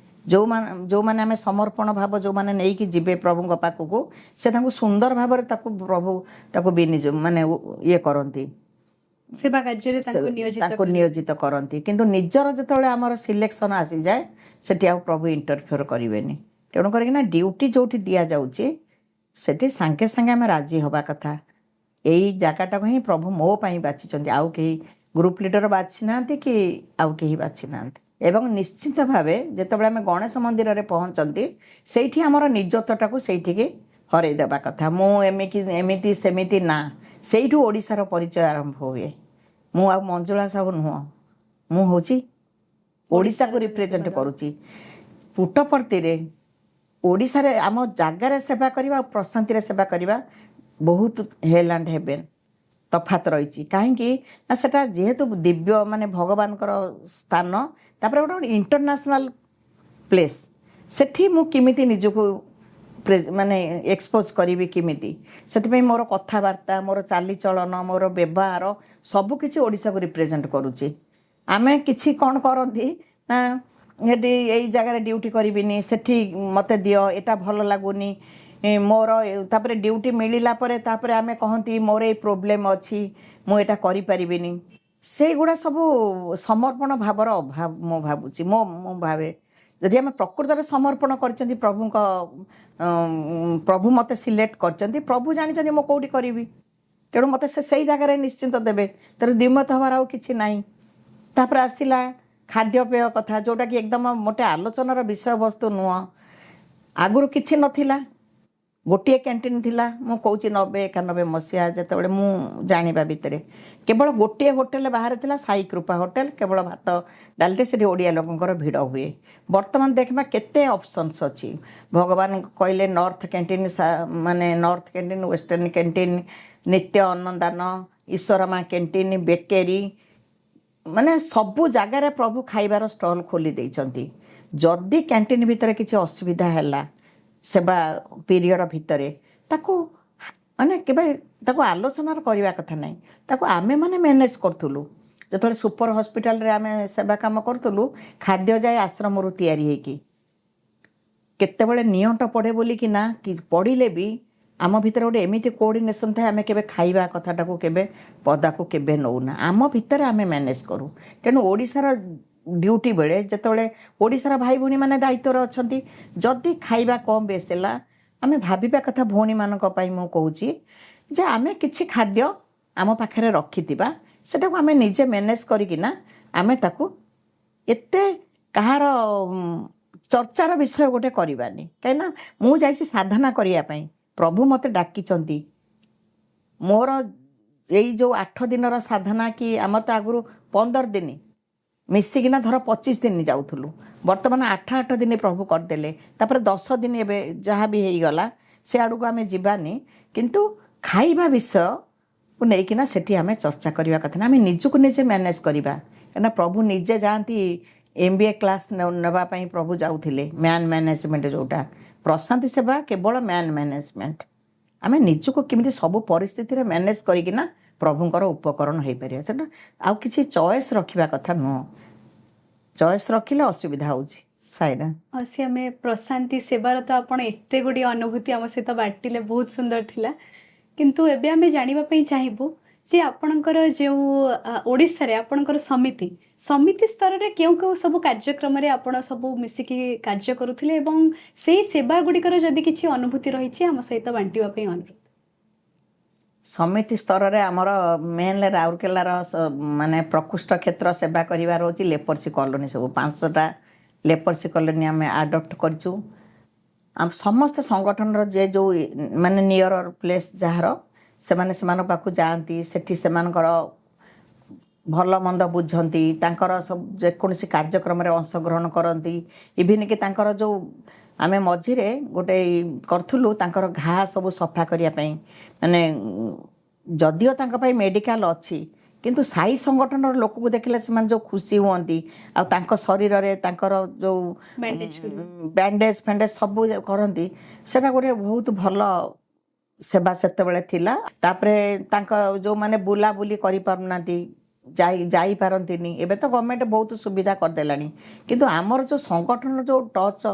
ଯେଉଁମାନେ ଆମେ ସମର୍ପଣ ଭାବ ଯେଉଁମାନେ ନେଇକି ଯିବେ ପ୍ରଭୁଙ୍କ ପାଖକୁ, ସେ ତାଙ୍କୁ ସୁନ୍ଦର ଭାବରେ ପ୍ରଭୁ ତାକୁ ମାନେ ଇଏ କରନ୍ତି, ସେବା କାର୍ଯ୍ୟରେ ତାଙ୍କୁ ନିୟୋଜିତ କରନ୍ତି। କିନ୍ତୁ ନିଜର ଯେତେବେଳେ ଆମର ସିଲେକ୍ସନ୍ ଆସିଯାଏ, ସେଠି ଆଉ ପ୍ରଭୁ ଇଣ୍ଟରଫିୟର କରିବେନି। ତେଣୁ କରିକିନା ଡ୍ୟୁଟି ଯେଉଁଠି ଦିଆଯାଉଛି ସେଠି ସାଙ୍ଗେ ସାଙ୍ଗେ ଆମେ ରାଜି ହେବା କଥା। ଏଇ ଜାଗାଟାକୁ ହିଁ ପ୍ରଭୁ ମୋ ପାଇଁ ବାଛିଛନ୍ତି, ଆଉ କେହି ଗ୍ରୁପ ଲିଡର ବାଛି ନାହାନ୍ତି କି ଆଉ କେହି ବାଛି ନାହାନ୍ତି। ଏବଂ ନିଶ୍ଚିତ ଭାବେ ଯେତେବେଳେ ଆମେ ଗଣେଶ ମନ୍ଦିରରେ ପହଞ୍ଚନ୍ତି, ସେଇଠି ଆମର ନିଜତ୍ୱଟାକୁ ସେଇଠିକି ହରେଇ ଦେବା କଥା। ମୁଁ ଏମିତି ସେମିତି ନା, ସେଇଠୁ ଓଡ଼ିଶାର ପରିଚୟ ଆରମ୍ଭ ହୁଏ। ମୁଁ ଆଉ ମଞ୍ଜୁଳା ସାହୁ ନୁହଁ, ମୁଁ ହେଉଛି ଓଡ଼ିଶାକୁ ରିପ୍ରେଜେଣ୍ଟ କରୁଛି। ପୁଟପର୍ତ୍ତିରେ ଓଡ଼ିଶାରେ ଆମ ଜାଗାରେ ସେବା କରିବା ଆଉ ପ୍ରଶାନ୍ତିରେ ସେବା କରିବା ବହୁତ ହେଲ୍ ଆଣ୍ଡ ହେଭେନ୍ ତଫାତ ରହିଛି। କାହିଁକି ନା ସେଟା ଯେହେତୁ ଦିବ୍ୟ ମାନେ ଭଗବାନଙ୍କର ସ୍ଥାନ, ତାପରେ ଗୋଟେ ଇଣ୍ଟରନ୍ୟାସନାଲ ପ୍ଲେସ୍। ସେଠି ମୁଁ କେମିତି ନିଜକୁ ମାନେ ଏକ୍ସପୋଜ୍ କରିବି କେମିତି, ସେଥିପାଇଁ ମୋର କଥାବାର୍ତ୍ତା, ମୋର ଚାଲିଚଳନ, ମୋର ବ୍ୟବହାର ସବୁକିଛି ଓଡ଼ିଶାକୁ ରିପ୍ରେଜେଣ୍ଟ କରୁଛି। ଆମେ କିଛି କ'ଣ କରନ୍ତି ନା ସେଠି ଏଇ ଜାଗାରେ ଡ୍ୟୁଟି କରିବିନି, ସେଠି ମୋତେ ଦିଅ, ଏଇଟା ଭଲ ଲାଗୁନି ମୋର, ତାପରେ ଡ୍ୟୁଟି ମିଳିଲା ପରେ ତାପରେ ଆମେ କହନ୍ତି ମୋର ଏଇ ପ୍ରୋବ୍ଲେମ୍ ଅଛି, ମୁଁ ଏଇଟା କରିପାରିବିନି। ସେଇଗୁଡ଼ା ସବୁ ସମର୍ପଣ ଭାବର ଅଭାବ ମୁଁ ଭାବୁଛି। ମୁଁ ଭାବେ ଯଦି ଆମେ ପ୍ରକୃତରେ ସମର୍ପଣ କରିଛନ୍ତି ପ୍ରଭୁ ମୋତେ ସିଲେକ୍ଟ କରିଛନ୍ତି, ପ୍ରଭୁ ଜାଣିଛନ୍ତି ମୁଁ କେଉଁଠି କରିବି, ତେଣୁ ମୋତେ ସେଇ ଜାଗାରେ ନିଶ୍ଚିନ୍ତ ଦେବେ। ତେଣୁ ଦ୍ୱିମତ ହେବାର ଆଉ କିଛି ନାହିଁ। ତାପରେ ଆସିଲା ଖାଦ୍ୟପେୟ କଥା, ଯେଉଁଟାକି ଏକଦମ ମୋଟେ ଆଲୋଚନାର ବିଷୟବସ୍ତୁ ନୁହଁ। ଆଗରୁ କିଛି ନଥିଲା, ଗୋଟିଏ କ୍ୟାଣ୍ଟିନ୍ ଥିଲା। ମୁଁ କହୁଛି 90-91 ମସିହା ଯେତେବେଳେ ମୁଁ ଜାଣିବା ଭିତରେ କେବଳ ଗୋଟିଏ ହୋଟେଲ ବାହାରେ ଥିଲା, ସାଇ କୃପା ହୋଟେଲ। କେବଳ ଭାତ ଡାଲିଟେ ସେଠି ଓଡ଼ିଆ ଲୋକଙ୍କର ଭିଡ଼ ହୁଏ। ବର୍ତ୍ତମାନ ଦେଖିବା କେତେ ଅପସନ୍ସ ଅଛି। ଭଗବାନ କହିଲେ ନର୍ଥ କ୍ୟାଣ୍ଟିନ୍, ମାନେ ନର୍ଥ କ୍ୟାଣ୍ଟିନ୍, ୱେଷ୍ଟର୍ଣ୍ଣ କ୍ୟାଣ୍ଟିନ୍, ନିତ୍ୟ ଅନ୍ନଦାନ, ଈଶ୍ୱରମା କ୍ୟାଣ୍ଟିନ୍, ବେକେରୀ, ମାନେ ସବୁ ଜାଗାରେ ପ୍ରଭୁ ଖାଇବାର ଷ୍ଟଲ୍ ଖୋଲି ଦେଇଛନ୍ତି। ଯଦି କ୍ୟାଣ୍ଟିନ୍ ଭିତରେ କିଛି ଅସୁବିଧା ହେଲା ସେବା ପିରିୟଡ଼ ଭିତରେ, ତାକୁ ମାନେ କେବେ ତାକୁ ଆଲୋଚନାର କରିବା କଥା ନାହିଁ। ତାକୁ ଆମେମାନେ ମ୍ୟାନେଜ୍ କରୁଥିଲୁ। ଯେତେବେଳେ ସୁପର ହସ୍ପିଟାଲରେ ଆମେ ସେବା କାମ କରୁଥିଲୁ, ଖାଦ୍ୟ ଯାଏ ଆଶ୍ରମରୁ ତିଆରି ହେଇକି, କେତେବେଳେ ନିଅଣ୍ଟ ପଡ଼େ ବୋଲିକିନା କି ପଡ଼ିଲେ ବି ଆମ ଭିତରେ ଗୋଟେ ଏମିତି କୋଅର୍ଡ଼ିନେସନ୍ ଥାଏ, ଆମେ କେବେ ଖାଇବା କଥାଟାକୁ କେବେ ପଦାକୁ କେବେ ନେଉନା, ଆମ ଭିତରେ ଆମେ ମ୍ୟାନେଜ୍ କରୁ। ତେଣୁ ଓଡ଼ିଶାର ଡ୍ୟୁଟି ବେଳେ ଯେତେବେଳେ ଓଡ଼ିଶାର ଭାଇ ଭଉଣୀମାନେ ଦାୟିତ୍ୱରେ ଅଛନ୍ତି, ଯଦି ଖାଇବା କମ୍ ବେଶ ହେଲା ଆମେ ଭାବିବା କଥା, ଭଉଣୀମାନଙ୍କ ପାଇଁ ମୁଁ କହୁଛି ଯେ ଆମେ କିଛି ଖାଦ୍ୟ ଆମ ପାଖରେ ରଖିଥିବା, ସେଟାକୁ ଆମେ ନିଜେ ମ୍ୟାନେଜ୍ କରିକିନା ଆମେ ତାକୁ ଏତେ କାହାର ଚର୍ଚ୍ଚାର ବିଷୟ ଗୋଟେ କରିବାନି। କାହିଁକିନା ମୁଁ ଯାଇଛି ସାଧନା କରିବା ପାଇଁ, ପ୍ରଭୁ ମୋତେ ଡାକିଛନ୍ତି। ମୋର ଏଇ ଯେଉଁ 8 ଦିନର ସାଧନା, କି ଆମର ତ ଆଗରୁ 15 ଦିନ ମିଶିକିନା ଧର 25 ଦିନ ଯାଉଥିଲୁ, ବର୍ତ୍ତମାନ 8 ଦିନ ପ୍ରଭୁ କରିଦେଲେ, ତାପରେ 10 ଦିନ ଏବେ ଯାହା ବି ହେଇଗଲା ସେ ଆଡ଼କୁ ଆମେ ଯିବାନି। କିନ୍ତୁ ଖାଇବା ବିଷୟକୁ ନେଇକିନା ସେଠି ଆମେ ଚର୍ଚ୍ଚା କରିବା କଥା ନା, ଆମେ ନିଜକୁ ନିଜେ ମ୍ୟାନେଜ୍ କରିବା। କାହିଁକିନା ପ୍ରଭୁ ନିଜେ ଯାଆନ୍ତି MBA କ୍ଲାସ୍ ନେବା ପାଇଁ, ପ୍ରଭୁ ଯାଉଥିଲେ ମ୍ୟାନ୍ ମ୍ୟାନେଜମେଣ୍ଟ, ଯେଉଁଟା ପ୍ରଶାନ୍ତି ସେବା କେବଳ ମ୍ୟାନ୍ ମ୍ୟାନେଜମେଣ୍ଟ। ଆମେ ନିଜକୁ କେମିତି ସବୁ ପରିସ୍ଥିତିରେ ମ୍ୟାନେଜ୍ କରିକିନା ପ୍ରଭୁଙ୍କର ଉପକରଣ ହେଇପାରିବା, ସେଟା ଆଉ କିଛି ଚଏସ୍ ରଖିବା କଥା ନୁହଁ। ଚଏସ୍ ରଖିଲେ ଅସୁବିଧା ହେଉଛି। ସାଇରା ସେ ଆମେ ପ୍ରଶାନ୍ତି ସେବାର ତ ଆପଣ ଏତେ ଗୁଡ଼ିଏ ଅନୁଭୂତି ଆମ ସହିତ ବାଣ୍ଟିଲେ, ବହୁତ ସୁନ୍ଦର ଥିଲା। କିନ୍ତୁ ଏବେ ଆମେ ଜାଣିବା ପାଇଁ ଚାହିଁବୁ ଯେ ଆପଣଙ୍କର ଯେଉଁ ଓଡ଼ିଶାରେ ଆପଣଙ୍କର ସମିତି ସ୍ତରରେ କେଉଁ କେଉଁ ସବୁ କାର୍ଯ୍ୟକ୍ରମରେ ଆପଣ ସବୁ ମିଶିକି କାର୍ଯ୍ୟ କରୁଥିଲେ, ଏବଂ ସେଇ ସେବା ଗୁଡ଼ିକର ଯଦି କିଛି ଅନୁଭୂତି ରହିଛି ଆମ ସହିତ ବାଣ୍ଟିବା ପାଇଁ ଅନୁରୋଧ। ସମିତି ସ୍ତରରେ ଆମର ମେନ୍ଲି ରାଉରକେଲାର ମାନେ ପ୍ରକୃଷ୍ଟ କ୍ଷେତ୍ର ସେବା କରିବାର ହେଉଛି ଲେପର୍ସି କଲୋନୀ। ସବୁ 5ଟା ଲେପର୍ସି କଲୋନୀ ଆମେ ଆଡପ୍ଟ କରିଛୁ। ସମସ୍ତେ ସଂଗଠନର ଯେ ଯେଉଁ ମାନେ ନିୟର ପ୍ଲେସ୍ ଯାହାର, ସେମାନେ ସେମାନଙ୍କ ପାଖକୁ ଯାଆନ୍ତି, ସେଠି ସେମାନଙ୍କର ଭଲ ମନ୍ଦ ବୁଝନ୍ତି, ତାଙ୍କର ସବୁ ଯେକୌଣସି କାର୍ଯ୍ୟକ୍ରମରେ ଅଂଶଗ୍ରହଣ କରନ୍ତି। ଇଭିନ୍ କି ତାଙ୍କର ଯେଉଁ ଆମେ ମଝିରେ ଗୋଟେ କରୁଥିଲୁ, ତାଙ୍କର ଘା ସବୁ ସଫା କରିବା ପାଇଁ, ମାନେ ଯଦିଓ ତାଙ୍କ ପାଇଁ ମେଡ଼ିକାଲ ଅଛି, କିନ୍ତୁ ସାଇ ସଂଗଠନର ଲୋକକୁ ଦେଖିଲେ ସେମାନେ ଯେଉଁ ଖୁସି ହୁଅନ୍ତି, ଆଉ ତାଙ୍କ ଶରୀରରେ ତାଙ୍କର ଯେଉଁ ବ୍ୟାଣ୍ଡେଜ୍ ଫ୍ୟାଣ୍ଡେଜ୍ ସବୁ କରନ୍ତି, ସେଇଟା ଗୋଟେ ବହୁତ ଭଲ ସେବା ସେତେବେଳେ ଥିଲା। ତାପରେ ତାଙ୍କ ଯେଉଁମାନେ ବୁଲାବୁଲି କରିପାରୁନାହାନ୍ତି, ଯାଇପାରନ୍ତିନି, ଏବେ ତ ଗଭର୍ଣ୍ଣମେଣ୍ଟ ବହୁତ ସୁବିଧା କରିଦେଲାଣି, କିନ୍ତୁ ଆମର ଯେଉଁ ସଂଗଠନର ଯେଉଁ ଟଚ୍,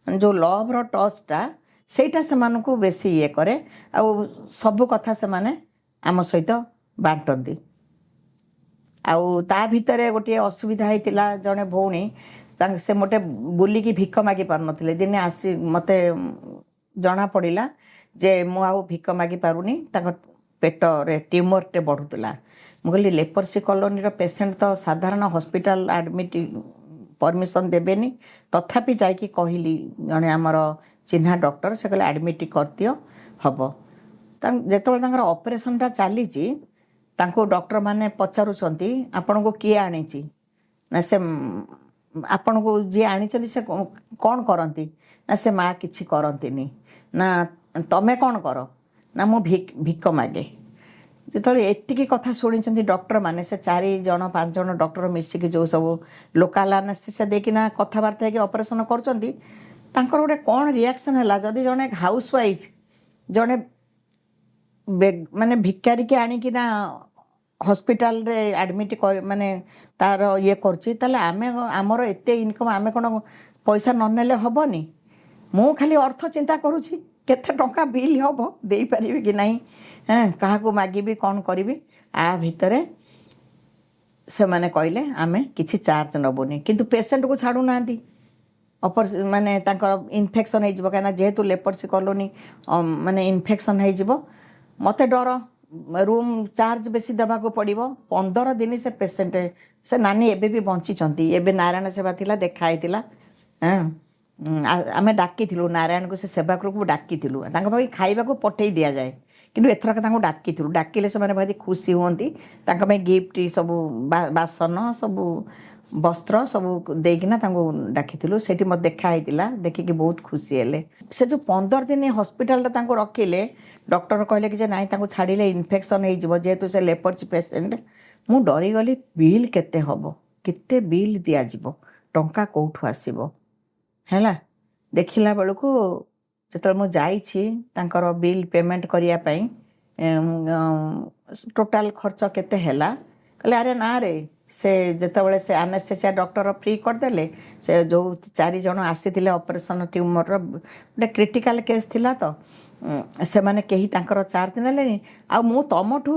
ଯେଉଁ ଲଭ୍ର ଟଚ୍ଟା, ସେଇଟା ସେମାନଙ୍କୁ ବେଶୀ ଇଏ କରେ। ଆଉ ସବୁ କଥା ସେମାନେ ଆମ ସହିତ ବାଣ୍ଟନ୍ତି। ଆଉ ତା ଭିତରେ ଗୋଟିଏ ଅସୁବିଧା ହେଇଥିଲା, ଜଣେ ଭଉଣୀ ସେ ମୋଟେ ବୁଲିକି ଭିକ ମାଗି ପାରୁନଥିଲେ। ଦିନେ ଆସି ମୋତେ ଜଣା ପଡ଼ିଲା ଯେ ମୁଁ ଆଉ ଭିକ ମାଗି ପାରୁନି, ତାଙ୍କ ପେଟରେ ଟ୍ୟୁମରଟେ ବଢ଼ୁଥିଲା। ମୁଁ କହିଲି ଲେପର୍ସି କଲୋନୀର ପେସେଣ୍ଟ ତ ସାଧାରଣ ହସ୍ପିଟାଲ ଆଡ଼ମିଟ୍ ପରମିସନ୍ ଦେବେନି, ତଥାପି ଯାଇକି କହିଲି, ଜଣେ ଆମର ଚିହ୍ନା ଡକ୍ଟର, ସେ କହିଲେ ଆଡ଼ମିଟ୍ କରିଦିଅ ହେବ। ଯେତେବେଳେ ତାଙ୍କର ଅପରେସନଟା ଚାଲିଛି, ତାଙ୍କୁ ଡକ୍ଟରମାନେ ପଚାରୁଛନ୍ତି ଆପଣଙ୍କୁ କିଏ ଆଣିଛି ନା, ସେ ଆପଣଙ୍କୁ ଯିଏ ଆଣିଛନ୍ତି ସେ କ'ଣ କରନ୍ତି ନା, ସେ ମା କିଛି କରନ୍ତିନି। ନା ତମେ କ'ଣ କର ନା, ମୁଁ ଭିକ ମାଗେ। ଯେତେବେଳେ ଏତିକି କଥା ଶୁଣିଛନ୍ତି ଡକ୍ଟରମାନେ, ସେ 4 ଜଣ 5 ଜଣ ଡକ୍ଟର ମିଶିକି ଯେଉଁ ସବୁ ଲୋକାଲ ଆନେସ୍ଥେସିଆ ଦେଇକିନା କଥାବାର୍ତ୍ତା ହେଇକି ଅପରେସନ୍ କରୁଛନ୍ତି, ତାଙ୍କର ଗୋଟେ କ'ଣ ରିଆକ୍ସନ୍ ହେଲା। ଯଦି ଜଣେ ହାଉସ୍ ୱାଇଫ୍ ଜଣେ ମାନେ ଭିକାରୀକି ଆଣିକିନା ହସ୍ପିଟାଲରେ ଆଡ଼ମିଟ୍ ମାନେ ତାର ଇଏ କରୁଛି, ତାହେଲେ ଆମେ ଆମର ଏତେ ଇନକମ୍, ଆମେ କ'ଣ ପଇସା ନ ନେଲେ ହେବନି? ମୁଁ ଖାଲି ଅର୍ଥ ଚିନ୍ତା କରୁଛି, କେତେ ଟଙ୍କା ବିଲ୍ ହେବ, ଦେଇପାରିବି କି ନାହିଁ, କାହାକୁ ମାଗିବି, କ'ଣ କରିବି। ଆ ଭିତରେ ସେମାନେ କହିଲେ ଆମେ କିଛି ଚାର୍ଜ ନେବୁନି, କିନ୍ତୁ ପେସେଣ୍ଟକୁ ଛାଡ଼ୁନାହାନ୍ତି। ମାନେ ତାଙ୍କର ଇନଫେକ୍ସନ୍ ହେଇଯିବ, କାହିଁକିନା ଯେହେତୁ ଲେପର୍ସି କଲୋନୀ ମାନେ ଇନଫେକ୍ସନ୍ ହେଇଯିବ। ମୋତେ ଡର, ରୁମ୍ ଚାର୍ଜ ବେଶୀ ଦେବାକୁ ପଡ଼ିବ। 15 ଦିନ ସେ ପେସେଣ୍ଟ, ସେ ନାନୀ ଏବେ ବି ବଞ୍ଚିଛନ୍ତି। ଏବେ ନାରାୟଣ ସେବା ଥିଲା, ଦେଖା ହେଇଥିଲା। ଆମେ ଡାକିଥିଲୁ ନାରାୟଣକୁ, ସେ ସେବାକୃକୁ ଡାକିଥିଲୁ, ତାଙ୍କ ପାଖରେ ଖାଇବାକୁ ପଠେଇ ଦିଆଯାଏ, କିନ୍ତୁ ଏଥରକ ତାଙ୍କୁ ଡାକିଥିଲୁ। ଡାକିଲେ ସେମାନେ ଭାରି ଖୁସି ହୁଅନ୍ତି, ତାଙ୍କ ପାଇଁ ଗିଫ୍ଟ ସବୁ ବାସନ, ସବୁ ବସ୍ତ୍ର ସବୁ ଦେଇକିନା ତାଙ୍କୁ ଡାକିଥିଲୁ। ସେଇଠି ମୋତେ ଦେଖା ହେଇଥିଲା, ଦେଖିକି ବହୁତ ଖୁସି ହେଲେ। ସେ ଯେଉଁ 15 ଦିନ ହସ୍ପିଟାଲରେ ତାଙ୍କୁ ରଖିଲେ, ଡକ୍ଟର କହିଲେ କି ଯେ ନାଇଁ, ତାଙ୍କୁ ଛାଡ଼ିଲେ ଇନଫେକ୍ସନ୍ ହେଇଯିବ, ଯେହେତୁ ସେ ଲେପର୍ସି ପେସେଣ୍ଟ। ମୁଁ ଡରିଗଲି, ବିଲ୍ କେତେ ହେବ, କେତେ ବିଲ୍ ଦିଆଯିବ, ଟଙ୍କା କେଉଁଠୁ ଆସିବ ହେଲା। ଦେଖିଲା ବେଳକୁ ଯେତେବେଳେ ମୁଁ ଯାଇଛି ତାଙ୍କର ବିଲ୍ ପେମେଣ୍ଟ କରିବା ପାଇଁ, ଟୋଟାଲ୍ ଖର୍ଚ୍ଚ କେତେ ହେଲା, କହିଲେ ଆରେ ନା ରେ, से ଯେତେବେଳେ ସେ ଆନେସ୍ଥେସିଆ ଡକ୍ଟର ଫ୍ରି କରିଦେଲେ ସେ ଯେଉଁ 4 ଜଣ ଆସିଥିଲେ ଅପରେସନ୍ ଟ୍ୟୁମରର ଗୋଟେ କ୍ରିଟିକାଲ କେସ୍ ଥିଲା ତ ସେମାନେ କେହି ତାଙ୍କର ଚାର୍ଜ ନେଲେନି ଆଉ ମୁଁ ତମଠୁ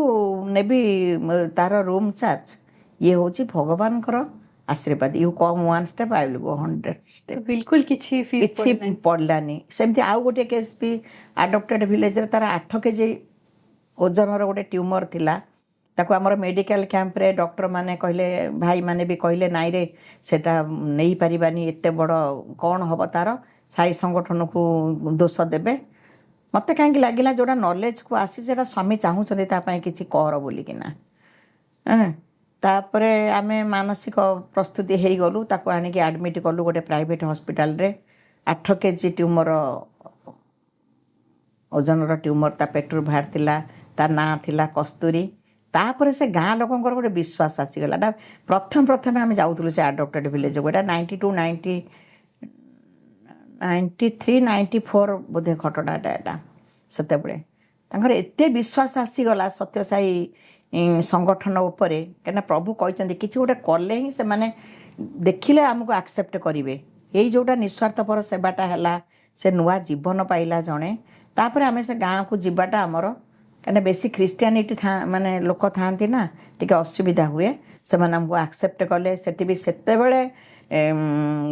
ନେବି ତାର ରୁମ୍ ଚାର୍ଜ। ଇଏ ହେଉଛି ଭଗବାନଙ୍କର ଆଶୀର୍ବାଦ। You come 1 step I will go 100 step। बिल्कुल किसी फीस କିଛି ପଡ଼ିଲାନି। ସେମିତି ଆଉ ଗୋଟିଏ କେସ୍ ବି ଆଡପ୍ଟେଡ଼ ଭିଲେଜରେ ତାର 8 କେଜି ଓଜନର ଗୋଟେ ଟ୍ୟୁମର ଥିଲା। ତାକୁ ଆମର ମେଡ଼ିକାଲ କ୍ୟାମ୍ପରେ ଡକ୍ଟରମାନେ କହିଲେ, ଭାଇମାନେ ବି କହିଲେ ନାଇଁରେ ସେଟା ନେଇପାରିବାନି, ଏତେ ବଡ଼ କ'ଣ ହେବ ତାର, ସାଇ ସଂଗଠନକୁ ଦୋଷ ଦେବେ। ମୋତେ କାହିଁକି ଲାଗିଲା ଯେଉଁଟା ନଲେଜକୁ ଆସିଛି ସେଟା ସ୍ୱାମୀ ଚାହୁଁଛନ୍ତି ତା ପାଇଁ କିଛି କର ବୋଲିକିନା। ତାପରେ ଆମେ ମାନସିକ ପ୍ରସ୍ତୁତି ହେଇଗଲୁ, ତାକୁ ଆଣିକି ଆଡ଼ମିଟ୍ କଲୁ ଗୋଟେ ପ୍ରାଇଭେଟ୍ ହସ୍ପିଟାଲରେ। 8 କେଜି ଟ୍ୟୁମର ଓଜନର ଟ୍ୟୁମର ତା ପେଟରୁ ବାହାରିଥିଲା। ତା ନାଁ ଥିଲା କସ୍ତୁରୀ। ତାପରେ ସେ ଗାଁ ଲୋକଙ୍କର ଗୋଟେ ବିଶ୍ୱାସ ଆସିଗଲା। ଏଟା ପ୍ରଥମେ ଆମେ ଯାଉଥିଲୁ ସେ ଆଡପ୍ଟେଡ଼ ଭିଲେଜକୁ। ଏଇଟା 92, 93, 94 ବୋଧେ ଘଟଣାଟା ଏଟା। ସେତେବେଳେ ତାଙ୍କର ଏତେ ବିଶ୍ୱାସ ଆସିଗଲା ସତ୍ୟସାଇ ସଂଗଠନ ଉପରେ, କାହିଁକିନା ପ୍ରଭୁ କହିଛନ୍ତି କିଛି ଗୋଟେ କଲେ ହିଁ ସେମାନେ ଦେଖିଲେ ଆମକୁ ଆକ୍ସେପ୍ଟ କରିବେ। ଏଇ ଯେଉଁଟା ନିଃସ୍ୱାର୍ଥପର ସେବାଟା ହେଲା, ସେ ନୂଆ ଜୀବନ ପାଇଲା ଜଣେ। ତାପରେ ଆମେ ସେ ଗାଁକୁ ଯିବାଟା ଆମର, କାହିଁକିନା ବେଶୀ ଖ୍ରୀଷ୍ଟିଆନିଟି ମାନେ ଲୋକ ଥାଆନ୍ତି ନା, ଟିକେ ଅସୁବିଧା ହୁଏ। ସେମାନେ ଆମକୁ ଆକ୍ସେପ୍ଟ କଲେ। ସେଠି ବି ସେତେବେଳେ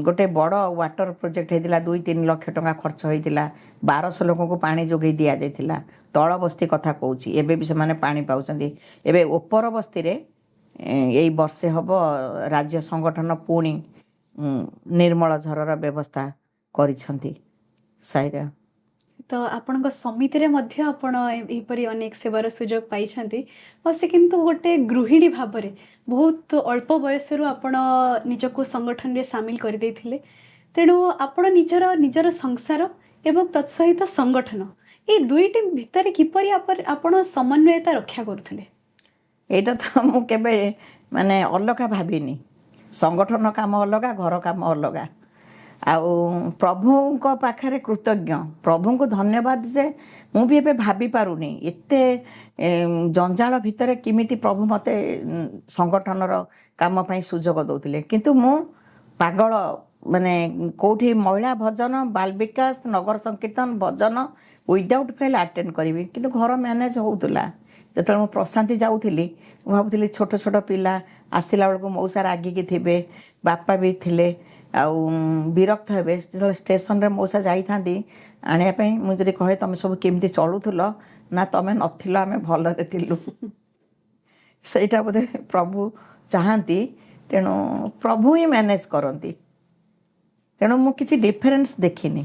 ଗୋଟେ ବଡ଼ ୱାଟର ପ୍ରୋଜେକ୍ଟ ହେଇଥିଲା। 2-3 ଲକ୍ଷ ଟଙ୍କା ଖର୍ଚ୍ଚ ହେଇଥିଲା। 1200 ଲୋକଙ୍କୁ ପାଣି ଯୋଗାଇ ଦିଆଯାଇଥିଲା। ତଳ ବସ୍ତି କଥା କହୁଛି, ଏବେ ବି ସେମାନେ ପାଣି ପାଉଛନ୍ତି। ଏବେ ଉପର ବସ୍ତିରେ ଏଇ ବର୍ଷେ ହେବ ରାଜ୍ୟ ସଂଗଠନ ପୁଣି ନିର୍ମଳ ଝରର ବ୍ୟବସ୍ଥା କରିଛନ୍ତି ସାଇରେ। ତ ଆପଣଙ୍କ ସମିତିରେ ମଧ୍ୟ ଆପଣ ଏହିପରି ଅନେକ ସେବାର ସୁଯୋଗ ପାଇଛନ୍ତି। ଆଉ ସେ କିନ୍ତୁ ଗୋଟେ ଗୃହିଣୀ ଭାବରେ ବହୁତ ଅଳ୍ପ ବୟସରୁ ଆପଣ ନିଜକୁ ସଂଗଠନରେ ସାମିଲ କରିଦେଇଥିଲେ। ତେଣୁ ଆପଣ ନିଜର ସଂସାର ଏବଂ ତତ୍ସହିତ ସଂଗଠନ, ଏଇ ଦୁଇଟି ଭିତରେ କିପରି ଆପଣ ସମନ୍ୱୟତା ରକ୍ଷା କରୁଥିଲେ? ଏଇଟା ତ ମୁଁ କେବେ ମାନେ ଅଲଗା ଭାବିନି। ସଂଗଠନ କାମ ଅଲଗା, ଘର କାମ ଅଲଗା। ଆଉ ପ୍ରଭୁଙ୍କ ପାଖରେ କୃତଜ୍ଞ, ପ୍ରଭୁଙ୍କୁ ଧନ୍ୟବାଦ ଯେ ମୁଁ ବି ଏବେ ଭାବିପାରୁନି ଏତେ ଜଞ୍ଜାଳ ଭିତରେ କେମିତି ପ୍ରଭୁ ମୋତେ ସଂଗଠନର କାମ ପାଇଁ ସୁଯୋଗ ଦେଉଥିଲେ। କିନ୍ତୁ ମୁଁ ପାଗଳ, ମାନେ କେଉଁଠି ମହିଳା ଭଜନ, ବାଲ ବିକାଶ, ନଗର ସଂକୀର୍ତ୍ତନ, ଭଜନ ୱିଦାଉଟ୍ ଫେଲ୍ ଆଟେଣ୍ଡ କରିବି। କିନ୍ତୁ ଘର ମ୍ୟାନେଜ୍ ହେଉଥିଲା। ଯେତେବେଳେ ମୁଁ ପ୍ରଶାନ୍ତି ଯାଉଥିଲି, ମୁଁ ଭାବୁଥିଲି ଛୋଟ ଛୋଟ ପିଲା ଆସିଲା ବେଳକୁ ମଉସା ରାଗିକି ଥିବେ, ବାପା ବି ଥିଲେ, ଆଉ ବିରକ୍ତ ହେବେ। ଯେତେବେଳେ ଷ୍ଟେସନରେ ମଉସା ଯାଇଥାନ୍ତି ଆଣିବା ପାଇଁ, ମୁଁ ଯଦି କହେ ତମେ ସବୁ କେମିତି ଚଳୁଥିଲ, ନା ତମେ ନଥିଲ, ଆମେ ଭଲରେ ଥିଲୁ। ସେଇଟା ବୋଧେ ପ୍ରଭୁ ଚାହାନ୍ତି। ତେଣୁ ପ୍ରଭୁ ହିଁ ମ୍ୟାନେଜ୍ କରନ୍ତି। ତେଣୁ ମୁଁ କିଛି ଡିଫରେନ୍ସ ଦେଖିନି।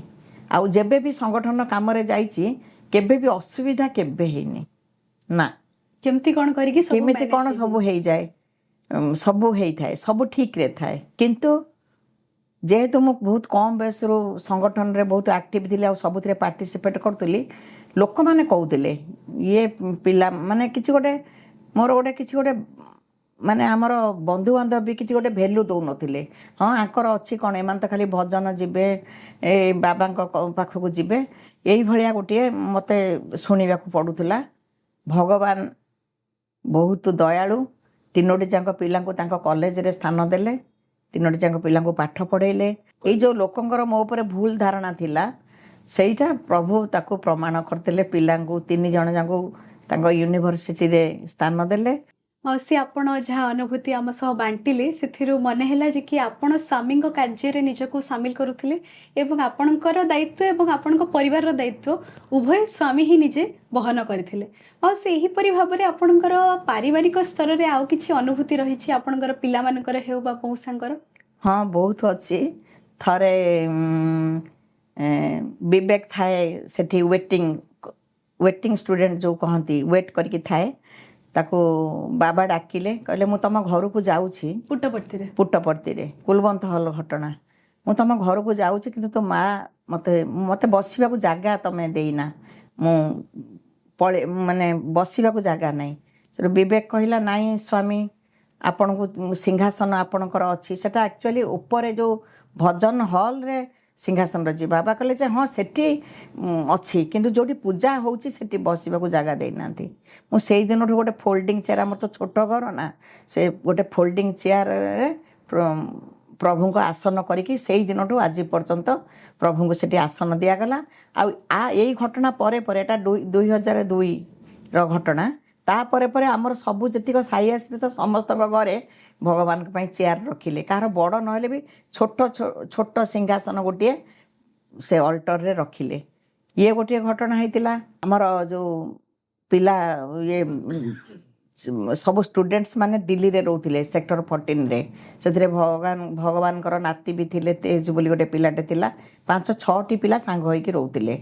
ଆଉ ଯେବେ ବି ସଂଗଠନ କାମରେ ଯାଇଛି କେବେ ବି ଅସୁବିଧା କେବେ ହେଇନି ନା। କେମିତି କ'ଣ କରିକି ସବୁ କେମିତି manage କ'ଣ ହେଇଯାଇଛି? ସବୁ ହେଇଯାଏ, ସବୁ ହେଇଥାଏ, ସବୁ ଠିକ୍ରେ ଥାଏ। କିନ୍ତୁ ଯେହେତୁ ମୁଁ ବହୁତ କମ୍ ବୟସରୁ ସଂଗଠନରେ ବହୁତ ଆକ୍ଟିଭ୍ ଥିଲି ଆଉ ସବୁଥିରେ ପାର୍ଟିସିପେଟ୍ କରୁଥିଲି, ଲୋକମାନେ କହୁଥିଲେ ଇଏ ପିଲା ମାନେ କିଛି ଗୋଟେ, ମୋର ଗୋଟେ କିଛି ଗୋଟେ, ମାନେ ଆମର ବନ୍ଧୁବାନ୍ଧବ ବି କିଛି ଗୋଟେ ଭ୍ୟାଲ୍ୟୁ ଦେଉନଥିଲେ। ହଁ ଆଙ୍କର ଅଛି କ'ଣ, ଏମାନେ ତ ଖାଲି ଭଜନ ଯିବେ, ଏ ବାବାଙ୍କ ପାଖକୁ ଯିବେ, ଏଇଭଳିଆ ଗୋଟିଏ ମୋତେ ଶୁଣିବାକୁ ପଡ଼ୁଥିଲା। ଭଗବାନ ବହୁତ ଦୟାଳୁ। 3ଟି ଯାକ ପିଲାଙ୍କୁ ତାଙ୍କ କଲେଜରେ ସ୍ଥାନ ଦେଲେ। 3ଟି ଯାକ ପିଲାଙ୍କୁ ପାଠ ପଢ଼େଇଲେ। ଏଇ ଯେଉଁ ଲୋକଙ୍କର ମୋ ଉପରେ ଭୁଲ ଧାରଣା ଥିଲା, ସେଇଟା ପ୍ରଭୁ ତାକୁ ପ୍ରମାଣ କରିଦେଲେ। ପିଲାଙ୍କୁ 3 ଜଣ ଯାଙ୍କୁ ତାଙ୍କ ୟୁନିଭର୍ସିଟିରେ ସ୍ଥାନ ଦେଲେ। ମାଉସୀ, ଆପଣ ଯାହା ଅନୁଭୂତି ଆମ ସହ ବାଣ୍ଟିଲେ, ସେଥିରୁ ମନେ ହେଲା ଯେ କି ଆପଣ ସ୍ୱାମୀଙ୍କ କାର୍ଯ୍ୟରେ ନିଜକୁ ସାମିଲ କରୁଥିଲେ ଏବଂ ଆପଣଙ୍କର ଦାୟିତ୍ୱ ଏବଂ ଆପଣଙ୍କ ପରିବାରର ଦାୟିତ୍ୱ ଉଭୟ ସ୍ୱାମୀ ହିଁ ନିଜେ ବହନ କରିଥିଲେ। ଆଉ ସେ ଏହିପରି ଭାବରେ ଆପଣଙ୍କର ପାରିବାରିକ ସ୍ତରରେ ଆଉ କିଛି ଅନୁଭୂତି ରହିଛି ଆପଣଙ୍କର ପିଲାମାନଙ୍କର ହେଉ ବା ମଉସାଙ୍କର? ହଁ ବହୁତ ଅଛି। ଥରେ ବିବେକ ଥାଏ ସେଠି, ୱେଟିଂ ଷ୍ଟୁଡେଣ୍ଟ ଯେଉଁ କହନ୍ତି, ୱେଟ୍ କରିକି ଥାଏ। ତାକୁ ବାବା ଡାକିଲେ, କହିଲେ ମୁଁ ତମ ଘରକୁ ଯାଉଛି। ପୁଟ୍ଟପର୍ତ୍ତିରେ କୁଲବନ୍ତ ହଲ୍ ଘଟଣା। ମୁଁ ତମ ଘରକୁ ଯାଉଛି, କିନ୍ତୁ ତୋ ମା ମୋତେ ବସିବାକୁ ଜାଗା ତମେ ଦେଇନା, ମୁଁ ମାନେ ବସିବାକୁ ଜାଗା ନାହିଁ। ସେଠୁ ବିବେକ କହିଲା ନାଇଁ ସ୍ୱାମୀ, ଆପଣଙ୍କୁ ସିଂହାସନ ଆପଣଙ୍କର ଅଛି। ସେଟା ଆକ୍ଚୁଆଲି ଉପରେ ଯେଉଁ ଭଜନ ହଲ୍ରେ ସିଂହାସନରେ ଯିବା। ବାବା କହିଲେ ଯେ ହଁ ସେଠି ଅଛି, କିନ୍ତୁ ଯେଉଁଠି ପୂଜା ହେଉଛି ସେଠି ବସିବାକୁ ଜାଗା ଦେଇନାହାନ୍ତି। ମୁଁ ସେଇ ଦିନଠୁ ଗୋଟେ ଫୋଲ୍ଡିଂ ଚେୟାର, ଆମର ତ ଛୋଟ ଘର ନା, ସେ ଗୋଟେ ଫୋଲ୍ଡିଂ ଚେୟାରରେ ପ୍ରଭୁଙ୍କ ଆସନ କରିକି ସେଇ ଦିନଠୁ ଆଜି ପର୍ଯ୍ୟନ୍ତ ପ୍ରଭୁଙ୍କୁ ସେଠି ଆସନ ଦିଆଗଲା। ଆଉ ଏଇ ଘଟଣା ପରେ ପରେ, ଏଇଟା 2002ର ଘଟଣା, ତାପରେ ପରେ ଆମର ସବୁ ଯେତିକ ସାହି ଆଶ୍ରିତ ସମସ୍ତଙ୍କ ଘରେ ଭଗବାନଙ୍କ ପାଇଁ ଚେୟାର ରଖିଲେ। କାହାର ବଡ଼ ନହେଲେ ବି ଛୋଟ ଛୋଟ ସିଂହାସନ ଗୋଟିଏ ସେ ଅଲ୍ଟରରେ ରଖିଲେ। ଇଏ ଗୋଟିଏ ଘଟଣା ହେଇଥିଲା। ଆମର ଯେଉଁ ପିଲା ସବୁ ଷ୍ଟୁଡେଣ୍ଟସ୍ ମାନେ ଦିଲ୍ଲୀରେ ରହୁଥିଲେ ସେକ୍ଟର 14ରେ। ସେଥିରେ ଭଗବାନଙ୍କର ନାତି ବି ଥିଲେ, ତେଜ ବୋଲି ଗୋଟେ ପିଲାଟେ ଥିଲା। 5-6ଟି ପିଲା ସାଙ୍ଗ ହୋଇକି ରହୁଥିଲେ।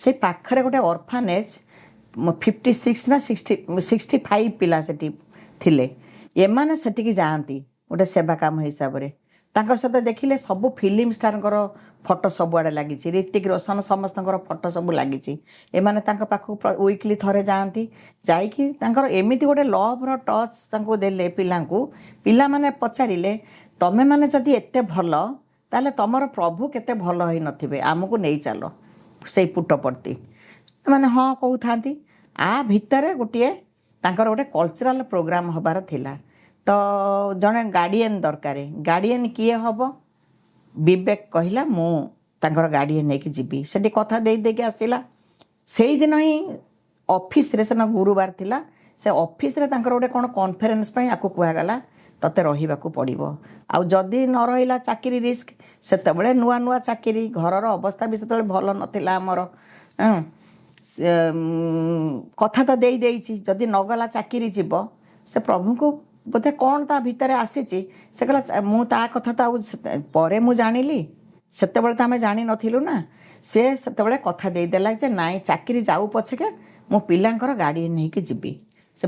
ସେଇ ପାଖରେ ଗୋଟେ ଅର୍ଫାନେଜ୍, 56 ନା 65 ପିଲା ସେଠି ଥିଲେ। ଏମାନେ ସେଠିକି ଯାଆନ୍ତି ଗୋଟେ ସେବା କାମ ହିସାବରେ। ତାଙ୍କ ସହିତ ଦେଖିଲେ ସବୁ ଫିଲ୍ମ ଷ୍ଟାରଙ୍କର ଫଟୋ ସବୁଆଡ଼େ ଲାଗିଛି, ରିତିକ୍ ରୋଶନ ସମସ୍ତଙ୍କର ଫଟୋ ସବୁ ଲାଗିଛି। ଏମାନେ ତାଙ୍କ ପାଖକୁ ୱିକଲି ଥରେ ଯାଆନ୍ତି। ଯାଇକି ତାଙ୍କର ଏମିତି ଗୋଟେ ଲଭ୍ର ଟଚ୍ ତାଙ୍କୁ ଦେଲେ ପିଲାଙ୍କୁ। ପିଲାମାନେ ପଚାରିଲେ, ତମେମାନେ ଯଦି ଏତେ ଭଲ, ତାହେଲେ ତମର ପ୍ରଭୁ କେତେ ଭଲ ହେଇନଥିବେ, ଆମକୁ ନେଇ ଚାଲ ସେଇ ପୁଟପର୍ତ୍ତି। ଏମାନେ ହଁ କହୁଥାନ୍ତି। ଭିତରେ ଗୋଟିଏ ତାଙ୍କର ଗୋଟେ କଲଚରାଲ୍ ପ୍ରୋଗ୍ରାମ୍ ହେବାର ଥିଲା। ତ ଜଣେ ଗାର୍ଡ଼ିଆନ୍ ଦରକାର। ଗାର୍ଡ଼ିଆନ୍ କିଏ ହେବ? ବିବେକ କହିଲା ମୁଁ ତାଙ୍କର ଗାର୍ଡ଼ିଆନ୍ ନେଇକି ଯିବି। ସେଠି କଥା ଦେଇକି ଆସିଲା। ସେଇଦିନ ହିଁ ଅଫିସରେ, ସେଦିନ ଗୁରୁବାର ଥିଲା, ସେ ଅଫିସରେ ତାଙ୍କର ଗୋଟେ କ'ଣ କନଫରେନ୍ସ ପାଇଁ ଆକୁ କୁହାଗଲା, ତୋତେ ରହିବାକୁ ପଡ଼ିବ। ଆଉ ଯଦି ନ ରହିଲା ଚାକିରି ରିସ୍କ। ସେତେବେଳେ ନୂଆ ନୂଆ ଚାକିରି, ଘରର ଅବସ୍ଥା ବି ସେତେବେଳେ ଭଲ ନଥିଲା ଆମର। କଥା ତ ଦେଇଛି, ଯଦି ନଗଲା ଚାକିରି ଯିବ। ସେ ପ୍ରଭୁଙ୍କୁ ବୋଧେ କ'ଣ ତା ଭିତରେ ଆସିଛି, ସେ କହିଲା ମୁଁ ତା କଥା ତ ଆଉ ପରେ ମୁଁ ଜାଣିଲି, ସେତେବେଳେ ତ ଆମେ ଜାଣିନଥିଲୁ ନା। ସେ ସେତେବେଳେ କଥା ଦେଇଦେଲା ଯେ ନାଇଁ, ଚାକିରି ଯାଉ ପଛକେ ମୁଁ ପିଲାଙ୍କର ଗାର୍ଡ଼ିଆନ୍ ନେଇକି ଯିବି। ସେ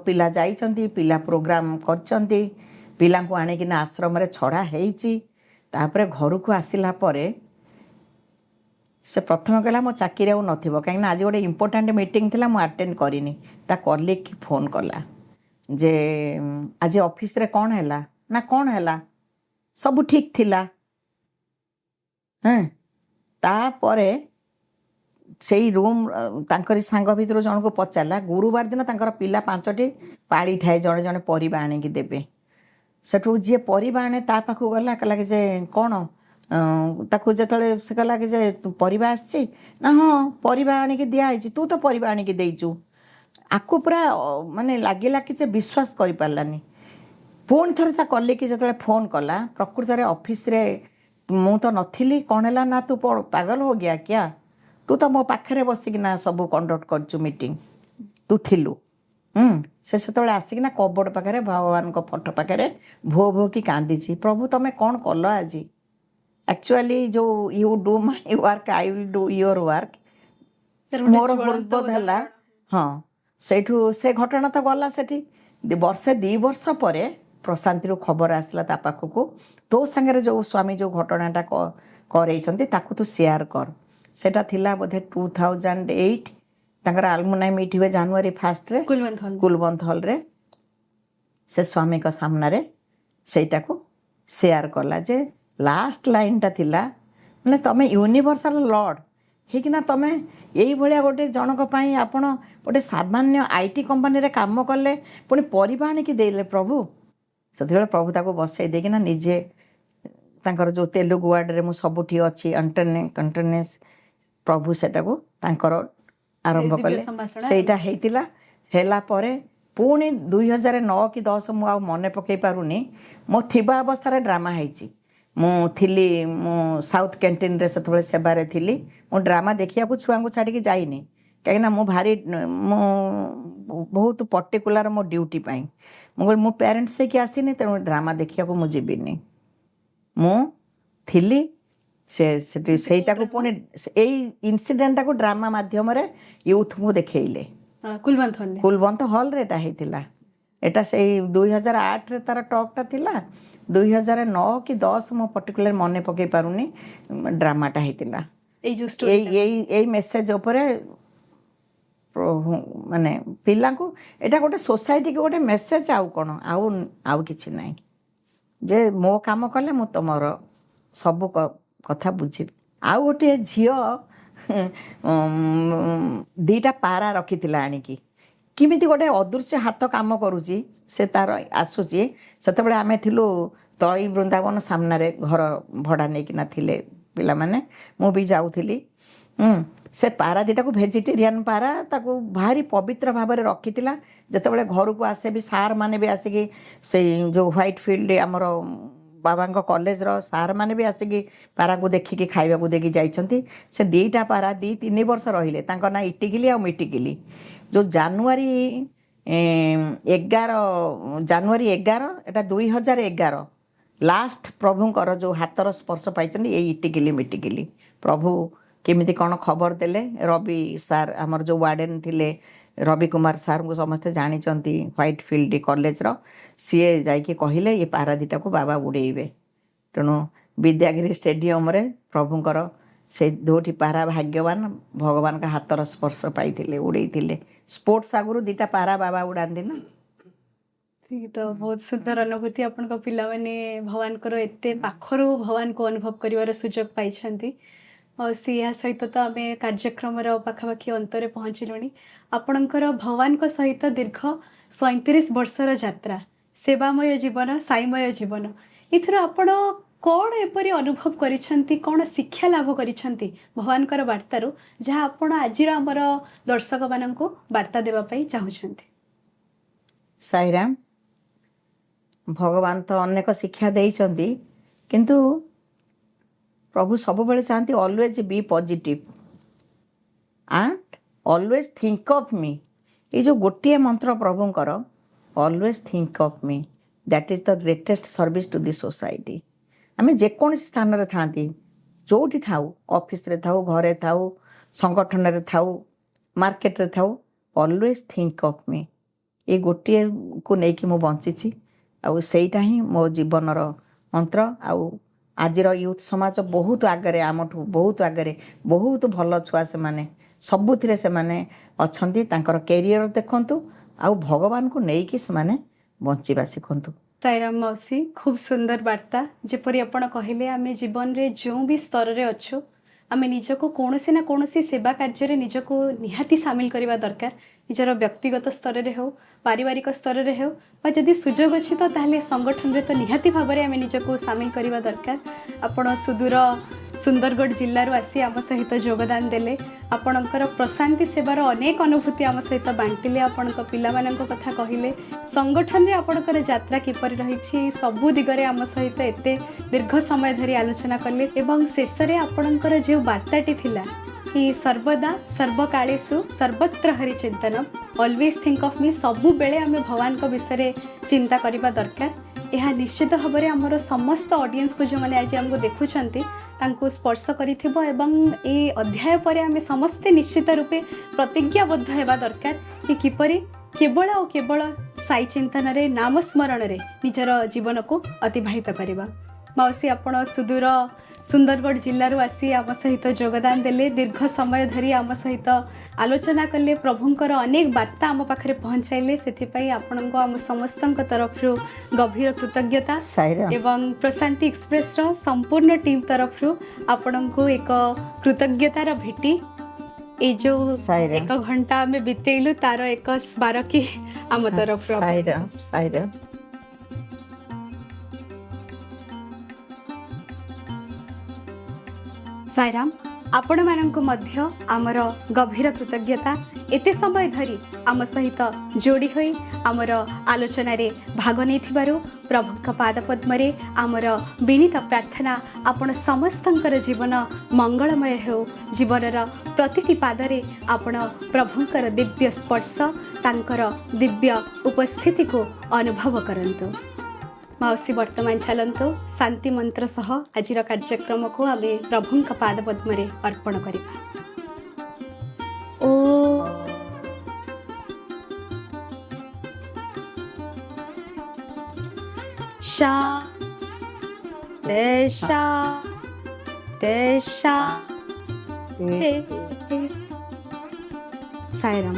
ପିଲା ଯାଇଛନ୍ତି, ପିଲା ପ୍ରୋଗ୍ରାମ୍ କରିଛନ୍ତି, ପିଲାଙ୍କୁ ଆଣିକିନା ଆଶ୍ରମରେ ଛଡ଼ା ହେଇଛି। ତାପରେ ଘରକୁ ଆସିଲା ପରେ ସେ ପ୍ରଥମେ କହିଲା ମୋ ଚାକିରି ଆଉ ନଥିବ, କାହିଁକିନା ଆଜି ଗୋଟେ ଇମ୍ପୋର୍ଟାଣ୍ଟ ମିଟିଂ ଥିଲା, ମୁଁ ଆଟେଣ୍ଡ କରିନି। ତା କଲିଗ୍କି ଫୋନ୍ କଲା ଯେ ଆଜି ଅଫିସରେ କ'ଣ ହେଲା? ନା କ'ଣ ହେଲା, ସବୁ ଠିକ୍ ଥିଲା। ତାପରେ ସେଇ ରୁମ୍ ତାଙ୍କରି ସାଙ୍ଗ ଭିତରୁ ଜଣକୁ ପଚାରିଲା, ଗୁରୁବାର ଦିନ ତାଙ୍କର ପିଲା 5ଟି ପାଳି ଥାଏ, ଜଣେ ଜଣେ ପରିବା ଆଣିକି ଦେବେ। ସେଠୁ ଯିଏ ପରିବା ଆଣେ ତା ପାଖକୁ ଗଲା, କହିଲା କି ଯେ କ'ଣ, ତାକୁ ଯେତେବେଳେ ସେ କହିଲା କି ଯେ ପରିବା ଆସିଛି ନା, ହଁ ପରିବା ଆଣିକି ଦିଆହେଇଛି, ତୁ ତ ପରିବା ଆଣିକି ଦେଇଛୁ। ଆକୁ ପୁରା ମାନେ ଲାଗିଲା କି ଯେ ବିଶ୍ୱାସ କରିପାରିଲାନି। ପୁଣି ଥରେ ତା କଲିଗ୍କି ଯେତେବେଳେ ଫୋନ୍ କଲା, ପ୍ରକୃତରେ ଅଫିସରେ ମୁଁ ତ ନଥିଲି, କ'ଣ ହେଲା ନା, ତୁ ପାଗଲ ହୋ ଗୟା କ୍ୟା, ତୁ ତ ମୋ ପାଖରେ ବସିକିନା ସବୁ କଣ୍ଡକ୍ଟ କରୁଛୁ ମିଟିଂ, ତୁ ଥିଲୁ। ସେ ସେତେବେଳେ ଆସିକିନା କବୋର୍ଡ଼ ପାଖରେ ଭଗବାନଙ୍କ ଫଟୋ ପାଖରେ ଭୋ ଭୋ କି କାନ୍ଦିଛି, ପ୍ରଭୁ ତମେ କ'ଣ କଲ ଆଜି? ଆକ୍ଚୁଆଲି ଯେଉଁ you do my work I will do your work, ମୋର ହୃଦବୋଧ ହେଲା। ହଁ, ସେଇଠୁ ସେ ଘଟଣା ତ ଗଲା। ସେଠି 1-2 ବର୍ଷ ପରେ ପ୍ରଶାନ୍ତିରୁ ଖବର ଆସିଲା ତା ପାଖକୁ, ତୋ ସାଙ୍ଗରେ ଯେଉଁ ସ୍ୱାମୀ ଯେଉଁ ଘଟଣାଟା କରେଇଛନ୍ତି ତାକୁ ତୁ ସେୟାର କର। ସେଇଟା ଥିଲା ବୋଧେ 2008। ତାଙ୍କର ଆଲୁମିନାଇ ମିଟ୍ ହୁଏ ଜାନୁଆରୀ 1ରେ କୁଲବନ୍ତ ହଲ୍ରେ। ସେ ସ୍ୱାମୀଙ୍କ ସାମ୍ନାରେ ସେଇଟାକୁ ସେୟାର କଲା ଯେ ଲାଷ୍ଟ ଲାଇନ୍ଟା ଥିଲା, ମାନେ ତମେ ୟୁନିଭର୍ସାଲ ଲର୍ଡ଼ ହେଇକିନା ତମେ ଏଇଭଳିଆ ଗୋଟେ ଜଣଙ୍କ ପାଇଁ, ଆପଣ ଗୋଟେ ସାମାନ୍ୟ IT କମ୍ପାନୀରେ କାମ କଲେ, ପୁଣି ପରିବା ଆଣିକି ଦେଇଲେ ପ୍ରଭୁ। ସେତେବେଳେ ପ୍ରଭୁ ତାକୁ ବସେଇ ଦେଇକିନା ନିଜେ ତାଙ୍କର ଯେଉଁ ତେଲୁଗୁ ୱାର୍ଡ଼ରେ ମୁଁ ସବୁଠି ଅଛି କଣ୍ଟିନ୍ୟୁସ୍, ପ୍ରଭୁ ସେଟାକୁ ତାଙ୍କର ଆରମ୍ଭ କଲେ। ସେଇଟା ହେଇଥିଲା। ହେଲା ପରେ ପୁଣି 2009 କି 10 ମୁଁ ଆଉ ମନେ ପକାଇ ପାରୁନି, ମୋ ଥିବା ଅବସ୍ଥାରେ ଡ୍ରାମା ହେଇଛି। ମୁଁ ସାଉଥ୍ କ୍ୟାଣ୍ଟିନ୍ରେ ସେତେବେଳେ ସେବାରେ ଥିଲି। ମୁଁ ଡ୍ରାମା ଦେଖିବାକୁ ଛୁଆଙ୍କୁ ଛାଡ଼ିକି ଯାଇନି, କାହିଁକିନା ମୁଁ ବହୁତ ପର୍ଟିକୁଲାର ମୋ ଡ୍ୟୁଟି ପାଇଁ। ମୁଁ କହିଲି ମୁଁ ପ୍ୟାରେଣ୍ଟସ୍ ହେଇକି ଆସିନି, ତେଣୁ ଡ୍ରାମା ଦେଖିବାକୁ ମୁଁ ଯିବିନି। ମୁଁ ଥିଲି ସେଠି। ସେଇଟାକୁ ପୁଣି ଏଇ ଇନସିଡେଣ୍ଟଟାକୁ ଡ୍ରାମା ମାଧ୍ୟମରେ ୟୁଥଙ୍କୁ ଦେଖେଇଲେ। କୁଲବନ୍ତ ହଲ୍ରେ ଏଟା ହେଇଥିଲା। ଏଟା ସେଇ 2008ରେ ତାର ଟକ୍ଟା ଥିଲା। 2009 କି 10 ମୁଁ ପର୍ଟିକୁଲାର ମନେ ପକାଇ ପାରୁନି, ଡ୍ରାମାଟା ହେଇଥିଲା। ଏଇ ମେସେଜ ଉପରେ ମାନେ ପିଲାଙ୍କୁ, ଏଇଟା ଗୋଟେ ସୋସାଇଟିକୁ ଗୋଟେ ମେସେଜ, ଆଉ କ'ଣ, ଆଉ କିଛି ନାହିଁ। ଯେ ମୋ କାମ କଲେ ମୁଁ ତୁମର ସବୁ କଥା ବୁଝିବି। ଆଉ ଗୋଟିଏ ଝିଅ ଦୁଇଟା ପାରା ରଖିଥିଲା ଆଣିକି, କେମିତି ଗୋଟେ ଅଦୃଶ୍ୟ ହାତ କାମ କରୁଛି, ସେ ତାର ଆସୁଛି। ସେତେବେଳେ ଆମେ ଥିଲୁ ତଳଇ ବୃନ୍ଦାବନ ସାମ୍ନାରେ ଘର ଭଡ଼ା ନେଇକିନା ଥିଲେ ପିଲାମାନେ, ମୁଁ ବି ଯାଉଥିଲି। ସେ ପାରା ଦୁଇଟାକୁ ଭେଜିଟେରିଆନ୍ ପାରା, ତାକୁ ଭାରି ପବିତ୍ର ଭାବରେ ରଖିଥିଲା। ଯେତେବେଳେ ଘରକୁ ଆସେ ବି ସାର୍ମାନେ ବି ଆସିକି, ସେଇ ଯେଉଁ ହ୍ୱାଇଟ୍ ଫିଲ୍ଡ ଆମର ବାବାଙ୍କ କଲେଜର ସାର୍ମାନେ ବି ଆସିକି ପାରାକୁ ଦେଖିକି ଖାଇବାକୁ ଦେଇକି ଯାଇଛନ୍ତି। ସେ ଦୁଇଟା ପାରା 2-3 ବର୍ଷ ରହିଲେ। ତାଙ୍କ ନାଁ ଇଟିକିଲି ଆଉ ମିଟିକିଲି। ଯେଉଁ ଜାନୁଆରୀ 11 ଏଟା 2011 ଲାଷ୍ଟ ପ୍ରଭୁଙ୍କର ଯେଉଁ ହାତର ସ୍ପର୍ଶ ପାଇଛନ୍ତି ଏଇ ଇଟିକିଲି ମିଟିକିଲି। ପ୍ରଭୁ କେମିତି କ'ଣ ଖବର ଦେଲେ, ରବି ସାର୍ ଆମର ଯେଉଁ ୱାର୍ଡ଼େନ୍ ଥିଲେ ରବି କୁମାର ସାର୍ଙ୍କୁ ସମସ୍ତେ ଜାଣିଛନ୍ତି, ହ୍ୱାଇଟ୍ ଫିଲ୍ଡ କଲେଜର। ସିଏ ଯାଇକି କହିଲେ ଏ ପାରା ଦୁଇଟାକୁ ବାବା ଉଡ଼େଇବେ। ତେଣୁ ବିଦ୍ୟାଗିରି ଷ୍ଟାଡ଼ିୟମରେ ପ୍ରଭୁଙ୍କର ସେ ଦୁଇଟି ପାରା ଭାଗ୍ୟବାନ, ଭଗବାନଙ୍କ ହାତର ସ୍ପର୍ଶ ପାଇଥିଲେ, ଉଡ଼େଇଥିଲେ। ସ୍ପୋର୍ଟସ୍ ଆଗରୁ 2ଟା ପାରା ବାବା ଉଡ଼ାନ୍ତି ନା। ଠିକ୍, ତ ବହୁତ ସୁନ୍ଦର ଅନୁଭୂତି। ଆପଣଙ୍କ ପିଲାମାନେ ଭଗବାନଙ୍କର ଏତେ ପାଖରୁ ଭଗବାନଙ୍କୁ ଅନୁଭବ କରିବାର ସୁଯୋଗ ପାଇଛନ୍ତି। ଏହା ସହିତ ତ ଆମେ କାର୍ଯ୍ୟକ୍ରମର ପାଖାପାଖି ଅନ୍ତରେ ପହଞ୍ଚିଲୁଣି। ଆପଣଙ୍କର ଭଗବାନଙ୍କ ସହିତ ଦୀର୍ଘ 37 ବର୍ଷର ଯାତ୍ରା, ସେବାମୟ ଜୀବନ, ସାଇମୟ ଜୀବନ, ଏଥିରୁ ଆପଣ କ'ଣ ଏପରି ଅନୁଭବ କରିଛନ୍ତି, କ'ଣ ଶିକ୍ଷା ଲାଭ କରିଛନ୍ତି ଭଗବାନଙ୍କର ବାର୍ତ୍ତାରୁ, ଯାହା ଆପଣ ଆଜିର ଆମର ଦର୍ଶକମାନଙ୍କୁ ବାର୍ତ୍ତା ଦେବା ପାଇଁ ଚାହୁଁଛନ୍ତି? ସାଇରାମ, ଭଗବାନ ତ ଅନେକ ଶିକ୍ଷା ଦେଇଛନ୍ତି, କିନ୍ତୁ ପ୍ରଭୁ ସବୁବେଳେ ଚାହାନ୍ତି always be positive and always think of me. ଏଇ ଯେଉଁ ଗୋଟିଏ ମନ୍ତ୍ର ପ୍ରଭୁଙ୍କର, always think of me, that is the greatest service to the society. ଆମେ ଯେକୌଣସି ସ୍ଥାନରେ ଥାଆନ୍ତି, ଯେଉଁଠି ଥାଉ, ଅଫିସରେ ଥାଉ, ଘରେ ଥାଉ, ସଂଗଠନରେ ଥାଉ, ମାର୍କେଟରେ ଥାଉ, ଅଲୱେଜ୍ ଥିଙ୍କ ଅଫ୍ ମି। ଏଇ ଗୋଟିଏକୁ ନେଇକି ମୁଁ ବଞ୍ଚିଛି। ଆଉ ସେଇଟା ହିଁ ମୋ ଜୀବନର ମନ୍ତ୍ର। ଆଉ ଆଜିର ୟୁଥ୍ ସମାଜ ବହୁତ ଆଗରେ, ଆମଠୁ ବହୁତ ଆଗରେ, ବହୁତ ଭଲ ଛୁଆ ସେମାନେ, ସବୁଥିରେ ସେମାନେ ଅଛନ୍ତି। ତାଙ୍କର କ୍ୟାରିୟର ଦେଖନ୍ତୁ, ଆଉ ଭଗବାନଙ୍କୁ ନେଇକି ସେମାନେ ବଞ୍ଚିବା ଶିଖନ୍ତୁ। ସାଇରାମ ମାଉସୀ, ଖୁବ୍ ସୁନ୍ଦର ବାର୍ତ୍ତା। ଯେପରି ଆପଣ କହିଲେ, ଆମେ ଜୀବନରେ ଯେଉଁ ବି ସ୍ତରରେ ଅଛୁ, ଆମେ ନିଜକୁ କୌଣସି ନା କୌଣସି ସେବା କାର୍ଯ୍ୟରେ ନିଜକୁ ନିହାତି ସାମିଲ କରିବା ଦରକାର। ନିଜର ବ୍ୟକ୍ତିଗତ ସ୍ତରରେ ହେଉ, ପାରିବାରିକ ସ୍ତରରେ ହେଉ, ବା ଯଦି ସୁଯୋଗ ଅଛି ତ ତାହେଲେ ସଂଗଠନରେ ତ ନିହାତି ଭାବରେ ଆମେ ନିଜକୁ ସାମିଲ କରିବା ଦରକାର। ଆପଣ ସୁଦୂର ସୁନ୍ଦରଗଡ଼ ଜିଲ୍ଲାରୁ ଆସି ଆମ ସହିତ ଯୋଗଦାନ ଦେଲେ। ଆପଣଙ୍କର ପ୍ରଶାନ୍ତି ସେବାର ଅନେକ ଅନୁଭୂତି ଆମ ସହିତ ବାଣ୍ଟିଲେ। ଆପଣଙ୍କ ପିଲାମାନଙ୍କ କଥା କହିଲେ। ସଂଗଠନରେ ଆପଣଙ୍କର ଯାତ୍ରା କିପରି ରହିଛି, ସବୁ ଦିଗରେ ଆମ ସହିତ ଏତେ ଦୀର୍ଘ ସମୟ ଧରି ଆଲୋଚନା କଲେ। ଏବଂ ଶେଷରେ ଆପଣଙ୍କର ଯେଉଁ ବାର୍ତ୍ତାଟି ଥିଲା କି ସର୍ବଦା ସର୍ବକାଳେଷୁ ସର୍ବତ୍ର ହରି ଚିନ୍ତନମ୍, ଅଲୱେଜ୍ ଥିଙ୍କ ଅଫ୍ ମି, ସବୁବେଳେ ଆମେ ଭଗବାନଙ୍କ ବିଷୟରେ ଚିନ୍ତା କରିବା ଦରକାର। ଏହା ନିଶ୍ଚିତ ଭାବରେ ଆମର ସମସ୍ତ ଅଡ଼ିଏନ୍ସକୁ, ଯେଉଁମାନେ ଆଜି ଆମକୁ ଦେଖୁଛନ୍ତି, ତାଙ୍କୁ ସ୍ପର୍ଶ କରିଥିବ। ଏବଂ ଏହି ଅଧ୍ୟାୟ ପରେ ଆମେ ସମସ୍ତେ ନିଶ୍ଚିତ ରୂପେ ପ୍ରତିଜ୍ଞାବଦ୍ଧ ହେବା ଦରକାର କି କିପରି କେବଳ ଆଉ କେବଳ ସାଇ ଚିନ୍ତନରେ, ନାମ ସ୍ମରଣରେ ନିଜର ଜୀବନକୁ ଅତିବାହିତ କରିବା। ମାଉସୀ, ଆପଣ ସୁଦୂର ସୁନ୍ଦରଗଡ଼ ଜିଲ୍ଲାରୁ ଆସି ଆମ ସହିତ ଯୋଗଦାନ ଦେଲେ, ଦୀର୍ଘ ସମୟ ଧରି ଆମ ସହିତ ଆଲୋଚନା କଲେ, ପ୍ରଭୁଙ୍କର ଅନେକ ବାର୍ତ୍ତା ଆମ ପାଖରେ ପହଞ୍ଚାଇଲେ। ସେଥିପାଇଁ ଆପଣଙ୍କୁ ଆମ ସମସ୍ତଙ୍କ ତରଫରୁ ଗଭୀର କୃତଜ୍ଞତା ଏବଂ ପ୍ରଶାନ୍ତି ଏକ୍ସପ୍ରେସର ସମ୍ପୂର୍ଣ୍ଣ ଟିମ୍ ତରଫରୁ ଆପଣଙ୍କୁ ଏକ କୃତଜ୍ଞତାର ଭେଟି। ଏଇ ଯେଉଁ 1 ଘଣ୍ଟା ଆମେ ବିତେଇଲୁ, ତାର ଏକ ସ୍ମାରକୀ ଆମ ତରଫରୁ। ସାଇରାମ, ଆପଣମାନଙ୍କୁ ମଧ୍ୟ ଆମର ଗଭୀର କୃତଜ୍ଞତା। ଏତେ ସମୟ ଧରି ଆମ ସହିତ ଯୋଡ଼ି ହୋଇ ଆମର ଆଲୋଚନାରେ ଭାଗ ନେଇଥିବାରୁ ପ୍ରଭୁଙ୍କ ପାଦପଦ୍ମରେ ଆମର ବିନୀତ ପ୍ରାର୍ଥନା, ଆପଣ ସମସ୍ତଙ୍କର ଜୀବନ ମଙ୍ଗଳମୟ ହେଉ। ଜୀବନର ପ୍ରତିଟି ପାଦରେ ଆପଣ ପ୍ରଭୁଙ୍କର ଦିବ୍ୟ ସ୍ପର୍ଶ, ତାଙ୍କର ଦିବ୍ୟ ଉପସ୍ଥିତିକୁ ଅନୁଭବ କରନ୍ତୁ। ମାଉସୀ, ବର୍ତ୍ତମାନ ଚାଲନ୍ତୁ ଶାନ୍ତି ମନ୍ତ୍ର ସହ ଆଜିର କାର୍ଯ୍ୟକ୍ରମକୁ ଆମେ ପ୍ରଭୁଙ୍କ ପାଦପଦ୍ମରେ ଅର୍ପଣ କରିବା। ଓ ଶା ଦେଶା ଦେଶା ସାଇରାମ।